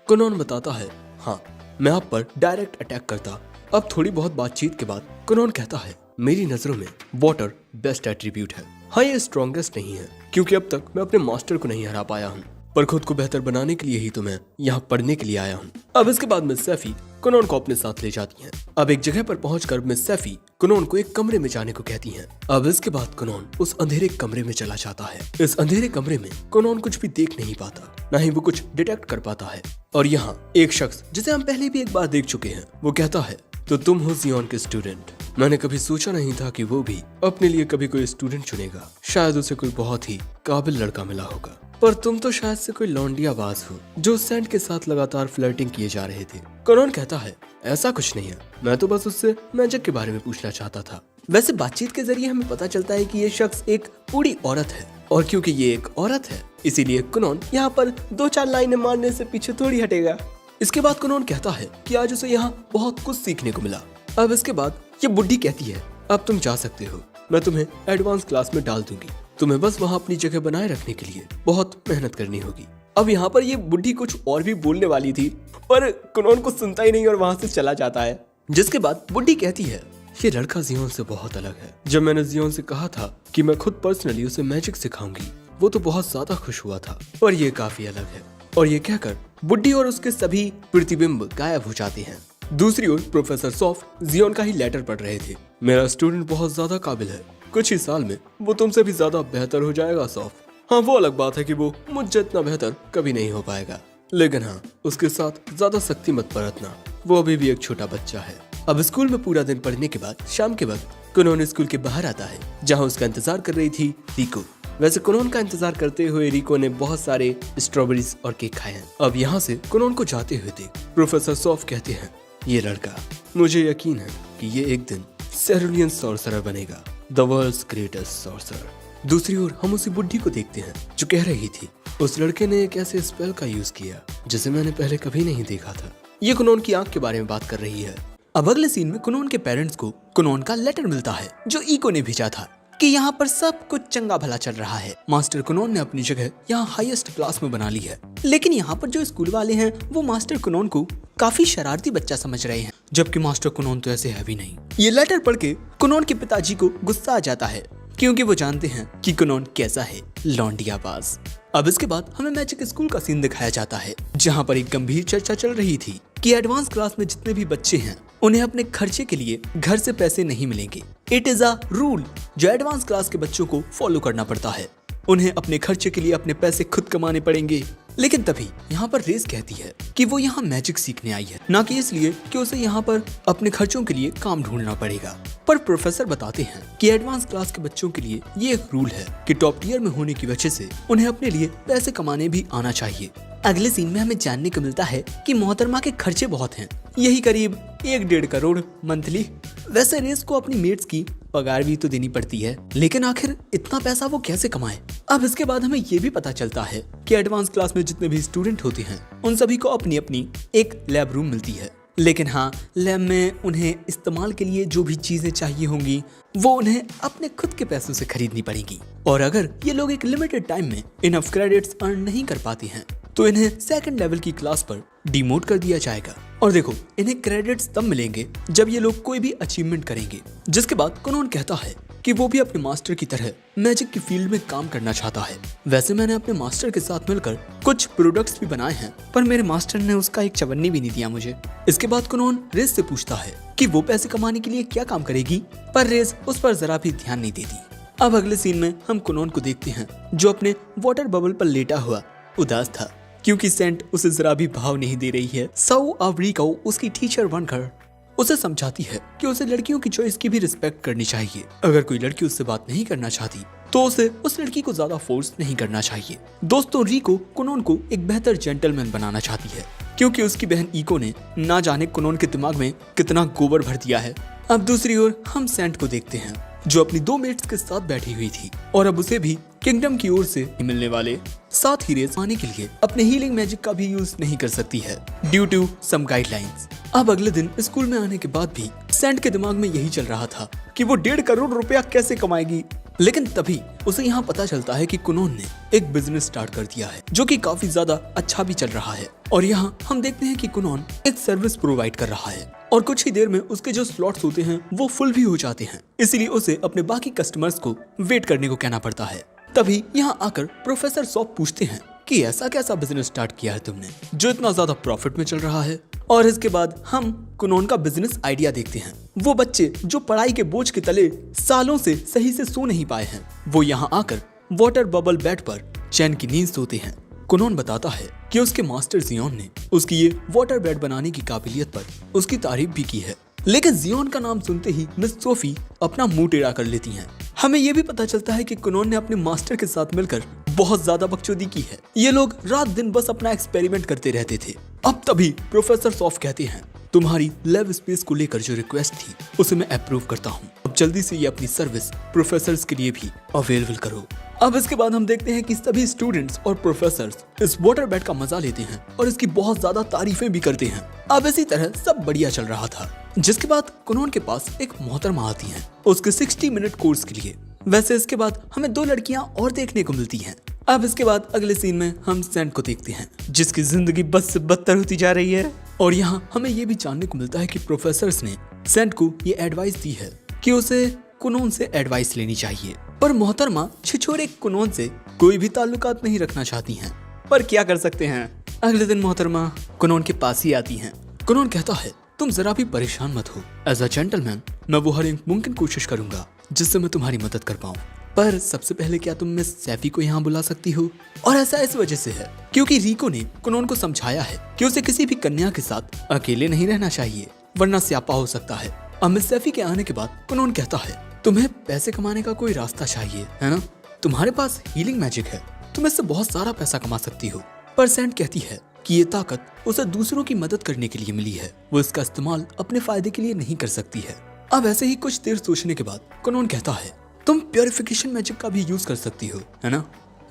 कुनोन बताता है हाँ, मैं आप पर डायरेक्ट अटैक करता। अब थोड़ी बहुत बातचीत के बाद कुनोन कहता है मेरी नजरों में वाटर बेस्ट एट्रीब्यूट है। हाँ, ये स्ट्रॉन्गेस्ट नहीं है क्योंकि अब तक मैं अपने मास्टर को नहीं हरा पाया हूँ, पर खुद को बेहतर बनाने के लिए ही तो मैं यहाँ पढ़ने के लिए आया हूँ। अब इसके बाद मिस सैफी कुनोन को अपने साथ ले जाती हैं। अब एक जगह पर पहुंचकर मिस सैफी कुनोन को एक कमरे में जाने को कहती हैं। अब इसके बाद कुनोन उस अंधेरे कमरे में चला जाता है। इस अंधेरे कमरे में कुनोन कुछ भी देख नहीं पाता, न ही वो कुछ डिटेक्ट कर पाता है। और यहाँ एक शख्स जिसे हम पहले भी एक बार देख चुके हैं वो कहता है तो तुम हो जियोन के स्टूडेंट। मैंने कभी सोचा नहीं था कि वो भी अपने लिए कभी कोई स्टूडेंट चुनेगा, शायद उसे कोई बहुत ही काबिल लड़का मिला होगा, पर तुम तो शायद से कोई लौंडियाबाज हो जो सैंड के साथ लगातार फ्लर्टिंग किए जा रहे थे। कुनोन कहता है ऐसा कुछ नहीं है, मैं तो बस उससे मैजिक के बारे में पूछना चाहता था। वैसे बातचीत के जरिए हमें पता चलता है कि ये शख्स एक बूढ़ी औरत है और क्योंकि ये एक औरत है इसीलिए कुनोन यहाँ पर 2-4 लाइनें मारने से पीछे थोड़ी हटेगा। इसके बाद कुनोन कहता है कि आज उसे यहाँ बहुत कुछ सीखने को मिला। अब इसके बाद ये बुढ़ी कहती है अब तुम जा सकते हो, मैं तुम्हें एडवांस क्लास में डाल दूंगी, तुम्हें बस वहाँ अपनी जगह बनाए रखने के लिए बहुत मेहनत करनी होगी। अब यहाँ पर ये बुढ़ी कुछ और भी बोलने वाली थी पर कुनोन को सुनता ही नहीं और वहाँ से चला जाता है। जिसके बाद बुढ़ी कहती है ये लड़का जियोन से बहुत अलग है। जब मैंने जियोन से कहा था कि मैं खुद पर्सनली उसे मैजिक सिखाऊंगी वो तो बहुत ज्यादा खुश हुआ था, पर ये काफी अलग है। और ये कहकर बुढ़ी और उसके सभी प्रतिबिंब गायब हो जाते हैं। दूसरी ओर प्रोफेसर सॉफ जियोन का ही लेटर पढ़ रहे थे। मेरा स्टूडेंट बहुत ज्यादा काबिल है, कुछ ही साल में वो तुमसे भी ज्यादा बेहतर हो जाएगा सॉफ। हाँ, वो अलग बात है कि वो मुझसे इतना बेहतर कभी नहीं हो पाएगा, लेकिन हाँ उसके साथ ज्यादा सख्ती मत बरतना, वो अभी भी एक छोटा बच्चा है। अब स्कूल में पूरा दिन पढ़ने के बाद शाम के वक्त कुनोन स्कूल के बाहर आता है जहाँ उसका इंतजार कर रही थी रिको। वैसे कुनोन का इंतजार करते हुए रिको ने बहुत सारे स्ट्रॉबेरीज और केक खाए हैं। अब यहाँ से कुनोन को जाते हुए देख प्रोफेसर सॉफ कहते हैं ये लड़का, मुझे यकीन है कि ये एक दिन सेरुलियन सॉर्सरर बनेगा, द वर्ल्ड्स ग्रेटेस्ट सॉर्सरर। दूसरी ओर हम उसी बुढ़ी को देखते हैं जो कह रही थी उस लड़के ने एक ऐसे स्पेल का यूज किया जिसे मैंने पहले कभी नहीं देखा था। ये कुनोन की आंख के बारे में बात कर रही है। अब अगले सीन में कुनोन के पेरेंट्स को कुनोन का लेटर मिलता है जो ईको ने भेजा था कि यहाँ पर सब कुछ चंगा भला चल रहा है। मास्टर कुनोन ने अपनी जगह यहाँ हाईएस्ट क्लास में बना ली है, लेकिन यहाँ पर जो स्कूल वाले हैं वो मास्टर कुनोन को काफी शरारती बच्चा समझ रहे हैं, जबकि मास्टर कुनोन तो ऐसे है भी नहीं। ये लेटर पढ़ के कुनोन के पिताजी को गुस्सा आ जाता है क्योंकि वो जानते हैं कि कुनोन कैसा है, लौंडियाबाज। अब इसके बाद हमें मैजिक स्कूल का सीन दिखाया जाता है जहाँ पर एक गंभीर चर्चा चल रही थी कि एडवांस क्लास में जितने भी बच्चे हैं उन्हें अपने खर्चे के लिए घर से पैसे नहीं मिलेंगे। इट इज अ रूल जो एडवांस क्लास के बच्चों को फॉलो करना पड़ता है। उन्हें अपने खर्चे के लिए अपने पैसे खुद कमाने पड़ेंगे। लेकिन तभी यहाँ पर रेस कहती है कि वो यहाँ मैजिक सीखने आई है, ना कि इसलिए कि उसे यहाँ पर अपने खर्चों के लिए काम ढूंढना पड़ेगा। पर पर प्रोफेसर बताते हैं कि एडवांस क्लास के बच्चों के लिए ये एक रूल है कि टॉप टियर में होने की वजह से उन्हें अपने लिए पैसे कमाने भी आना चाहिए। अगले सीन में हमें जानने को मिलता है कि मोहतरमा के खर्चे बहुत हैं, यही करीब 1-1.5 करोड़ मंथली। वैसे रेस को अपनी मेट्स की पगार भी तो देनी पड़ती है, लेकिन आखिर इतना पैसा वो कैसे कमाए। अब इसके बाद हमें ये भी पता चलता है कि एडवांस क्लास में जितने भी स्टूडेंट होते हैं उन सभी को अपनी अपनी एक लैब रूम मिलती है, लेकिन हाँ, लैब में उन्हें इस्तेमाल के लिए जो भी चीजें चाहिए होंगी वो उन्हें अपने खुद के पैसों से खरीदनी पड़ेगी। और अगर ये लोग एक लिमिटेड टाइम में इनफ क्रेडिट्स अर्न नहीं कर पाते हैं तो इन्हें सेकंड लेवल की क्लास पर डिमोट कर दिया जाएगा। और देखो, इन्हें क्रेडिट्स तब मिलेंगे जब ये लोग कोई भी अचीवमेंट करेंगे। जिसके बाद कुनोन कहता है कि वो भी अपने मास्टर की तरह मैजिक की फील्ड में काम करना चाहता है। वैसे मैंने अपने मास्टर के साथ मिलकर कुछ प्रोडक्ट्स भी बनाए हैं, पर मेरे मास्टर ने उसका एक चवन्नी भी नहीं दिया मुझे। इसके बाद कुनोन रेस से पूछता है कि वो पैसे कमाने के लिए क्या काम करेगी, पर रेस उस पर जरा भी ध्यान नहीं देती। अब अगले सीन में हम कुनोन को देखते हैं जो अपने वाटर बबल पर लेटा हुआ उदास था, क्योंकि सेंट उसे जरा भी भाव नहीं दे रही है। सौ अवरीको उसकी टीचर बनकर उसे समझाती है कि उसे लड़कियों की चॉइस की भी रिस्पेक्ट करनी चाहिए। अगर कोई लड़की उससे बात नहीं करना चाहती तो उसे उस लड़की को ज्यादा फोर्स नहीं करना चाहिए। दोस्तों, रिको कुनोन को एक बेहतर जेंटलमैन बनाना चाहती है, क्योंकि उसकी बहन इको ने ना जाने कुनोन के दिमाग में कितना गोबर भर दिया है। अब दूसरी ओर हम सेंट को देखते हैं जो अपनी 2 मेट्स के साथ बैठी हुई थी और अब उसे भी किंगडम की ओर से मिलने वाले 7 हीरेस पाने के लिए अपने हीलिंग मैजिक का भी यूज नहीं कर सकती है ड्यू टू सम गाइडलाइंस। अब अगले दिन स्कूल में आने के बाद भी सेंट के दिमाग में यही चल रहा था कि वो 1.5 करोड़ रुपया कैसे कमाएगी। लेकिन तभी उसे यहाँ पता चलता है कि कुनोन ने एक बिजनेस स्टार्ट कर दिया है जो कि काफी ज्यादा अच्छा भी चल रहा है। और यहाँ हम देखते हैं कि कुनोन एक सर्विस प्रोवाइड कर रहा है और कुछ ही देर में उसके जो स्लॉट्स होते हैं वो फुल भी हो जाते हैं, इसीलिए उसे अपने बाकी कस्टमर्स को वेट करने को कहना पड़ता है। तभी यहाँ आकर प्रोफेसर सॉप पूछते हैं कि ऐसा कैसा बिजनेस स्टार्ट किया है तुमने जो इतना ज्यादा प्रॉफिट में चल रहा है। और इसके बाद हम कुनोन का बिजनेस आइडिया देखते हैं। वो बच्चे जो पढ़ाई के बोझ के तले सालों से सही से सो नहीं पाए हैं, वो यहाँ आकर वाटर बबल बेड पर चैन की नींद सोते हैं। कुनोन बताता है कि उसके मास्टर जियोन ने उसकी ये वाटर बेड बनाने की काबिलियत पर उसकी तारीफ भी की है, लेकिन जियोन का नाम सुनते ही मिस सोफी अपना मुंह टेढ़ा कर लेती हैं। हमें ये भी पता चलता है कि कुनोन ने अपने मास्टर के साथ मिलकर बहुत ज्यादा बकचोदी की है। ये लोग रात दिन बस अपना एक्सपेरिमेंट करते रहते थे। अब तभी प्रोफेसर सॉफ कहते हैं, तुम्हारी लैब स्पेस को लेकर जो रिक्वेस्ट थी उसे मैं अप्रूव करता हूँ। अब जल्दी से ये अपनी सर्विस प्रोफेसर्स के लिए भी अवेलेबल करो। अब इसके बाद हम देखते हैं कि सभी स्टूडेंट्स और प्रोफेसर्स इस वाटर बेड का मजा लेते हैं और इसकी बहुत ज्यादा तारीफें भी करते हैं। अब इसी तरह सब बढ़िया चल रहा था, जिसके बाद कुनोन के पास एक मोहतरमा आती है उसके 60 मिनट कोर्स के लिए। वैसे इसके बाद हमें 2 लड़कियां और देखने को मिलती हैं। अब इसके बाद अगले सीन में हम सेंट को देखते हैं जिसकी जिंदगी बस से बदतर होती जा रही है। और यहाँ हमें ये भी जानने को मिलता है कि प्रोफेसर्स ने सेंट को ये एडवाइस दी है कि उसे कुनोन से एडवाइस लेनी चाहिए, पर मोहतरमा छिछोरे कुनोन से कोई भी ताल्लुकात नहीं रखना चाहती हैं। पर क्या कर सकते हैं, अगले दिन मोहतरमा कुनोन के पास ही आती हैं। कुनोन कहता है, तुम जरा भी परेशान मत हो, एज अ जेंटलमैन मैं वो हर एक मुमकिन कोशिश करूंगा जिससे मैं तुम्हारी मदद कर पाऊँ। पर सबसे पहले क्या तुम मिस सैफी को यहाँ बुला सकती हो? और ऐसा इस वजह से है क्योंकि रिको ने कुनोन को समझाया है कि उसे किसी भी कन्या के साथ अकेले नहीं रहना चाहिए, वरना स्यापा हो सकता है। अब मिस सैफी के आने के बाद कुनोन कहता है, तुम्हें पैसे कमाने का कोई रास्ता चाहिए, है ना? तुम्हारे पास हीलिंग मैजिक है, तुम इससे बहुत सारा पैसा कमा सकती हो। पर सेंट कहती है कि ये ताकत उसे दूसरों की मदद करने के लिए मिली है, वो इसका इस्तेमाल अपने फायदे के लिए नहीं कर सकती है। अब ऐसे ही कुछ देर सोचने के बाद कुनोन कहता है, तुम प्योरिफिकेशन मैजिक का भी यूज कर सकती हो, है ना?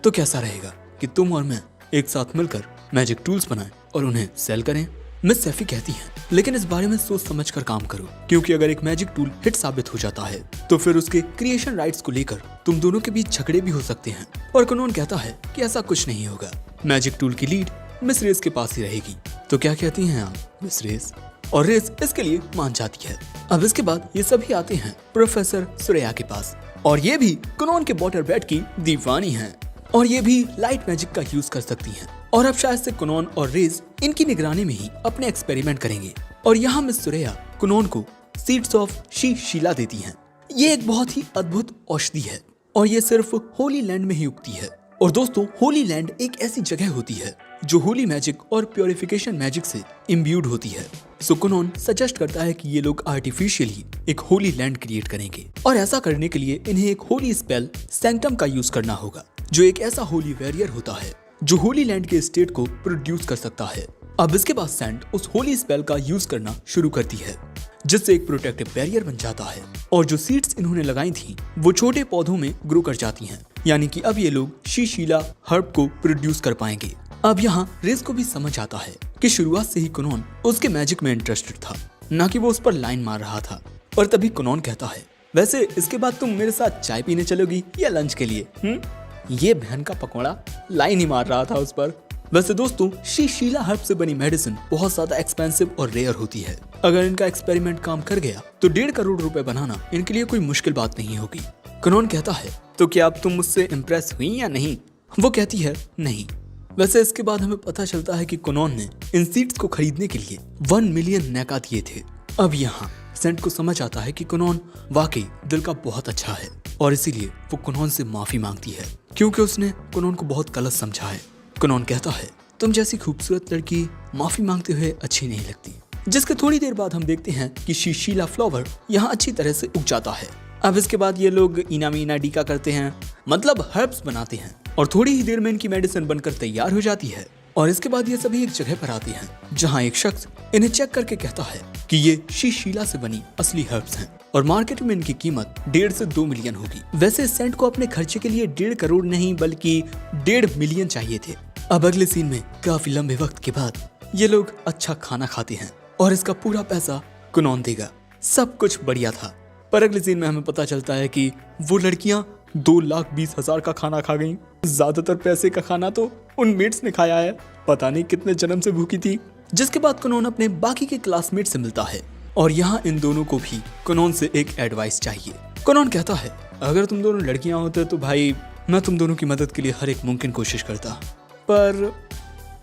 तो कैसा रहेगा कि तुम और मैं एक साथ मिलकर मैजिक टूल्स बनाएं और उन्हें सेल करें? मिस सैफी कहती हैं, लेकिन इस बारे में सोच समझ कर काम करो, क्योंकि अगर एक मैजिक टूल हिट साबित हो जाता है तो फिर उसके क्रिएशन राइट्स को लेकर तुम दोनों के बीच झगड़े भी हो सकते हैं। और कुनोन कहता है कि ऐसा कुछ नहीं होगा, मैजिक टूल की लीड मिस रेस के पास ही रहेगी। तो क्या कहती हैं आप मिस रेस? और रेस इसके लिए मान जाती है। अब इसके बाद ये सभी आते हैं प्रोफेसर सुरेया के पास, और ये भी कुनोन के वाटर बेड की दीवानी हैं और ये भी लाइट मैजिक का यूज कर सकती हैं। और अब शायद से कुनोन और रेज इनकी निगरानी में ही अपने एक्सपेरिमेंट करेंगे। और यहाँ मिस सुरेया कुनोन को सीड्स ऑफ शीला देती हैं। ये एक बहुत ही अद्भुत औषधि है और ये सिर्फ होली लैंड में ही उगती है। और दोस्तों, होली लैंड एक ऐसी जगह होती है जो होली मैजिक और प्योरिफिकेशन मैजिक से इम्ब्यूड होती है। सो कुनोन सजेस्ट करता है कि ये लोग आर्टिफिशियली एक होली लैंड क्रिएट करेंगे और ऐसा करने के लिए इन्हें एक होली स्पेल सैंक्टम का यूज करना होगा, जो एक ऐसा होली वैरियर होता है जो होली लैंड के स्टेट को प्रोड्यूस कर सकता है। अब इसके बाद सैंड उस होली स्पेल का यूज करना शुरू करती है, जिससे एक प्रोटेक्टिव बैरियर बन जाता है और जो सीड्स इन्होंने लगाई थी वो छोटे पौधों में ग्रो कर जाती हैं। यानी कि अब ये लोग शीशीला हर्ब को प्रोड्यूस कर पाएंगे। अब यहाँ रेस को भी समझ आता है कि शुरुआत से ही कुनोन उसके मैजिक में इंटरेस्टेड था, ना कि वो उस पर लाइन मार रहा था। और तभी कुनोन कहता है, वैसे इसके बाद तुम मेरे साथ चाय पीने चलोगी या लंच के लिए? ये बहन का पकौड़ा लाइन ही मार रहा था उस पर। वैसे दोस्तों, शीशीला हर्ब से बनी मेडिसिन बहुत ज्यादा एक्सपेंसिव और रेयर होती है। अगर इनका एक्सपेरिमेंट काम कर गया तो 1.5 करोड़ रुपए बनाना इनके लिए कोई मुश्किल बात नहीं होगी। कुनोन कहता है, तो क्या अब तुम मुझसे इम्प्रेस हुई या नहीं? वो कहती है, नहीं। वैसे इसके बाद हमें पता चलता है कि कुनोन ने इन सीड्स को खरीदने के लिए 1 मिलियन नेका दिए थे। अब यहाँ सेंट को समझ आता है कि कुनोन वाकई दिल का बहुत अच्छा है और इसीलिए वो कुनोन से माफी मांगती है, क्योंकि उसने कुनोन को बहुत गलत समझा है। कुनोन कहता है, तुम जैसी खूबसूरत लड़की माफी मांगते हुए अच्छी नहीं लगती। जिसके थोड़ी देर बाद हम देखते हैं कि शीशीला फ्लावर यहाँ अच्छी तरह से उग जाता है। अब इसके बाद ये लोग इना मीना डीका करते हैं, मतलब हर्ब्स बनाते हैं और थोड़ी ही देर में इनकी मेडिसिन बनकर तैयार हो जाती है। और इसके बाद ये सभी एक जगह पर आते हैं जहाँ एक शख्स इन्हें चेक करके कहता है कि ये शीशीला से बनी असली हर्ब्स हैं और मार्केट में इनकी कीमत 1.5 से 2 मिलियन होगी। वैसे सेंट को अपने खर्चे के लिए 1.5 करोड़ नहीं बल्कि 1.5 मिलियन चाहिए थे। अब अगले सीन में काफी लंबे वक्त के बाद ये लोग अच्छा खाना खाते हैं और इसका पूरा पैसा कुनोन देगा। सब कुछ बढ़िया था, पर अगले सीन में हमें पता चलता है कि वो लड़कियां 2,20,000 का खाना खा गईं। ज्यादातर पैसे का खाना तो उन मेट्स ने खाया है, पता नहीं कितने जन्म से भूखी थी। जिसके बाद कुनोन अपने बाकी के क्लासमेट से मिलता है और यहाँ इन दोनों को भी कुनोन से एक एडवाइस चाहिए। कुनोन कहता है, अगर तुम दोनों लड़कियां होते तो भाई मैं तुम दोनों की मदद के लिए हर एक मुमकिन कोशिश करता, पर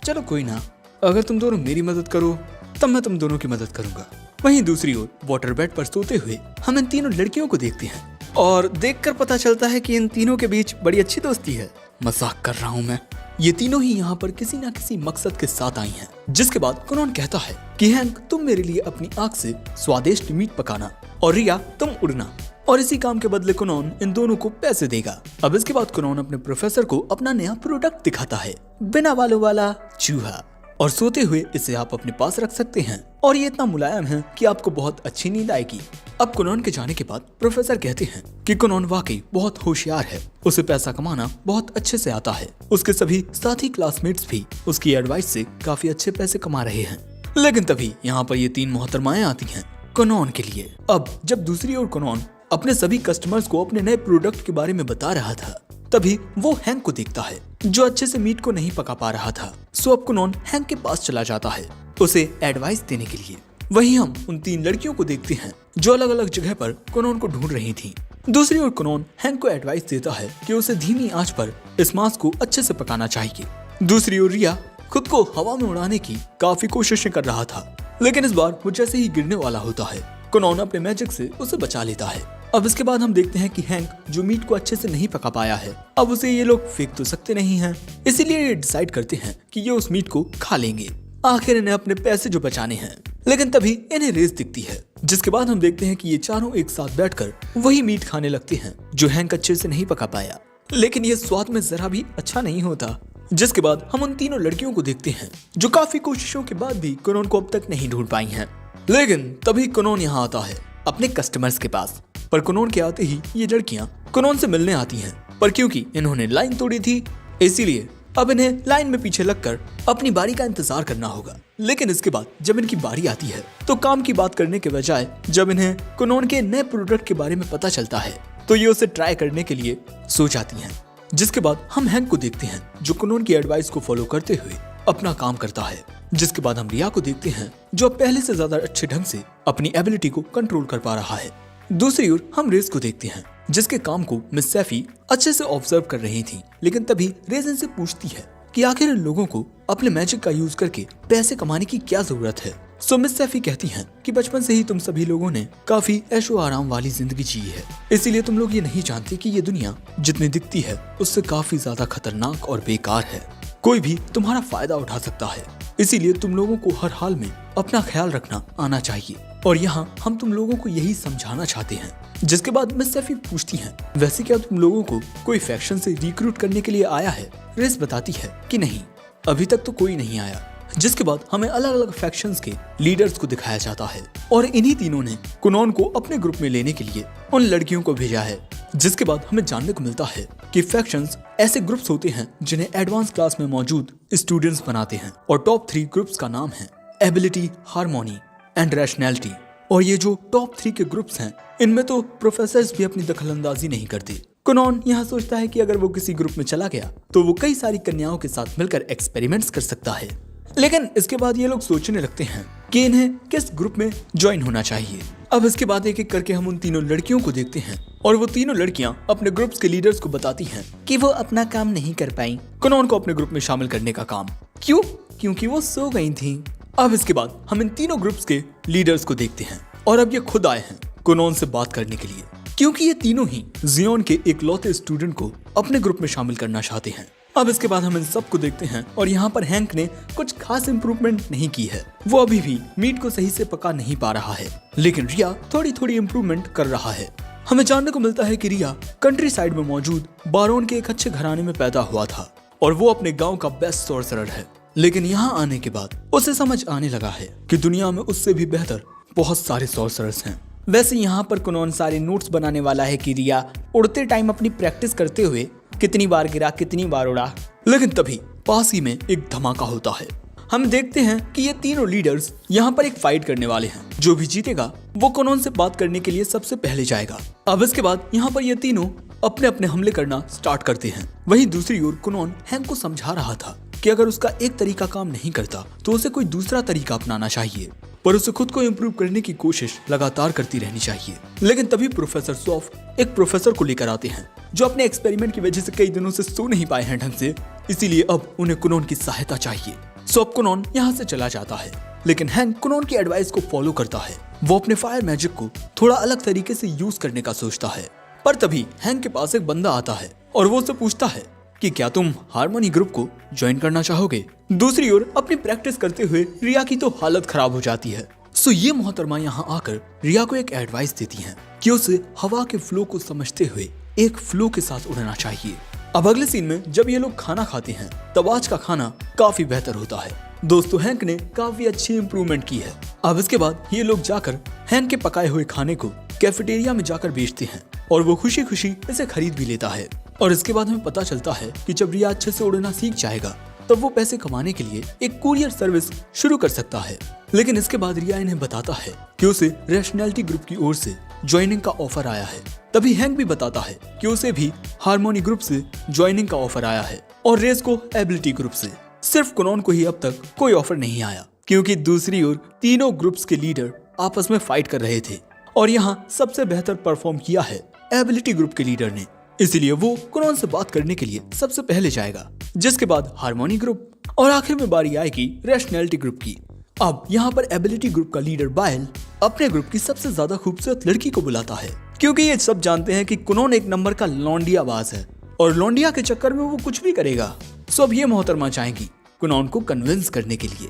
चलो कोई ना, अगर तुम दोनों मेरी मदद करो तब मैं तुम दोनों की मदद करूंगा। वहीं दूसरी ओर वाटर बेड पर सोते हुए हम इन तीनों लड़कियों को देखते हैं और देखकर पता चलता है कि इन तीनों के बीच बड़ी अच्छी दोस्ती है। मजाक कर रहा हूँ मैं। ये तीनों ही यहाँ पर किसी न किसी मकसद के साथ आई हैं। जिसके बाद कुनोन कहता है कि हैंक तुम मेरे लिए अपनी आंख से स्वादिष्ट मीट पकाना और रिया तुम उड़ना, और इसी काम के बदले कुनोन इन दोनों को पैसे देगा। अब इसके बाद कुनोन अपने प्रोफेसर को अपना नया प्रोडक्ट दिखाता है, बिना बालों वाला चूहा, और सोते हुए इसे आप अपने पास रख सकते हैं और ये इतना मुलायम है कि आपको बहुत अच्छी नींद आएगी। अब कुनोन के जाने के बाद प्रोफेसर कहते हैं कि कुनोन वाकई बहुत होशियार है, उसे पैसा कमाना बहुत अच्छे से आता है। उसके सभी साथी क्लासमेट्स भी उसकी एडवाइस से काफी अच्छे पैसे कमा रहे हैं। लेकिन तभी यहाँ पर ये 3 मोहतरमाएं आती हैं कुनोन के लिए। अब जब दूसरी ओर कुनोन अपने सभी कस्टमर्स को अपने नए प्रोडक्ट के बारे में बता रहा था, तभी वो हैंक को देखता है जो अच्छे से मीट को नहीं पका पा रहा था। सो अब कुनोन हैंक के पास चला जाता है उसे एडवाइस देने के लिए। वहीं हम उन 3 लड़कियों को देखते हैं जो अलग अलग जगह पर कुनोन को ढूंढ रही थीं। दूसरी ओर कुनोन हैंक को एडवाइस देता है कि उसे धीमी आंच पर इस मांस को अच्छे से पकाना चाहिए। दूसरी ओर रिया खुद को हवा में उड़ाने की काफी कोशिशें कर रहा था, लेकिन इस बार वो जैसे ही गिरने वाला होता है कुनोन अपने मैजिक से उसे बचा लेता है। अब इसके बाद हम देखते हैं कि हैंक जो मीट को अच्छे से नहीं पका पाया है, अब उसे ये लोग फेंक तो सकते नहीं हैं, इसीलिए ये डिसाइड करते हैं कि ये उस मीट को खा लेंगे। आखिर इन्हें अपने पैसे जो बचाने हैं। लेकिन तभी इन्हें रेस दिखती है, जिसके बाद हम देखते हैं कि ये चारों एक साथ बैठकर वही मीट खाने लगते हैं जो हैंक अच्छे से नहीं पका पाया, लेकिन ये स्वाद में जरा भी अच्छा नहीं होता। जिसके बाद हम उन तीनों लड़कियों को देखते हैं जो काफी कोशिशों के बाद भी कुनोन को अब तक नहीं ढूंढ पाई हैं। लेकिन तभी कुनोन यहाँ आता है अपने कस्टमर्स के पास, पर कुनोन के आते ही ये लड़कियां कुनोन से मिलने आती हैं, पर क्योंकि इन्होंने लाइन तोड़ी थी इसीलिए अब इन्हें लाइन में पीछे लगकर अपनी बारी का इंतजार करना होगा। लेकिन इसके बाद जब इनकी बारी आती है तो काम की बात करने के बजाय जब इन्हें कुनोन के नए प्रोडक्ट के बारे में पता चलता है तो ये उसे ट्राई करने के लिए सो जाती हैं। जिसके बाद हम हैंक को देखते हैं जो कुनोन की एडवाइस को फॉलो करते हुए अपना काम करता है। जिसके बाद हम रिया को देखते हैं जो पहले से ज्यादा अच्छे ढंग से अपनी एबिलिटी को कंट्रोल कर पा रहा है। दूसरी ओर हम रेस को देखते हैं जिसके काम को मिस सैफी अच्छे से ऑब्जर्व कर रही थी। लेकिन तभी रेस इनसे पूछती है कि आखिर इन लोगों को अपने मैजिक का यूज करके पैसे कमाने की क्या जरूरत है। सो मिस सैफी कहती हैं कि बचपन से ही तुम सभी लोगों ने काफी ऐशो आराम वाली जिंदगी जी है, इसीलिए तुम लोग ये नहीं जानते कि ये दुनिया जितनी दिखती है उससे काफी ज्यादा खतरनाक और बेकार है। कोई भी तुम्हारा फायदा उठा सकता है, इसीलिए तुम लोगों को हर हाल में अपना ख्याल रखना आना चाहिए। और यहाँ हम तुम लोगों को यही समझाना चाहते हैं। जिसके बाद मिस सैफी पूछती हैं, वैसे क्या तुम लोगों को कोई फैक्शन से रिक्रूट करने के लिए आया है? रेस बताती है कि नहीं, अभी तक तो कोई नहीं आया। जिसके बाद हमें अलग अलग फैक्शंस के लीडर्स को दिखाया जाता है और इन्हीं तीनों ने कुनॉन को अपने ग्रुप में लेने के लिए उन लड़कियों को भेजा है। जिसके बाद हमें जानने को मिलता है कि फैक्शंस ऐसे ग्रुप्स होते हैं जिन्हें एडवांस क्लास में मौजूद स्टूडेंट्स बनाते हैं और टॉप 3 ग्रुप्स का नाम है एबिलिटी, हार्मोनी एंड रैशनैलिटी। और ये जो टॉप 3 के ग्रुप्स हैं, इनमें तो प्रोफेसर्स भी अपनी दखलंदाजी नहीं करते। कुनॉन यहाँ सोचता है कि अगर वो किसी ग्रुप में चला गया तो वो कई सारी कन्याओं के साथ मिलकर एक्सपेरिमेंट्स कर सकता है। लेकिन इसके बाद ये लोग सोचने लगते हैं कि इन्हें किस ग्रुप में ज्वाइन होना चाहिए। अब इसके बाद एक एक करके हम उन तीनों लड़कियों को देखते हैं और वो तीनों लड़कियां अपने ग्रुप्स के लीडर्स को बताती हैं कि वो अपना काम नहीं कर पाई कुनॉन को अपने ग्रुप में शामिल करने का काम। क्यों? क्योंकि वो सो गई थी। अब इसके बाद हम इन तीनों ग्रुप्स के लीडर्स को देखते हैं और अब ये खुद आए हैं कुनॉन से बात करने के लिए, क्योंकि ये तीनों ही जियोन के इकलौते स्टूडेंट को अपने ग्रुप में शामिल करना चाहते हैं। अब इसके बाद हम इन सबको देखते हैं और यहाँ पर हैंक ने कुछ खास इम्प्रूवमेंट नहीं की है। वो अभी भी मीट को सही से पका नहीं पा रहा है, लेकिन रिया थोड़ी थोड़ी इम्प्रूवमेंट कर रहा है। हमें जानने को मिलता है कि रिया कंट्री साइड में मौजूद बारोन के एक अच्छे घराने में पैदा हुआ था और वो अपने गाँव का बेस्ट सॉर्सरर है। लेकिन यहाँ आने के बाद उसे समझ आने लगा है कि दुनिया में उससे भी बेहतर बहुत सारे सॉर्सरर्स हैं। वैसे यहाँ पर कुनॉन सारे नोट्स बनाने वाला है कि रिया उड़ते टाइम अपनी प्रैक्टिस करते हुए कितनी बार गिरा, कितनी बार उड़ा। लेकिन तभी पास ही में एक धमाका होता है। हम देखते हैं कि ये तीनों लीडर्स यहाँ पर एक फाइट करने वाले हैं। जो भी जीतेगा वो कुनॉन से बात करने के लिए सबसे पहले जाएगा। अब इसके बाद यहाँ पर ये तीनों अपने अपने हमले करना स्टार्ट करते हैं। वहीं दूसरी ओर कुनॉन हैंक को समझा रहा था कि अगर उसका एक तरीका काम नहीं करता तो उसे कोई दूसरा तरीका अपनाना चाहिए, पर उसे खुद को इम्प्रूव करने की कोशिश लगातार करती रहनी चाहिए। लेकिन तभी प्रोफेसर सॉफ एक प्रोफेसर को लेकर आते हैं जो अपने एक्सपेरिमेंट की वजह से कई दिनों से सो नहीं पाए हैं ढंग से, इसीलिए अब उन्हें कुनॉन की सहायता चाहिए। सो अब कुनॉन यहाँ से चला जाता है, लेकिन हैंक कुनॉन की एडवाइस को फॉलो करता है। वो अपने फायर मैजिक को थोड़ा अलग तरीके से यूज करने का सोचता है, पर तभी हैंक के पास एक बंदा आता है और वो उससे पूछता है कि क्या तुम हार्मोनी ग्रुप को ज्वाइन करना चाहोगे। दूसरी ओर अपनी प्रैक्टिस करते हुए रिया की तो हालत खराब हो जाती है। सो ये मोहतरमा यहाँ आकर रिया को एक एडवाइस देती हैं कि उसे हवा के फ्लो को समझते हुए एक फ्लो के साथ उड़ना चाहिए। अब अगले सीन में जब ये लोग खाना खाते हैं तब आज का खाना काफी बेहतर होता है। दोस्तों हैंक ने काफी अच्छी इम्प्रूवमेंट की है। अब इसके बाद ये लोग जाकर हैंक के पकाए हुए खाने को कैफेटेरिया में जाकर बेचते हैं और वो खुशी खुशी इसे खरीद भी लेता है। और इसके बाद हमें पता चलता है कि जब रिया अच्छे से उड़ना सीख जाएगा तब वो पैसे कमाने के लिए एक कुरियर सर्विस शुरू कर सकता है। लेकिन इसके बाद रिया इन्हें बताता है कि उसे रैशनैलिटी ग्रुप की ओर से ज्वाइनिंग का ऑफर आया है। तभी हैंक भी बताता है कि उसे भी हार्मोनी ग्रुप से ज्वाइनिंग का ऑफर आया है और रेस को एबिलिटी ग्रुप से। सिर्फ कुनॉन को ही अब तक कोई ऑफर नहीं आया, क्योंकि दूसरी ओर तीनों ग्रुप्स के लीडर आपस में फाइट कर रहे थे और यहाँ सबसे बेहतर परफॉर्म किया है एबिलिटी ग्रुप के लीडर ने, इसलिए वो कुनॉन से बात करने के लिए सबसे पहले जाएगा। जिसके बाद हार्मोनी ग्रुप और आखिर में बारी आएगी रैशनैलिटी ग्रुप की। अब यहाँ पर एबिलिटी ग्रुप का लीडर बायल अपने ग्रुप की सबसे ज्यादा खूबसूरत लड़की को बुलाता है, क्योंकि ये सब जानते हैं कि कुनॉन एक नंबर का लौंडियाबाज है और लौंडिया के चक्कर में वो कुछ भी करेगा। सो अब ये मोहतरमा चाहेंगी कुनॉन को कन्विंस करने के लिए।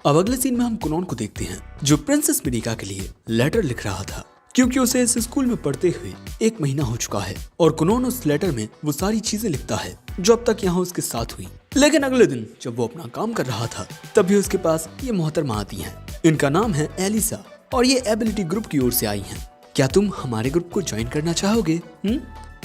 अब अगले सीन में हम कुनॉन को देखते हैं जो प्रिंसेस मिरिका के लिए लेटर लिख रहा था, क्योंकि उसे इस स्कूल में पढ़ते हुए 1 महीना हो चुका है और कुनॉन उस लेटर में वो सारी चीजें लिखता है जो अब तक यहाँ उसके साथ हुई। लेकिन अगले दिन जब वो अपना काम कर रहा था तभी उसके पास ये मोहतरमा आती हैं। इनका नाम है एलिसा और ये एबिलिटी ग्रुप की ओर से आई हैं। क्या तुम हमारे ग्रुप को ज्वाइन करना चाहोगे?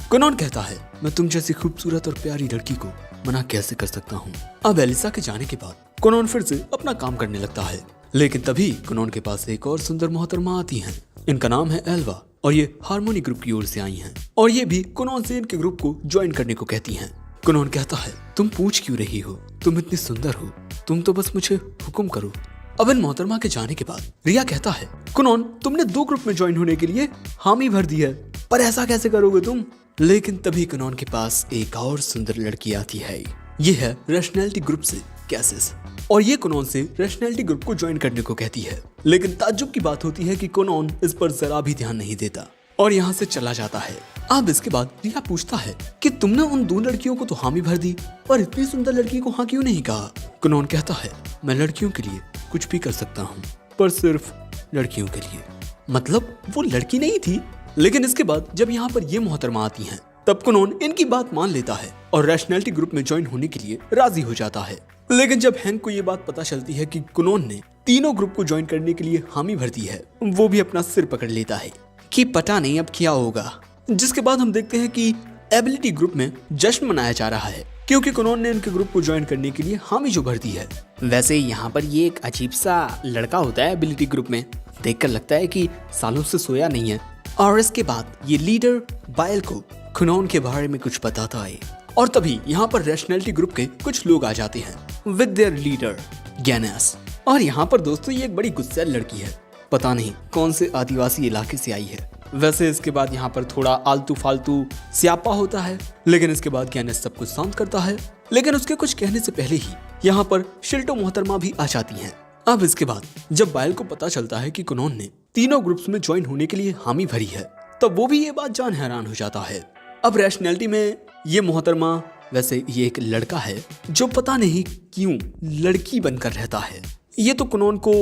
कुनॉन कहता है, मैं तुम जैसी खूबसूरत और प्यारी लड़की को मना कैसे कर सकता हूँ। अब एलिसा के जाने के बाद कुनॉन फिर से अपना काम करने लगता है, लेकिन तभी कुनॉन के पास एक और सुंदर मोहतरमा आती हैं। इनका नाम है एल्वा और ये हार्मोनी ग्रुप की ओर से आई हैं और ये भी कुनॉन से इनके ग्रुप को ज्वाइन करने को कहती हैं। कुनॉन कहता है, तुम पूछ क्यों रही हो, तुम इतनी सुंदर हो, तुम तो बस मुझे हुक्म करो। अब इन मोहतरमा के जाने के बाद रिया कहता है, कुनॉन तुमने 2 ग्रुप में ज्वाइन होने के लिए हामी भर दी है, पर ऐसा कैसे करोगे तुम? लेकिन तभी कुनॉन के पास एक और सुंदर लड़की आती है। ये है रैशनैलिटी ग्रुप से कैसिस और ये कुनॉन से रैशनैलिटी ग्रुप को ज्वाइन करने को कहती है। लेकिन ताज्जुब की बात होती है कि कुनॉन इस पर जरा भी ध्यान नहीं देता और यहाँ से चला जाता है। अब इसके बाद रिया पूछता है कि तुमने उन 2 लड़कियों को तो हामी भर दी, पर इतनी सुंदर लड़की को हाँ क्यों नहीं कहा? कुनोन कहता है मैं लड़कियों के लिए कुछ भी कर सकता हूँ, पर सिर्फ लड़कियों के लिए। मतलब वो लड़की नहीं थी। लेकिन इसके बाद जब यहाँ पर ये मोहतरमा आती हैं, तब कुनोन इनकी बात मान लेता है और रैशनैलिटी ग्रुप में ज्वाइन होने के लिए राजी हो जाता है। लेकिन जब हैंक को ये बात पता चलती है कि कुनोन ने तीनों ग्रुप को ज्वाइन करने के लिए हामी भर दी है, वो भी अपना सिर पकड़ लेता है कि पता नहीं अब क्या होगा। जिसके बाद हम देखते हैं कि एबिलिटी ग्रुप में जश्न मनाया जा रहा है क्योंकि कुनोन ने इनके ग्रुप को ज्वाइन करने के लिए हामी जो भर दी है। वैसे यहाँ पर ये एक अजीब सा लड़का होता है एबिलिटी ग्रुप में, देखकर लगता है कि सालों से सोया नहीं है। और इसके बाद ये लीडर बायल को कुनोन के बारे में कुछ बताता है और तभी यहाँ पर रैशनैलिटी ग्रुप के कुछ लोग आ जाते हैं विद देयर लीडर गैनस। और यहाँ पर दोस्तों ये एक बड़ी गुस्सैल लड़की है, पता नहीं कौन से आदिवासी इलाके से आई है। वैसे इसके बाद यहाँ पर थोड़ा आलतू फालतू स्यापा होता है, लेकिन इसके बाद गैनस सब कुछ शांत करता है। लेकिन उसके कुछ कहने से पहले ही यहाँ पर शिल्टो मोहतरमा भी आ जाती हैं। अब इसके बाद जब बायल को पता चलता है कि कुनोन ने तीनों ग्रुप्स में ज्वाइन होने के लिए हामी भरी है, तब वो भी ये बात जान हैरान हो जाता है। अब रैशनैलिटी में ये मोहतरमा, वैसे ये एक लड़का है जो पता नहीं क्यों लड़की बनकर रहता है। ये तो कुनोन को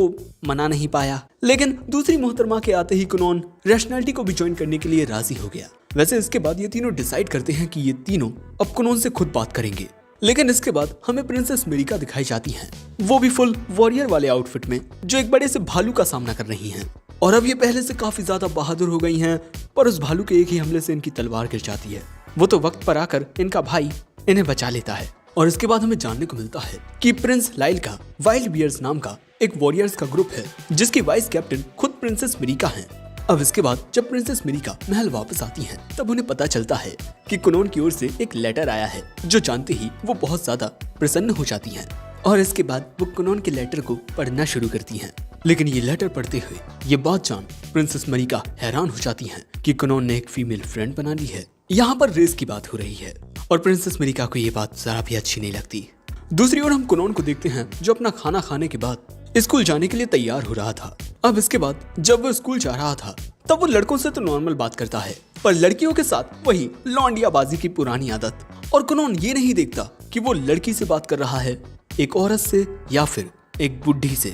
मना नहीं पाया, लेकिन दूसरी मोहतरमा के आते ही कुनोन रैशनैलिटी को भी ज्वाइन करने के लिए राजी हो गया। वैसे इसके बाद ये तीनों डिसाइड करते हैं कि ये तीनों अब कुनोन से खुद बात करेंगे। लेकिन इसके बाद हमें प्रिंसेस मिरिका दिखाई जाती हैं, वो भी फुल वॉरियर वाले आउटफिट में, जो एक बड़े से भालू का सामना कर रही हैं। और अब ये पहले से काफी ज्यादा बहादुर हो गई हैं, पर उस भालू के एक ही हमले से इनकी तलवार गिर जाती है। वो तो वक्त पर आकर इनका भाई इन्हें बचा लेता है। और इसके बाद हमें जानने को मिलता है कि प्रिंस लाइल का वाइल्ड बियर्स नाम का एक वॉरियर्स का ग्रुप है, जिसकी वाइस कैप्टन खुद प्रिंसेस मिरिका हैं। अब इसके बाद जब प्रिंसेस मिरिका महल वापस आती हैं, तब उन्हें पता चलता है कि कुनोन की ओर से एक लेटर आया है, जो जानते ही वो बहुत ज्यादा प्रसन्न हो जाती हैं। और इसके बाद वो कुनोन के लेटर को पढ़ना शुरू करती हैं। लेकिन ये लेटर पढ़ते हुए ये बात जान प्रिंसेस मिरिका हैरान हो जाती हैं कि कुनोन ने एक फीमेल फ्रेंड बना ली है। यहाँ पर रेस की बात हो रही है और प्रिंसेस मिरिका को ये बात जरा भी अच्छी नहीं लगती। दूसरी ओर हम कुनोन को देखते हैं जो अपना खाना खाने के बाद स्कूल जाने के लिए तैयार हो रहा था। अब इसके बाद जब वो स्कूल जा रहा था, तब वो लड़कों से तो नॉर्मल बात करता है, पर लड़कियों के साथ वही लौंडियाबाजी की पुरानी आदत। और कुनोन ये नहीं देखता कि वो लड़की से बात कर रहा है, एक औरत से या फिर एक बुढ़ी से।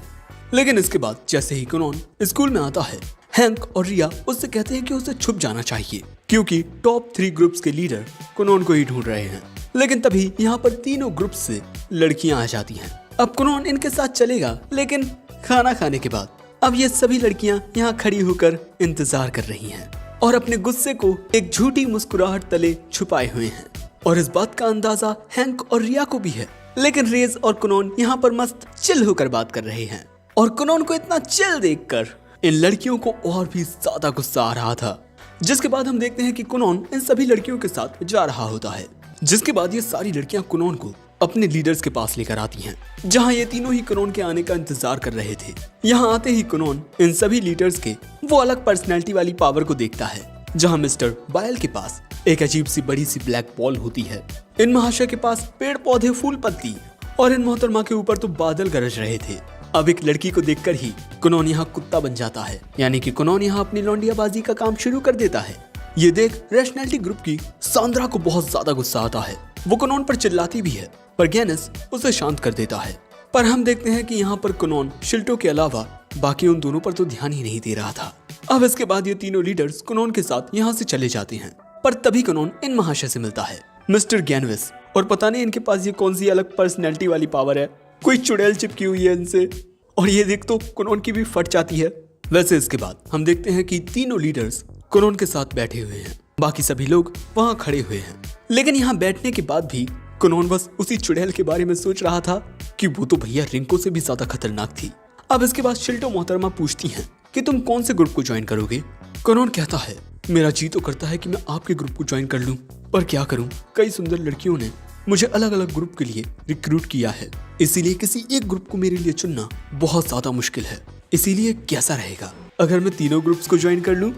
लेकिन इसके बाद जैसे ही कुनोन स्कूल में आता है, हैंक और रिया उससे कहते हैं कि उसे छुप जाना चाहिए क्योंकि टॉप 3 ग्रुप्स के लीडर कुनोन को ही ढूंढ रहे हैं। लेकिन तभी यहाँ पर तीनों ग्रुप से लड़कियां आ जाती हैं। अब कुनोन इनके साथ चलेगा, लेकिन खाना खाने के बाद अब ये सभी लड़कियां यहाँ खड़ी होकर इंतजार कर रही हैं और अपने गुस्से को एक झूठी मुस्कुराहट तले छुपाए हुए हैं। और इस बात का अंदाजा हैंक और रिया को भी है। लेकिन रेज और कुनोन यहाँ पर मस्त चिल होकर बात कर रहे हैं और कुनोन को इतना चिल देखकर इन लड़कियों को और भी ज्यादा गुस्सा आ रहा था। जिसके बाद हम देखते हैं कि कुनोन इन सभी लड़कियों के साथ जा रहा होता है। जिसके बाद ये सारी लड़कियां कुनोन को अपने लीडर्स के पास लेकर आती हैं, जहां ये तीनों ही कुनोन के आने का इंतजार कर रहे थे। यहां आते ही कुनोन इन सभी लीडर्स के वो अलग पर्सनैलिटी वाली पावर को देखता है, जहां मिस्टर बायल के पास एक अजीब सी बड़ी सी ब्लैक बॉल होती है, इन महाशय के पास पेड़ पौधे फूल पत्ती और इन मोहतरमा के ऊपर तो बादल गरज रहे थे। अब एक लड़की को देखकर ही कुनोन यहाँ कुत्ता बन जाता है, यानी कि कुनोन यहाँ अपनी लौंडियाबाजी का काम शुरू कर देता है। ये देख रैशनैलिटी ग्रुप की सांद्रा को बहुत ज्यादा गुस्सा आता है। वो कुनोन पर चिल्लाती भी है, पर गैनस उसे शांत कर देता है। पर हम देखते हैं कि यहाँ पर कुनोन शिल्टो के अलावा बाकी उन दोनों पर तो ध्यान ही नहीं दे रहा था। अब इसके बाद ये तीनों लीडर्स कुनोन के साथ यहाँ से चले जाते हैं, पर तभी कुनोन इन महाशय से मिलता है, मिस्टर गैनविस। और पता नहीं इनके पास ये कौन सी अलग पर्सनैलिटी वाली पावर है, कोई चुड़ैल चिपकी हुई है इनसे, और ये देख तो कुनोन की भी फट जाती है। वैसे इसके बाद हम देखते हैं कि तीनों लीडर्स कुनोन के साथ बैठे हुए हैं, बाकी सभी लोग वहाँ खड़े हुए हैं। लेकिन यहाँ बैठने के बाद भी कुनोन बस उसी चुड़ैल के बारे में सोच रहा था कि वो तो भैया रिंको से भी ज्यादा खतरनाक थी। अब इसके बाद शिल्टो मोहतरमा पूछती हैं कि तुम कौन से ग्रुप को ज्वाइन करोगे। कुनोन कहता है, मेरा जी तो करता है कि मैं आपके ग्रुप को ज्वाइन कर लूं, पर क्या करूं, कई सुंदर लड़कियों ने मुझे अलग अलग ग्रुप के लिए रिक्रूट किया है, इसीलिए किसी एक ग्रुप को मेरे लिए चुनना बहुत ज्यादा मुश्किल है। इसीलिए कैसा रहेगा अगर मैं तीनों ग्रुप्स को ज्वाइन कर लूं?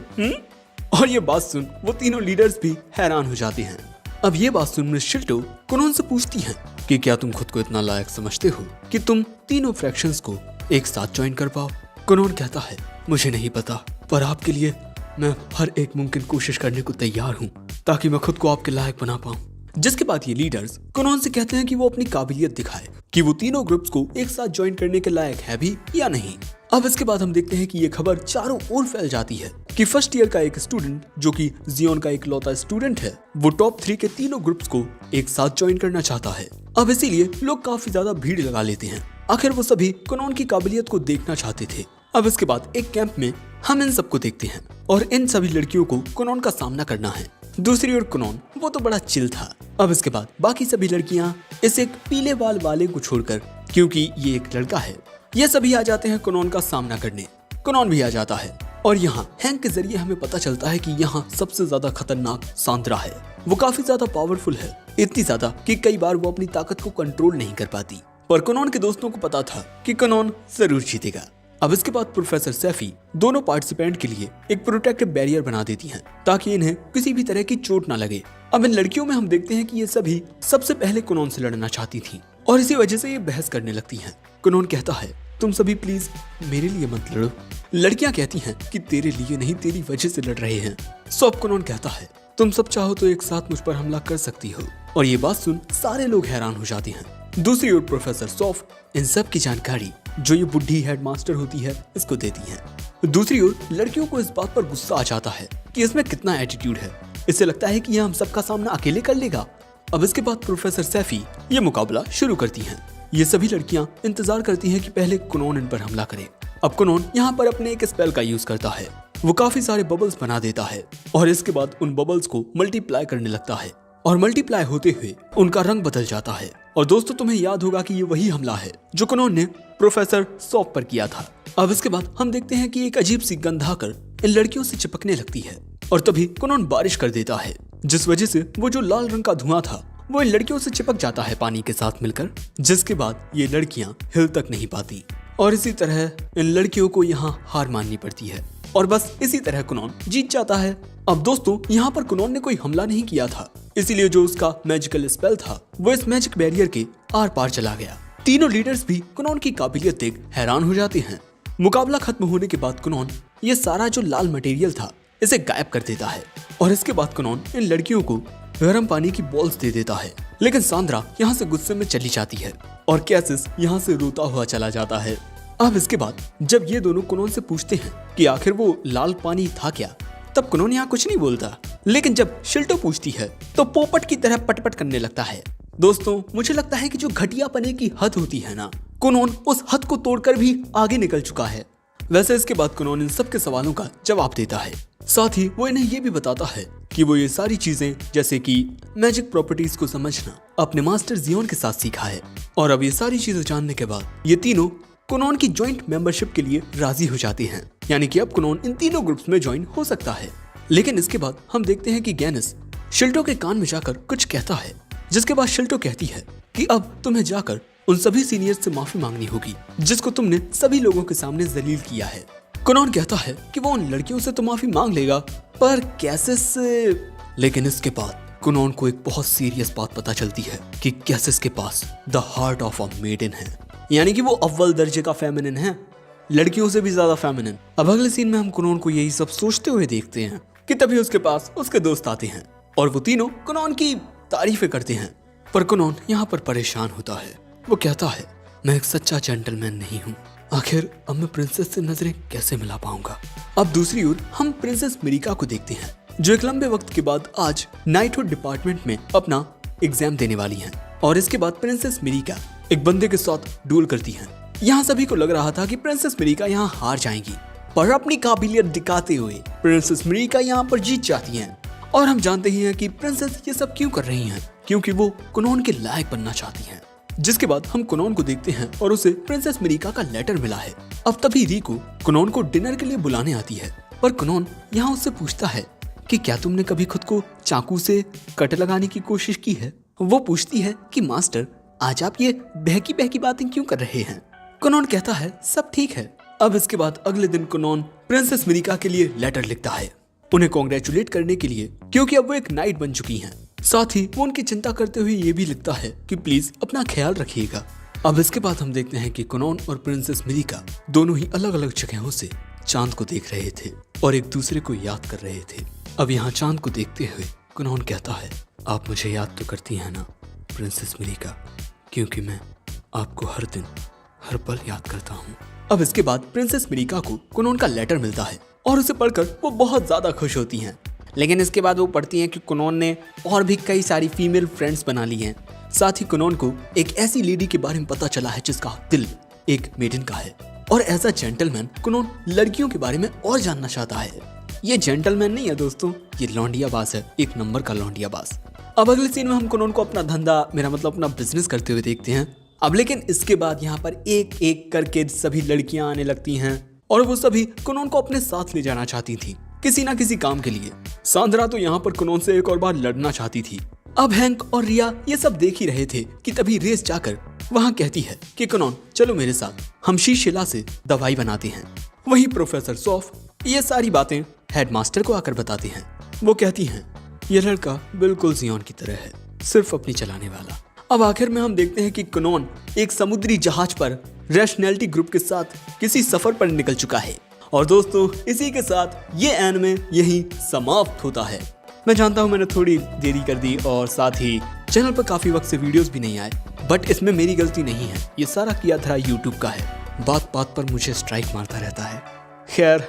और ये बात सुन वो तीनों लीडर्स भी हैरान हो जाते हैं। अब ये बात सुन मिस शिल्टो कुनोन से पूछती हैं कि क्या तुम खुद को इतना लायक समझते हो कि तुम तीनों फ्रैक्शंस को एक साथ ज्वाइन कर पाओ। कुनोन कहता है, मुझे नहीं पता, पर आपके लिए मैं हर एक मुमकिन कोशिश करने को तैयार हूँ ताकि मैं खुद को आपके लायक बना पाऊँ। जिसके बाद ये लीडर्स कुनॉन से कहते हैं कि वो अपनी काबिलियत दिखाए कि वो तीनों ग्रुप्स को एक साथ ज्वाइन करने के लायक है भी या नहीं। अब इसके बाद हम देखते हैं कि ये खबर चारों ओर फैल जाती है कि फर्स्ट ईयर का एक स्टूडेंट जो कि जियोन का एक लौता स्टूडेंट है, वो टॉप 3 के तीनों ग्रुप्स को एक साथ ज्वाइन करना चाहता है। अब इसीलिए लोग काफी ज्यादा भीड़ लगा लेते हैं। आखिर वो सभी कुनॉन की काबिलियत को देखना चाहते थे। अब इसके बाद एक कैंप में हम इन सबको देखते हैं और इन सभी लड़कियों को कुनॉन का सामना करना है। दूसरी ओर कुनॉन वो तो बड़ा चिल था। अब इसके बाद बाकी सभी लड़कियां इस एक पीले बाल वाले को छोड़कर, क्योंकि ये एक लड़का है, ये सभी आ जाते हैं कुनॉन का सामना करने। कुनॉन भी आ जाता है और यहाँ हैंक के जरिए हमें पता चलता है कि यहाँ सबसे ज्यादा खतरनाक सांद्रा है। वो काफी ज्यादा पावरफुल है, इतनी ज्यादा कि कई बार वो अपनी ताकत को कंट्रोल नहीं कर पाती। पर कुनॉन के दोस्तों को पता था कि कुनॉन जरूर जीतेगा। अब इसके बाद प्रोफेसर सैफी दोनों पार्टिसिपेंट के लिए एक प्रोटेक्टिव बैरियर बना देती हैं ताकि इन्हें किसी भी तरह की चोट ना लगे। अब इन लड़कियों में हम देखते हैं कि ये सभी सबसे पहले कुनॉन से लड़ना चाहती थी और इसी वजह से ये बहस करने लगती हैं। कुनॉन कहता है, तुम सभी प्लीज मेरे लिए मत लड़ो। लड़कियां कहती हैं कि तेरे लिए नहीं, तेरी वजह से लड़ रहे हैं। सो अब कुनॉन कहता है, तुम सब चाहो तो एक साथ मुझ पर हमला कर सकती हो। और ये बात सुन सारे लोग हैरान हो जाते हैं। दूसरी ओर प्रोफेसर सॉफ्ट इन सब की जानकारी जो ये बुढ़ी हेडमास्टर होती है इसको देती है। दूसरी ओर लड़कियों को इस बात पर गुस्सा आ जाता है कि इसमें कितना एटीट्यूड है, इससे लगता है कि ये हम सबका सामना अकेले कर लेगा। अब इसके बाद प्रोफेसर सैफी ये मुकाबला शुरू करती हैं। ये सभी लड़कियां इंतजार करती हैं कि पहले कुनॉन इन पर हमला करे। अब कुनॉन यहाँ पर अपने एक स्पेल का यूज करता है। वो काफी सारे बबल्स बना देता है और इसके बाद उन बबल्स को मल्टीप्लाई करने लगता है और मल्टीप्लाई होते हुए उनका रंग बदल जाता है। और दोस्तों तुम्हें याद होगा कि ये वही हमला है जो कुनॉन ने प्रोफेसर सॉफ पर किया था। अब इसके बाद हम देखते हैं कि एक अजीब सी गंध आकर इन लड़कियों से चिपकने लगती है और तभी कुनॉन बारिश कर देता है, जिस वजह से वो जो लाल रंग का धुआं था वो इन लड़कियों से चिपक जाता है पानी के साथ मिलकर, जिसके बाद ये लड़कियां हिल तक नहीं पाती और इसी तरह इन लड़कियों को यहाँ हार माननी पड़ती है और बस इसी तरह कुनॉन जीत जाता है। अब दोस्तों यहाँ पर कुनॉन ने कोई हमला नहीं किया था, इसीलिए जो उसका मैजिकल स्पेल था वो इस मैजिक बैरियर के आर पार चला गया। तीनों लीडर्स भी कुनॉन की काबिलियत देख हैरान हो जाते हैं। मुकाबला खत्म होने के बाद कुनॉन ये सारा जो लाल मटेरियल था इसे गायब कर देता है और इसके बाद कुनॉन इन लड़कियों को गर्म पानी की बॉल्स दे देता है। लेकिन सांद्रा यहाँ से गुस्से में चली जाती है और कैसिस यहाँ से रोता हुआ चला जाता है। अब इसके बाद जब ये दोनों कुनॉन से पूछते हैं कि आखिर वो लाल पानी था क्या, तब कुनॉन यहाँ कुछ नहीं बोलता। लेकिन जब शिल्टो पूछती है तो पोपट की तरह पटपट करने लगता है। दोस्तों मुझे लगता है कि जो घटियापने की हद होती है ना, कुनॉन उस हद को तोड़कर भी आगे निकल चुका है। वैसे इसके बाद कुनॉन इन सब के सवालों का जवाब देता है, साथ ही वो इन्हें ये भी बताता है कि वो ये सारी चीजें जैसे कि मैजिक प्रॉपर्टीज को समझना अपने मास्टर जियोन के साथ सीखा है। और अब ये सारी चीजें जानने के बाद ये तीनों कुनॉन की ज्वाइंट मेंबरशिप के लिए राजी हो जाते हैं, यानी कि अब कुनॉन इन तीनों ग्रुप्स में ज्वाइन हो सकता है। लेकिन इसके बाद हम देखते हैं कि गैनिस शिल्टो के कान में जाकर कुछ कहता है, जिसके बाद शिल्टो कहती है कि अब तुम्हें जाकर उन सभी सीनियर्स से माफी मांगनी होगी जिसको तुमने सभी लोगों के सामने जलील किया है। कुनॉन कहता है कि वो उन लड़कियों से तो माफी मांग लेगा, पर कैसिस से। लेकिन इसके बाद कुनॉन को एक बहुत सीरियस बात पता चलती है कि कैसिस के पास the heart of a maiden है, यानी कि वो अव्वल दर्जे का फेमिनिन है, लड़कियों से भी ज्यादा फेमिनिन। अब अगले सीन में हम कुनॉन को यही सब सोचते हुए देखते हैं कि तभी उसके पास उसके दोस्त आते हैं और वो तीनों कुनॉन की तारीफें करते हैं। पर कुनॉन यहाँ पर परेशान होता है। वो कहता है, मैं एक सच्चा जेंटलमैन नहीं हूँ, आखिर अब मैं प्रिंसेस से नजरें कैसे मिला पाऊंगा। अब दूसरी ओर हम प्रिंसेस मिरिका को देखते हैं जो एक लंबे वक्त के बाद आज नाइटहुड डिपार्टमेंट में अपना एग्जाम देने वाली हैं। और इसके बाद प्रिंसेस मिरिका एक बंदे के साथ डूल करती हैं। यहाँ सभी को लग रहा था कि प्रिंसेस मिरिका यहाँ हार जाएंगी, पर अपनी काबिलियत दिखाते हुए प्रिंसेस मिरिका यहाँ पर जीत जाती हैं। और हम जानते ही हैं कि प्रिंसेस ये सब क्यों कर रही हैं, क्योंकि वो कुनॉन के लायक बनना चाहती हैं। जिसके बाद हम कुनॉन को देखते हैं और उसे प्रिंसेस मिरिका का लेटर मिला है। अब तभी रिको कुनॉन को डिनर के लिए बुलाने आती है, पर कुनॉन यहाँ उससे पूछता है कि क्या तुमने कभी खुद को चाकू से कट लगाने की कोशिश की है। वो पूछती है कि मास्टर आज आप ये बहकी बहकी बातें क्यों कर रहे हैं। कुनॉन कहता है सब ठीक है। अब इसके बाद अगले दिन कुनॉन प्रिंसेस मिरिका के लिए लेटर लिखता है, उन्हें कॉन्ग्रेचुलेट करने के लिए, क्योंकि अब वो एक नाइट बन चुकी हैं। साथ ही वो उनकी चिंता करते हुए ये भी लिखता है कि प्लीज अपना ख्याल रखिएगा। अब इसके बाद हम देखते हैं कि कुनोन और प्रिंसेस मिरिका दोनों ही अलग अलग जगहों से चांद को देख रहे थे और एक दूसरे को याद कर रहे थे। अब यहाँ चांद को देखते हुए कुनोन कहता है, आप मुझे याद तो करती हैं ना प्रिंसेस मिरिका, क्योंकि मैं आपको हर दिन हर पल याद करता हूँ। अब इसके बाद प्रिंसेस मिरिका को कुनोन का लेटर मिलता है और उसे पढ़कर वो बहुत ज्यादा खुश होती हैं। लेकिन इसके बाद वो पढ़ती हैं कि कुनोन ने और भी कई सारी फीमेल फ्रेंड्स बना ली हैं। साथ ही कुनोन को एक ऐसी लेडी के बारे में पता चला है जिसका दिल एक मेडन का है और एज अ जेंटलमैन कुनोन लड़कियों के बारे में और जानना चाहता है। ये जेंटलमैन नहीं है दोस्तों, ये लौंडियाबाज है, एक नंबर का लौंडियाबाज। अब अगले सीन में हम कुनोन को अपना धंधा, मेरा मतलब अपना बिजनेस करते हुए देखते हैं। अब लेकिन इसके बाद यहाँ पर एक एक करके सभी लड़कियां आने लगती हैं और वो सभी कुनोन को अपने साथ ले जाना चाहती थी किसी ना किसी काम के लिए। सांद्रा तो यहाँ पर कुनोन से एक और बार लड़ना चाहती थी। अब हैंक और रिया ये सब देख ही रहे थे कि तभी रेस जाकर वहाँ कहती है कि कुनोन चलो मेरे साथ, हम शीशिला से दवाई बनाते हैं। वही प्रोफेसर सॉफ ये सारी बातें हेडमास्टर को आकर बताते हैं। वो कहती हैं ये लड़का बिल्कुल जियोन की तरह है, सिर्फ अपनी चलाने वाला। अब आखिर में हम देखते हैं कि कुनोन एक समुद्री जहाज पर रैशनैलिटी ग्रुप के साथ किसी सफर पर निकल चुका है। और दोस्तों इसी के साथ ये एनिमे यही समाप्त होता है। मैं जानता हूँ मैंने थोड़ी देरी कर दी और साथ ही चैनल पर काफी वक्त से वीडियोस भी नहीं आए, बट इसमें मेरी गलती नहीं है, ये सारा किया धरा यूट्यूब का है। बात बात पर मुझे स्ट्राइक मारता रहता है। खैर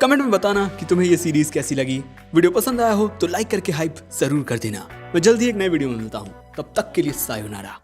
कमेंट में बताना कि तुम्हें ये सीरीज कैसी लगी। वीडियो पसंद आया हो तो लाइक करके हाइप जरूर कर देना। मैं जल्दी एक नए वीडियो में मिलता हूँ, तब तक के लिए सायोनारा।